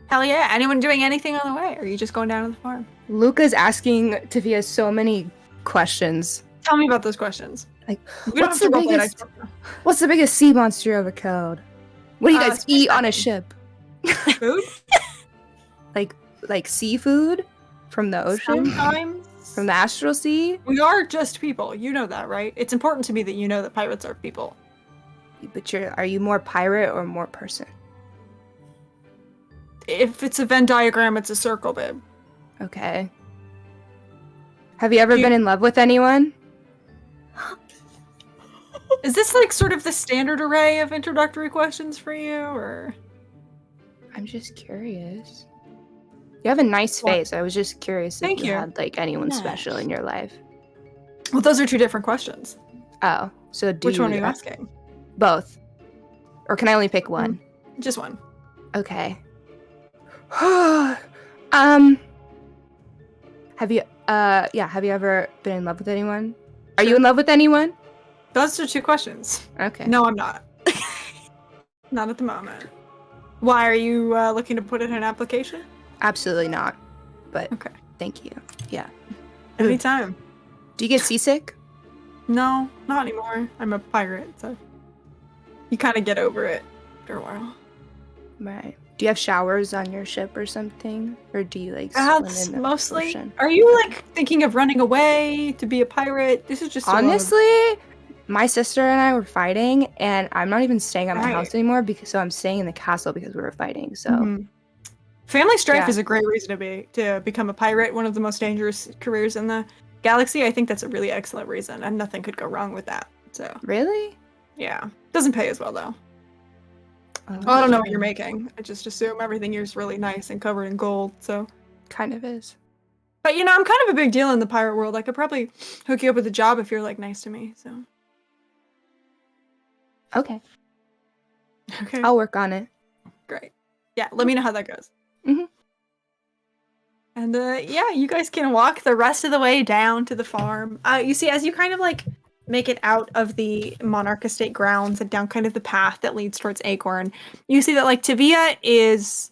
Speaker 1: Hell yeah. Anyone doing anything on the way? Or are you just going down to the farm?
Speaker 3: Luca's asking Tavia so many questions.
Speaker 1: Tell me about those questions.
Speaker 3: Like,
Speaker 1: We don't
Speaker 3: what's
Speaker 1: have to
Speaker 3: the
Speaker 1: roleplay
Speaker 3: biggest?
Speaker 1: dice.
Speaker 3: What's the biggest sea monster you ever killed? What do you guys
Speaker 1: Space
Speaker 3: eat on a
Speaker 1: diving.
Speaker 3: ship?
Speaker 1: Food?
Speaker 3: Like seafood from the ocean,
Speaker 1: Sometimes.
Speaker 3: from the astral sea.
Speaker 1: We are just people. You know that, right? It's important to me that you know that pirates are people.
Speaker 3: But are you more pirate or more person?
Speaker 1: If it's a Venn diagram, it's a circle, babe.
Speaker 3: Okay. Have you ever been in love with anyone?
Speaker 1: Is this like sort of the standard array of introductory questions for you, or?
Speaker 3: I'm just curious. You have a nice
Speaker 1: What?
Speaker 3: face. I was just curious if
Speaker 1: Thank you.
Speaker 3: had like anyone
Speaker 2: Yeah.
Speaker 3: special in your life.
Speaker 1: Well, those are two different questions.
Speaker 3: Oh, so
Speaker 1: Which one are you asking?
Speaker 3: Both. Or can I only pick one?
Speaker 1: Just one.
Speaker 3: Okay. Have you ever been in love with anyone? Are you in love with anyone?
Speaker 1: Those are two questions.
Speaker 3: Okay.
Speaker 1: No, I'm not. Not at the moment. Why are you looking to put in an application?
Speaker 3: Absolutely not. But
Speaker 1: Okay.
Speaker 3: thank you. Yeah.
Speaker 1: Anytime.
Speaker 3: Do you get seasick?
Speaker 1: No, not anymore. I'm a pirate, so you kind of get over it after a while.
Speaker 3: Right. Do you have showers on your ship or something? Or do you like
Speaker 1: That's
Speaker 3: swim in the
Speaker 1: mostly.
Speaker 3: ocean?
Speaker 1: Are you like thinking of running away to be a pirate? This is just a lot of-
Speaker 3: Honestly, my sister and I were fighting, and I'm not even staying at my
Speaker 1: Right.
Speaker 3: house anymore so I'm staying in the castle because we were fighting. So
Speaker 1: Mhm. Family strife
Speaker 3: Yeah.
Speaker 1: is a great reason to become a pirate. One of the most dangerous careers in the galaxy. I think that's a really excellent reason, and nothing could go wrong with that. So
Speaker 3: really,
Speaker 1: yeah, doesn't pay as well though.
Speaker 3: Oh,
Speaker 1: Well, I don't know what you're making. I just assume everything here's really nice and covered in gold. So,
Speaker 3: kind of is.
Speaker 1: but you know, I'm kind of a big deal in the pirate world. I could probably hook you up with a job if you're like nice to me. So
Speaker 3: Okay,
Speaker 1: okay,
Speaker 3: I'll work on it.
Speaker 1: great. Yeah, let me know how that goes.
Speaker 3: Mhm.
Speaker 1: And yeah, you guys can walk the rest of the way down to the farm. You see, as you kind of like make it out of the Monarch Estate grounds and down kind of the path that leads towards Acorn, you see that like Tavia is.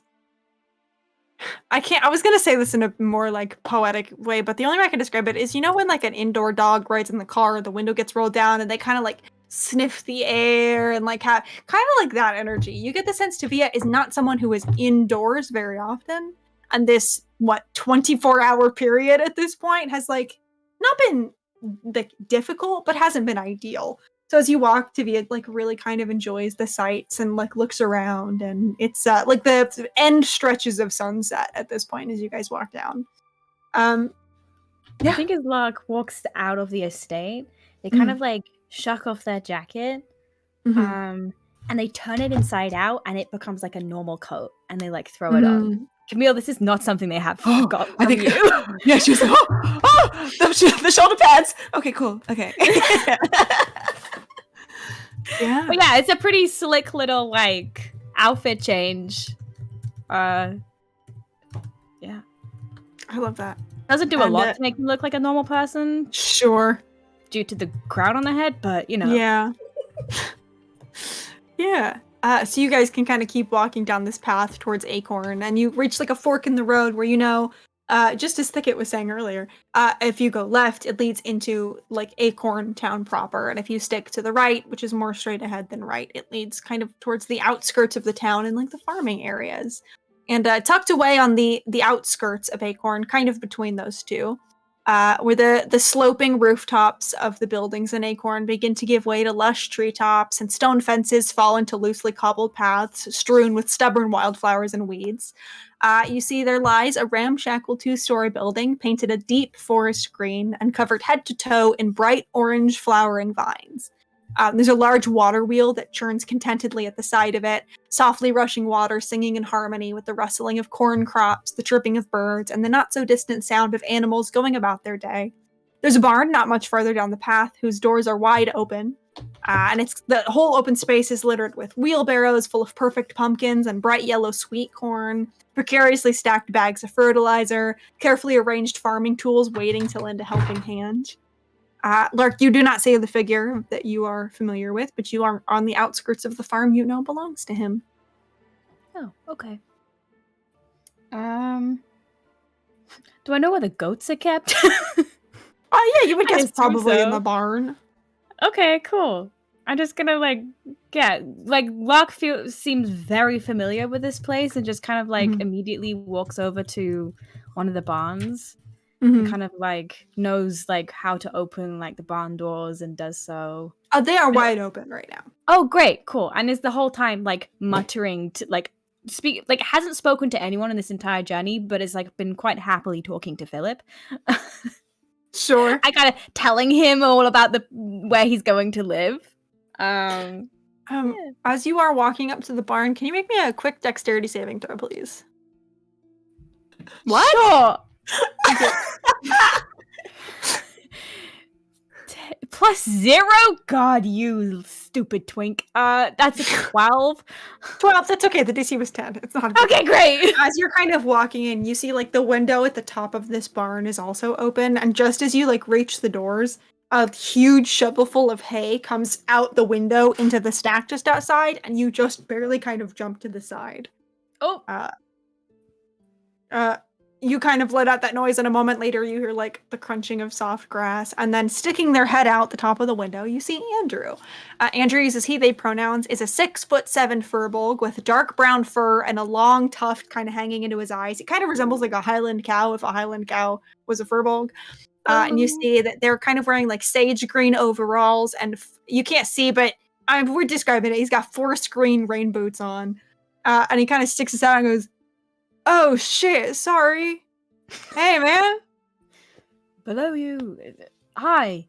Speaker 1: I was gonna say this in a more like poetic way, but the only way I can describe it is, you know, when like an indoor dog rides in the car, the window gets rolled down and they kind of like sniff the air and like have kind of like that energy. You get the sense Tavia is not someone who is indoors very often, and this 24-hour period at this point has like not been like difficult, but hasn't been ideal. So as you walk, Tavia like really kind of enjoys the sights and like looks around, and it's like the end stretches of sunset at this point as you guys walk down.
Speaker 4: I
Speaker 1: Yeah.
Speaker 4: think as Lark walks out of the estate, they kind
Speaker 1: Mhm.
Speaker 4: of like shuck off their jacket,
Speaker 1: Mhm.
Speaker 4: and they turn it inside out, and it becomes like a normal coat, and they like throw it on. Camille, this is not something they have got
Speaker 5: I
Speaker 4: from
Speaker 5: think
Speaker 4: you.
Speaker 5: yeah, she was like, the shoulder pads. Okay, cool. Okay.
Speaker 1: Yeah.
Speaker 4: But yeah, it's a pretty slick little like outfit change. Yeah,
Speaker 1: I love that.
Speaker 4: doesn't do a
Speaker 1: And,
Speaker 4: lot to make them look like a normal person
Speaker 1: Sure.
Speaker 4: due to the crown on the head, but you know.
Speaker 1: Yeah. Yeah. So you guys can kind of keep walking down this path towards Acorn, and you reach like a fork in the road where, you know, just as Thicket was saying earlier, if you go left, it leads into like Acorn town proper, and if you stick to the right, which is more straight ahead than right, it leads kind of towards the outskirts of the town and like the farming areas. And tucked away on the outskirts of Acorn, kind of between those two, where the sloping rooftops of the buildings in Acorn begin to give way to lush treetops, and stone fences fall into loosely cobbled paths strewn with stubborn wildflowers and weeds. You see there lies a ramshackle 2-story building painted a deep forest green and covered head to toe in bright orange flowering vines. There's a large water wheel that churns contentedly at the side of it, softly rushing water singing in harmony with the rustling of corn crops, the chirping of birds, and the not-so-distant sound of animals going about their day. There's a barn not much farther down the path, whose doors are wide open, and the whole open space is littered with wheelbarrows full of perfect pumpkins and bright yellow sweet corn, precariously stacked bags of fertilizer, carefully arranged farming tools waiting to lend a helping hand. Lark, you do not see the figure that you are familiar with, but you are on the outskirts of the farm you know belongs to him.
Speaker 4: Oh, okay. Do I know where the goats are kept?
Speaker 1: Oh yeah, you would
Speaker 4: I
Speaker 1: guess
Speaker 4: assume
Speaker 1: probably in
Speaker 4: so.
Speaker 1: the barn.
Speaker 4: Okay, cool. I'm just gonna Locke seems very familiar with this place and just kind of
Speaker 1: Mhm.
Speaker 4: immediately walks over to one of the barns and
Speaker 1: Mhm.
Speaker 4: kind of knows how to open the barn doors and does so.
Speaker 1: They are
Speaker 4: I don't-
Speaker 1: wide open right now.
Speaker 4: Oh, great, cool. And is the whole time muttering to hasn't spoken to anyone in this entire journey, but is been quite happily talking to Philip.
Speaker 1: Sure.
Speaker 4: I kind of telling him all about where he's going to live. Yeah.
Speaker 1: As you are walking up to the barn, can you make me a quick dexterity saving throw, please?
Speaker 4: What? Sure. +0? God, you stupid twink. That's a 12.
Speaker 1: 12, that's okay. The DC was 10. It's not a big
Speaker 4: Okay, great.
Speaker 1: As you're kind of walking in, you see the window at the top of this barn is also open, and just as you reach the doors, a huge shovel full of hay comes out the window into the stack just outside, and you just barely kind of jump to the side.
Speaker 4: Oh.
Speaker 1: You kind of let out that noise, and a moment later you hear the crunching of soft grass, and then sticking their head out the top of the window, you see Andrew. Andrew uses he, they pronouns, is a 6'7" furbolg with dark brown fur and a long tuft kind of hanging into his eyes. It kind of resembles a Highland cow if a Highland cow was a furbolg. And you see that they're kind of wearing sage green overalls, and you can't see, but we're describing it. He's got forest green rain boots on, and he kind of sticks his out and goes, "Oh shit, sorry. Hey, man.
Speaker 4: Below you. Hi.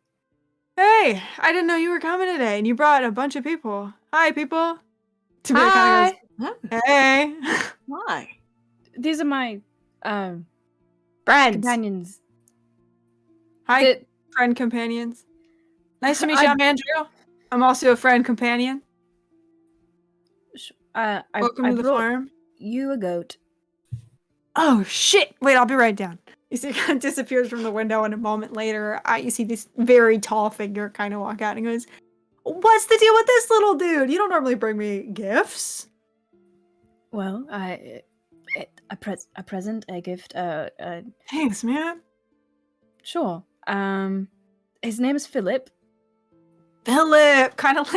Speaker 1: Hey, I didn't know you were coming today, and you brought a bunch of people. Hi, people." To me, it
Speaker 3: Hi.
Speaker 1: kind of goes, "Hey."
Speaker 5: Why?
Speaker 4: These are my
Speaker 3: Friends.
Speaker 4: companions.
Speaker 1: Hi, friend companions. Nice to meet you. I'm Andrew. I'm also a friend companion. Welcome
Speaker 4: I
Speaker 1: to the
Speaker 4: brought
Speaker 1: farm.
Speaker 4: you a goat.
Speaker 1: Oh shit! Wait, I'll be right down. You see, it kind of disappears from the window, and a moment later, you see this very tall figure kind of walk out and goes, "What's the deal with this little dude? You don't normally bring me gifts."
Speaker 4: Well, a present, a gift.
Speaker 1: Thanks, man.
Speaker 4: Sure. His name is Philip.
Speaker 1: Philip kind of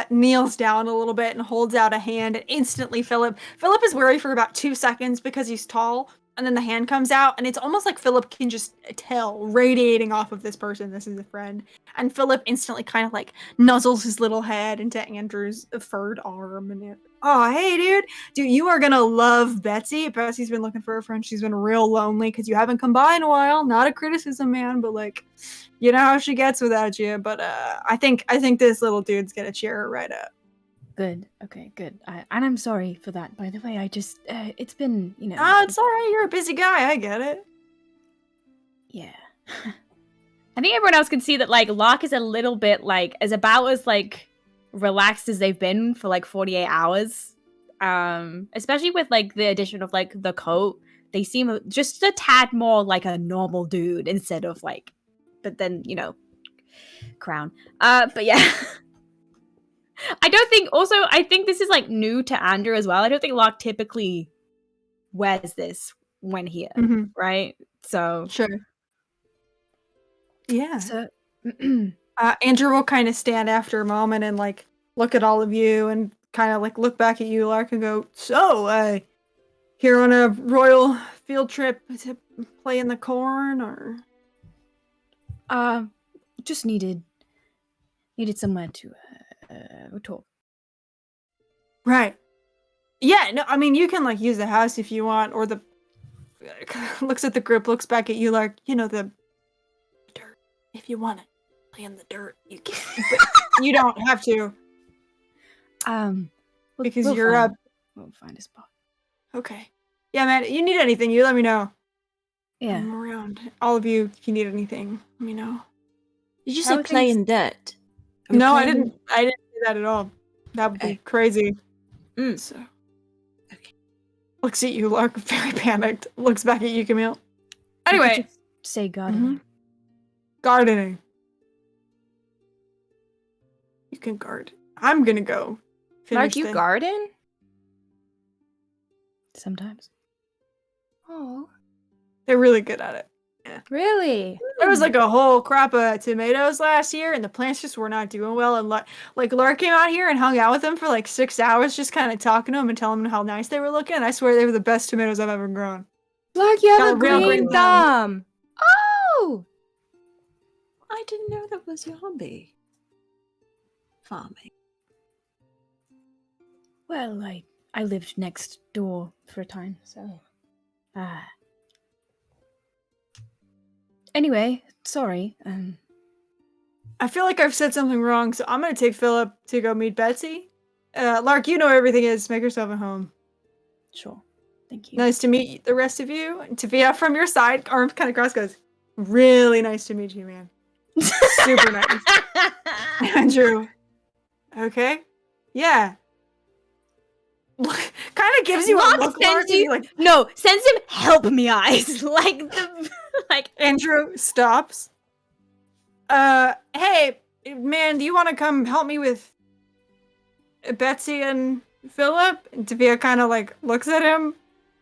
Speaker 1: kneels down a little bit and holds out a hand, and instantly Philip is wary for about 2 seconds because he's tall, and then the hand comes out, and it's almost like Philip can just tell, radiating off of this person, this is a friend. And Philip instantly kind of nuzzles his little head into Andrew's furred arm, and oh, hey, dude, you are gonna love Betsy. Betsy's been looking for a friend. She's been real lonely because you haven't come by in a while. Not a criticism, man, but you know how she gets without you. But I think this little dude's gonna cheer her right up.
Speaker 4: Good. Okay, good. And I'm sorry for that, by the way. I just, it's been,
Speaker 1: Oh, it's all right. You're a busy guy. I get it.
Speaker 4: Yeah. I think everyone else can see that, Locke is a little bit, is about as, relaxed as they've been for, 48 hours. Especially with, the addition of, the coat. They seem just a tad more like a normal dude instead of, but then, crown. But yeah. I think this is new to Andrew as well. I don't think Locke typically wears this when here, right? So
Speaker 1: Sure. Yeah.
Speaker 4: So
Speaker 1: Andrew will kind of stand after a moment and look at all of you and kind of look back at you, Lark, and go, "So, here on a royal field trip to play in the corn, or?"
Speaker 4: Just needed somewhere to talk.
Speaker 1: Right. Yeah, no, I mean, you can use the house if you want, or the looks at the group, looks back at you, the dirt. If you want to play in the dirt, you can. But you don't have to. Because you're up.
Speaker 4: We'll find a spot.
Speaker 1: Okay. Yeah, man, you need anything, you let me know.
Speaker 4: Yeah.
Speaker 1: I'm around. All of you, if you need anything, let me know.
Speaker 5: Did you say play in dirt?
Speaker 1: No, I didn't say that at all. That would be crazy. So.
Speaker 5: Okay.
Speaker 1: Looks at you, Lark, very panicked. Looks back at you, Camille. Anyway.
Speaker 4: Say gardening.
Speaker 1: Gardening. You can guard. I'm gonna go.
Speaker 3: Mark, you garden?
Speaker 4: Sometimes.
Speaker 3: Oh.
Speaker 1: They're really good at it. Yeah.
Speaker 3: Really?
Speaker 1: They're was like a whole crop of tomatoes last year, and the plants just were not doing well. And like Lark came out here and hung out with them for like 6 hours, just kind of talking to them and telling them how nice they were looking. And I swear they were the best tomatoes I've ever grown.
Speaker 3: Lark, you have
Speaker 1: Got
Speaker 3: a
Speaker 1: a real
Speaker 3: green
Speaker 1: green
Speaker 3: thumb. Oh,
Speaker 5: I didn't know that was your hobby. Farming.
Speaker 4: Well, I lived next door for a time, so anyway, sorry.
Speaker 1: I feel like I've said something wrong, so I'm gonna take Philip to go meet Betsy. Lark, you know where everything is. Make yourself at home.
Speaker 4: Sure. Thank you.
Speaker 1: Nice to meet the rest of you. And Tavia from your side, arms kind of crossed, goes, really nice to meet you, man. Super nice. Andrew. Okay. Yeah. Kind of gives you a
Speaker 4: Lark
Speaker 1: look,
Speaker 4: sends
Speaker 1: Lark, and
Speaker 4: you-
Speaker 1: you're like,
Speaker 4: No, sends him help me eyes. Like
Speaker 1: Andrew stops. Hey, man, do you want to come help me with Betsy and Philip? And Tavia kind of like looks at him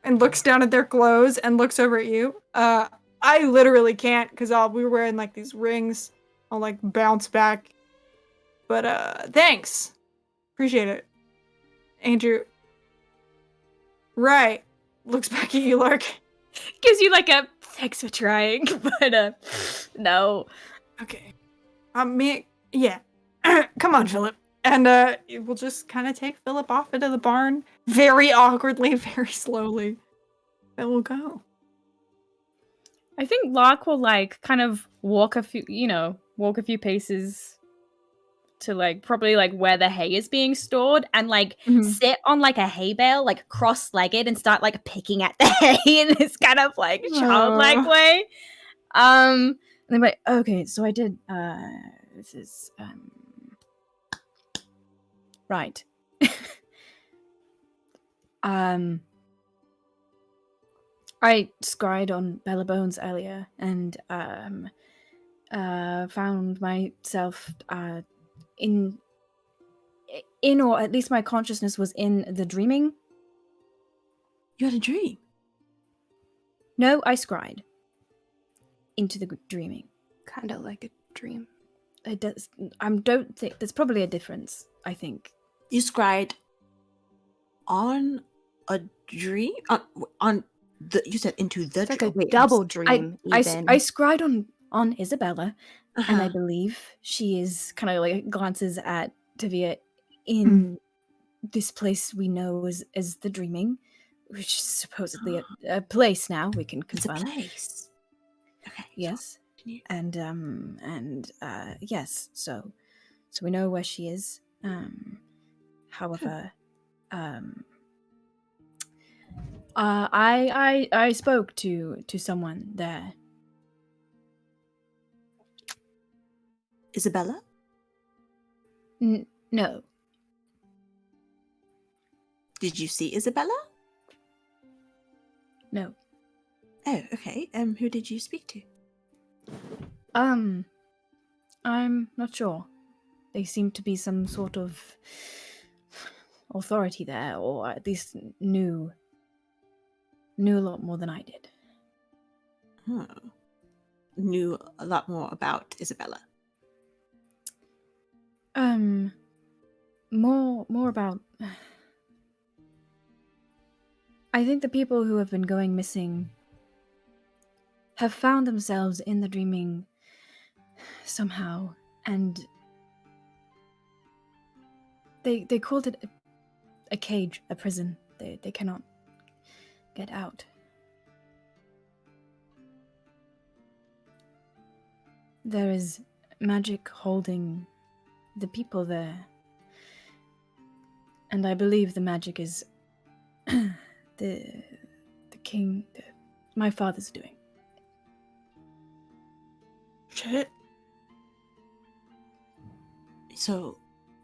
Speaker 1: and looks down at their clothes and looks over at you. I literally can't because we were wearing like these rings. I'll like bounce back. But thanks. Appreciate it. Andrew. Right. Looks back at you, Lark.
Speaker 4: gives you like a thanks for trying, but no.
Speaker 1: Okay. Yeah. Come on, Philip. And we'll just kind of take Philip off into the barn very awkwardly, very slowly. Then we'll go.
Speaker 4: I think Lark will like kind of walk a few paces to like probably like where the hay is being stored and like sit on like a hay bale, like cross-legged and start like picking at the hay in this kind of like childlike way. And I'm like, okay, so I did this is right. I scryed on Bella Bones earlier and found myself in or at least my consciousness was in the dreaming.
Speaker 5: You had a dream?
Speaker 4: No, I scryed into the dreaming.
Speaker 3: kind of like a dream.
Speaker 4: It does. I don't think there's probably a difference. I think
Speaker 5: You scried on a dream? On the you said into the
Speaker 3: It's like
Speaker 5: dream.
Speaker 3: a double dream.
Speaker 4: I
Speaker 3: even.
Speaker 4: scryed on Isabella, and I
Speaker 5: Uh-huh.
Speaker 4: believe she is kind of like glances at Tavia in this place we know as the dreaming, which is supposedly a place now. We can
Speaker 5: It's a
Speaker 4: confirm.
Speaker 5: place. Okay.
Speaker 4: Yes.
Speaker 5: Continue.
Speaker 4: And yes, so we know where she is. However, I spoke to someone there.
Speaker 5: Isabella?
Speaker 4: No,
Speaker 5: Did you see Isabella?
Speaker 4: no.
Speaker 5: Oh, okay. Who did you speak to?
Speaker 4: I'm not sure. They seem to be some sort of authority there, or at least knew a lot more than I did.
Speaker 5: Knew a lot more about Isabella.
Speaker 4: More about. I think the people who have been going missing have found themselves in the dreaming somehow, and they called it a cage, a prison. They cannot get out. There is magic holding the people there, and I believe the magic is the king, my father's doing.
Speaker 1: Shit.
Speaker 5: So,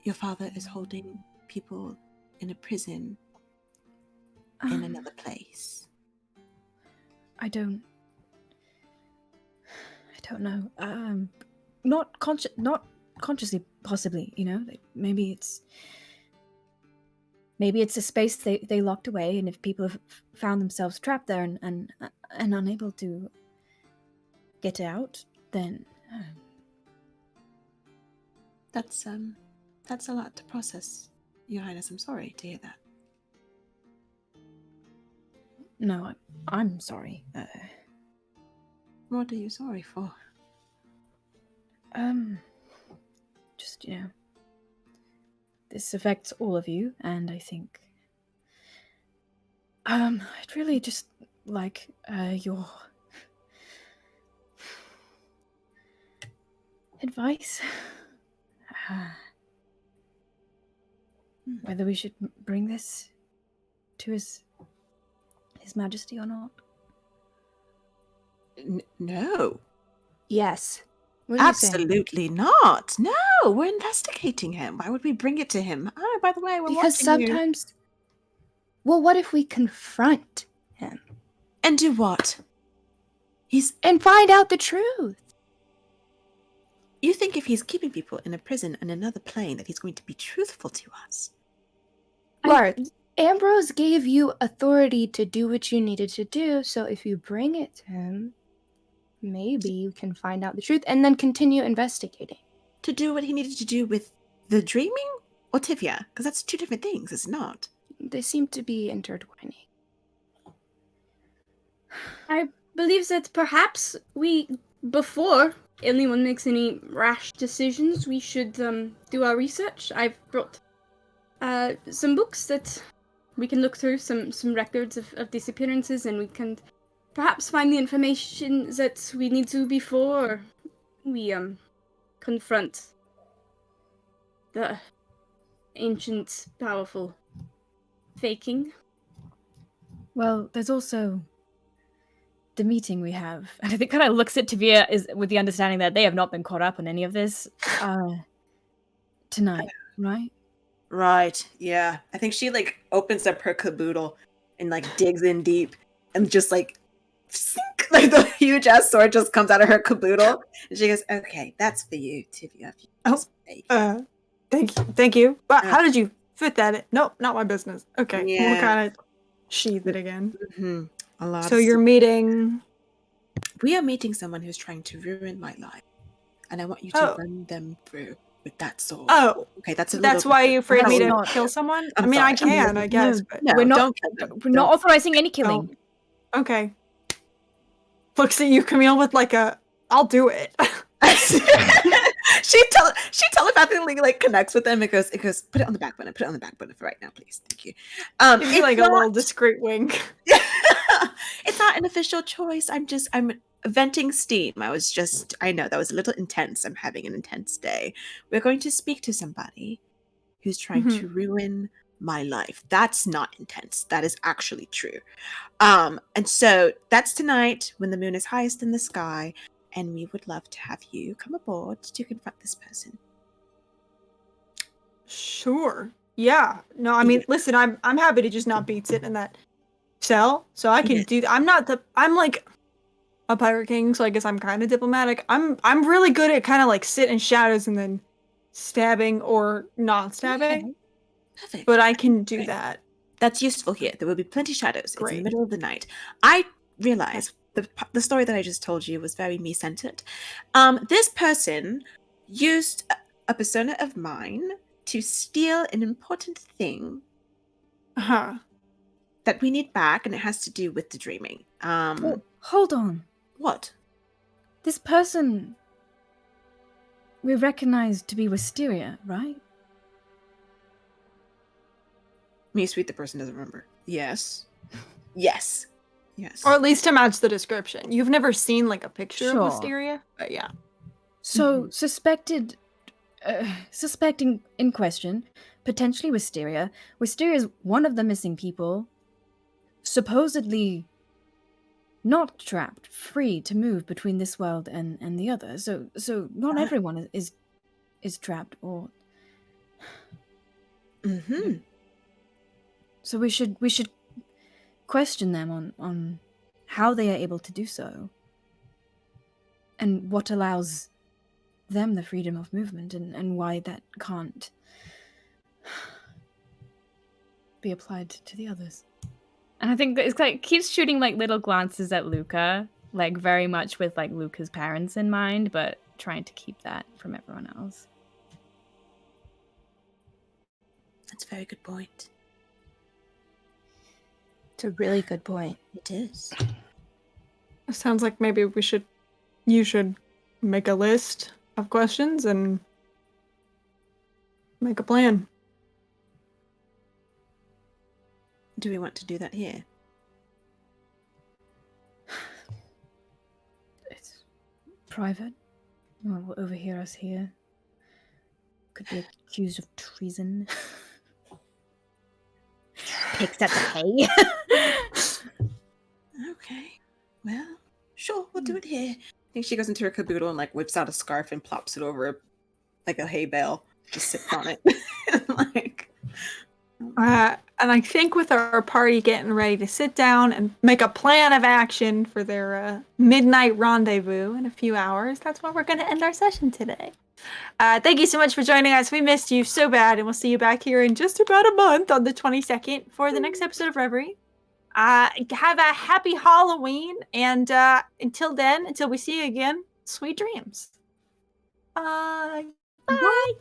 Speaker 5: your father is holding people in a prison in another place.
Speaker 4: I don't know. Not consciously, possibly. You know, maybe it's a space they locked away, and if people have found themselves trapped there and unable to get out, then.
Speaker 5: That's a lot to process, Your Highness. I'm sorry to hear that.
Speaker 4: No, I'm sorry.
Speaker 5: What are you sorry for?
Speaker 4: Just, this affects all of you, and I think, I'd really just like, your advice. Whether we should bring this to His Majesty or not.
Speaker 5: No.
Speaker 3: Yes. What are you saying?
Speaker 5: Absolutely not. No, we're investigating him. Why would we bring it to him? Oh, by the way, we're
Speaker 3: Because
Speaker 5: watching you.
Speaker 3: sometimes. Well, what if we confront him
Speaker 5: And do what?
Speaker 3: and find out the truth?
Speaker 5: You think if he's keeping people in a prison on another plane that he's going to be truthful to us?
Speaker 3: Lard, Ambrose gave you authority to do what you needed to do, so if you bring it to him, maybe you can find out the truth and then continue investigating.
Speaker 5: To do what he needed to do with the dreaming or Tivia? Because that's two different things, it's not.
Speaker 3: They seem to be intertwining.
Speaker 2: I believe that perhaps before anyone makes any rash decisions, we should do our research. I've brought some books that we can look through, some records of disappearances, and we can perhaps find the information that we need to before we confront the ancient, powerful faking.
Speaker 4: Well, there's also the meeting we have, and I think kind of looks at Tavia is with the understanding that they have not been caught up on any of this tonight, right?
Speaker 5: Right, yeah. I think she opens up her caboodle and digs in deep and just sink, the huge ass sword just comes out of her caboodle and she goes, "Okay, that's for you, Tivia."
Speaker 1: Thank you. But how did you fit that in? Nope, not my business. Okay,
Speaker 5: Yeah.
Speaker 1: we'll kind of sheath it again.
Speaker 5: Mm-hmm. A lot.
Speaker 1: So you're meeting...
Speaker 5: We are meeting someone who's trying to ruin my life, and I want you to run them through with that sword.
Speaker 1: Oh,
Speaker 5: okay, that's
Speaker 1: why you afraid me to
Speaker 4: not-
Speaker 1: kill someone?
Speaker 5: I'm
Speaker 1: I mean,
Speaker 5: sorry.
Speaker 1: I can, I guess, but...
Speaker 5: No,
Speaker 4: We're not-
Speaker 5: don't kill them.
Speaker 4: We're not authorizing any killing.
Speaker 1: Okay. Looks at you, Camille, with I'll do it.
Speaker 5: she telepathically connects with them. It goes, put it on the back burner. Put it on the back burner for right now, please. Thank you.
Speaker 1: Give me a little discreet wink.
Speaker 5: It's not an official choice. I'm venting steam. I know that was a little intense. I'm having an intense day. We're going to speak to somebody who's trying to ruin my life. That's not intense. That is actually true. And so that's tonight when the moon is highest in the sky, and we would love to have you come aboard to confront this person.
Speaker 1: Sure. Yeah. No, I mean, listen, I'm happy to just not be sitting in that cell, so I can do that. I'm like a pirate king, so I guess I'm kind of diplomatic. I'm really good at kind of sit in shadows and then stabbing or not stabbing.
Speaker 5: Okay. Perfect.
Speaker 1: But I can do that.
Speaker 5: That's useful here. There will be plenty of shadows.
Speaker 1: Great.
Speaker 5: It's the middle of the night. I realize the story that I just told you was very me-centered. This person used a persona of mine to steal an important thing that we need back, and it has to do with the dreaming.
Speaker 4: Oh, hold on.
Speaker 5: What?
Speaker 4: This person we recognized to be Wisteria, right?
Speaker 5: Me, sweet, the person doesn't remember. Yes. Yes. Yes.
Speaker 1: Or at least to match the description. You've never seen a picture
Speaker 4: Sure.
Speaker 1: of Wisteria? But yeah.
Speaker 4: So, suspecting in question, potentially Wisteria. Wisteria is one of the missing people, supposedly not trapped, free to move between this world and the other. So not everyone is trapped or...
Speaker 5: Mm-hmm.
Speaker 4: So we should question them on how they are able to do so, and what allows them the freedom of movement, and why that can't be applied to the others. And I think it's keeps shooting little glances at Luca, like very much with like Luca's parents in mind, but trying to keep that from everyone else.
Speaker 5: That's a very good point.
Speaker 3: It's a really good point.
Speaker 5: It is.
Speaker 1: It sounds like maybe you should make a list of questions and make a plan.
Speaker 5: Do we want to do that here?
Speaker 4: It's private. No one will overhear us here. Could be accused of treason. Picks at the hay.
Speaker 5: Okay. Well, sure, we'll do it here. I think she goes into her caboodle and like whips out a scarf and plops it over like a hay bale. Just sits on it. Like
Speaker 1: And I think with our party getting ready to sit down and make a plan of action for their midnight rendezvous in a few hours, that's where we're going to end our session today. Thank you so much for joining us. We missed you so bad, and we'll see you back here in just about a month on the 22nd for the next episode of Reverie. Have a happy Halloween, and until then, until we see you again, sweet dreams. Bye.
Speaker 2: Bye.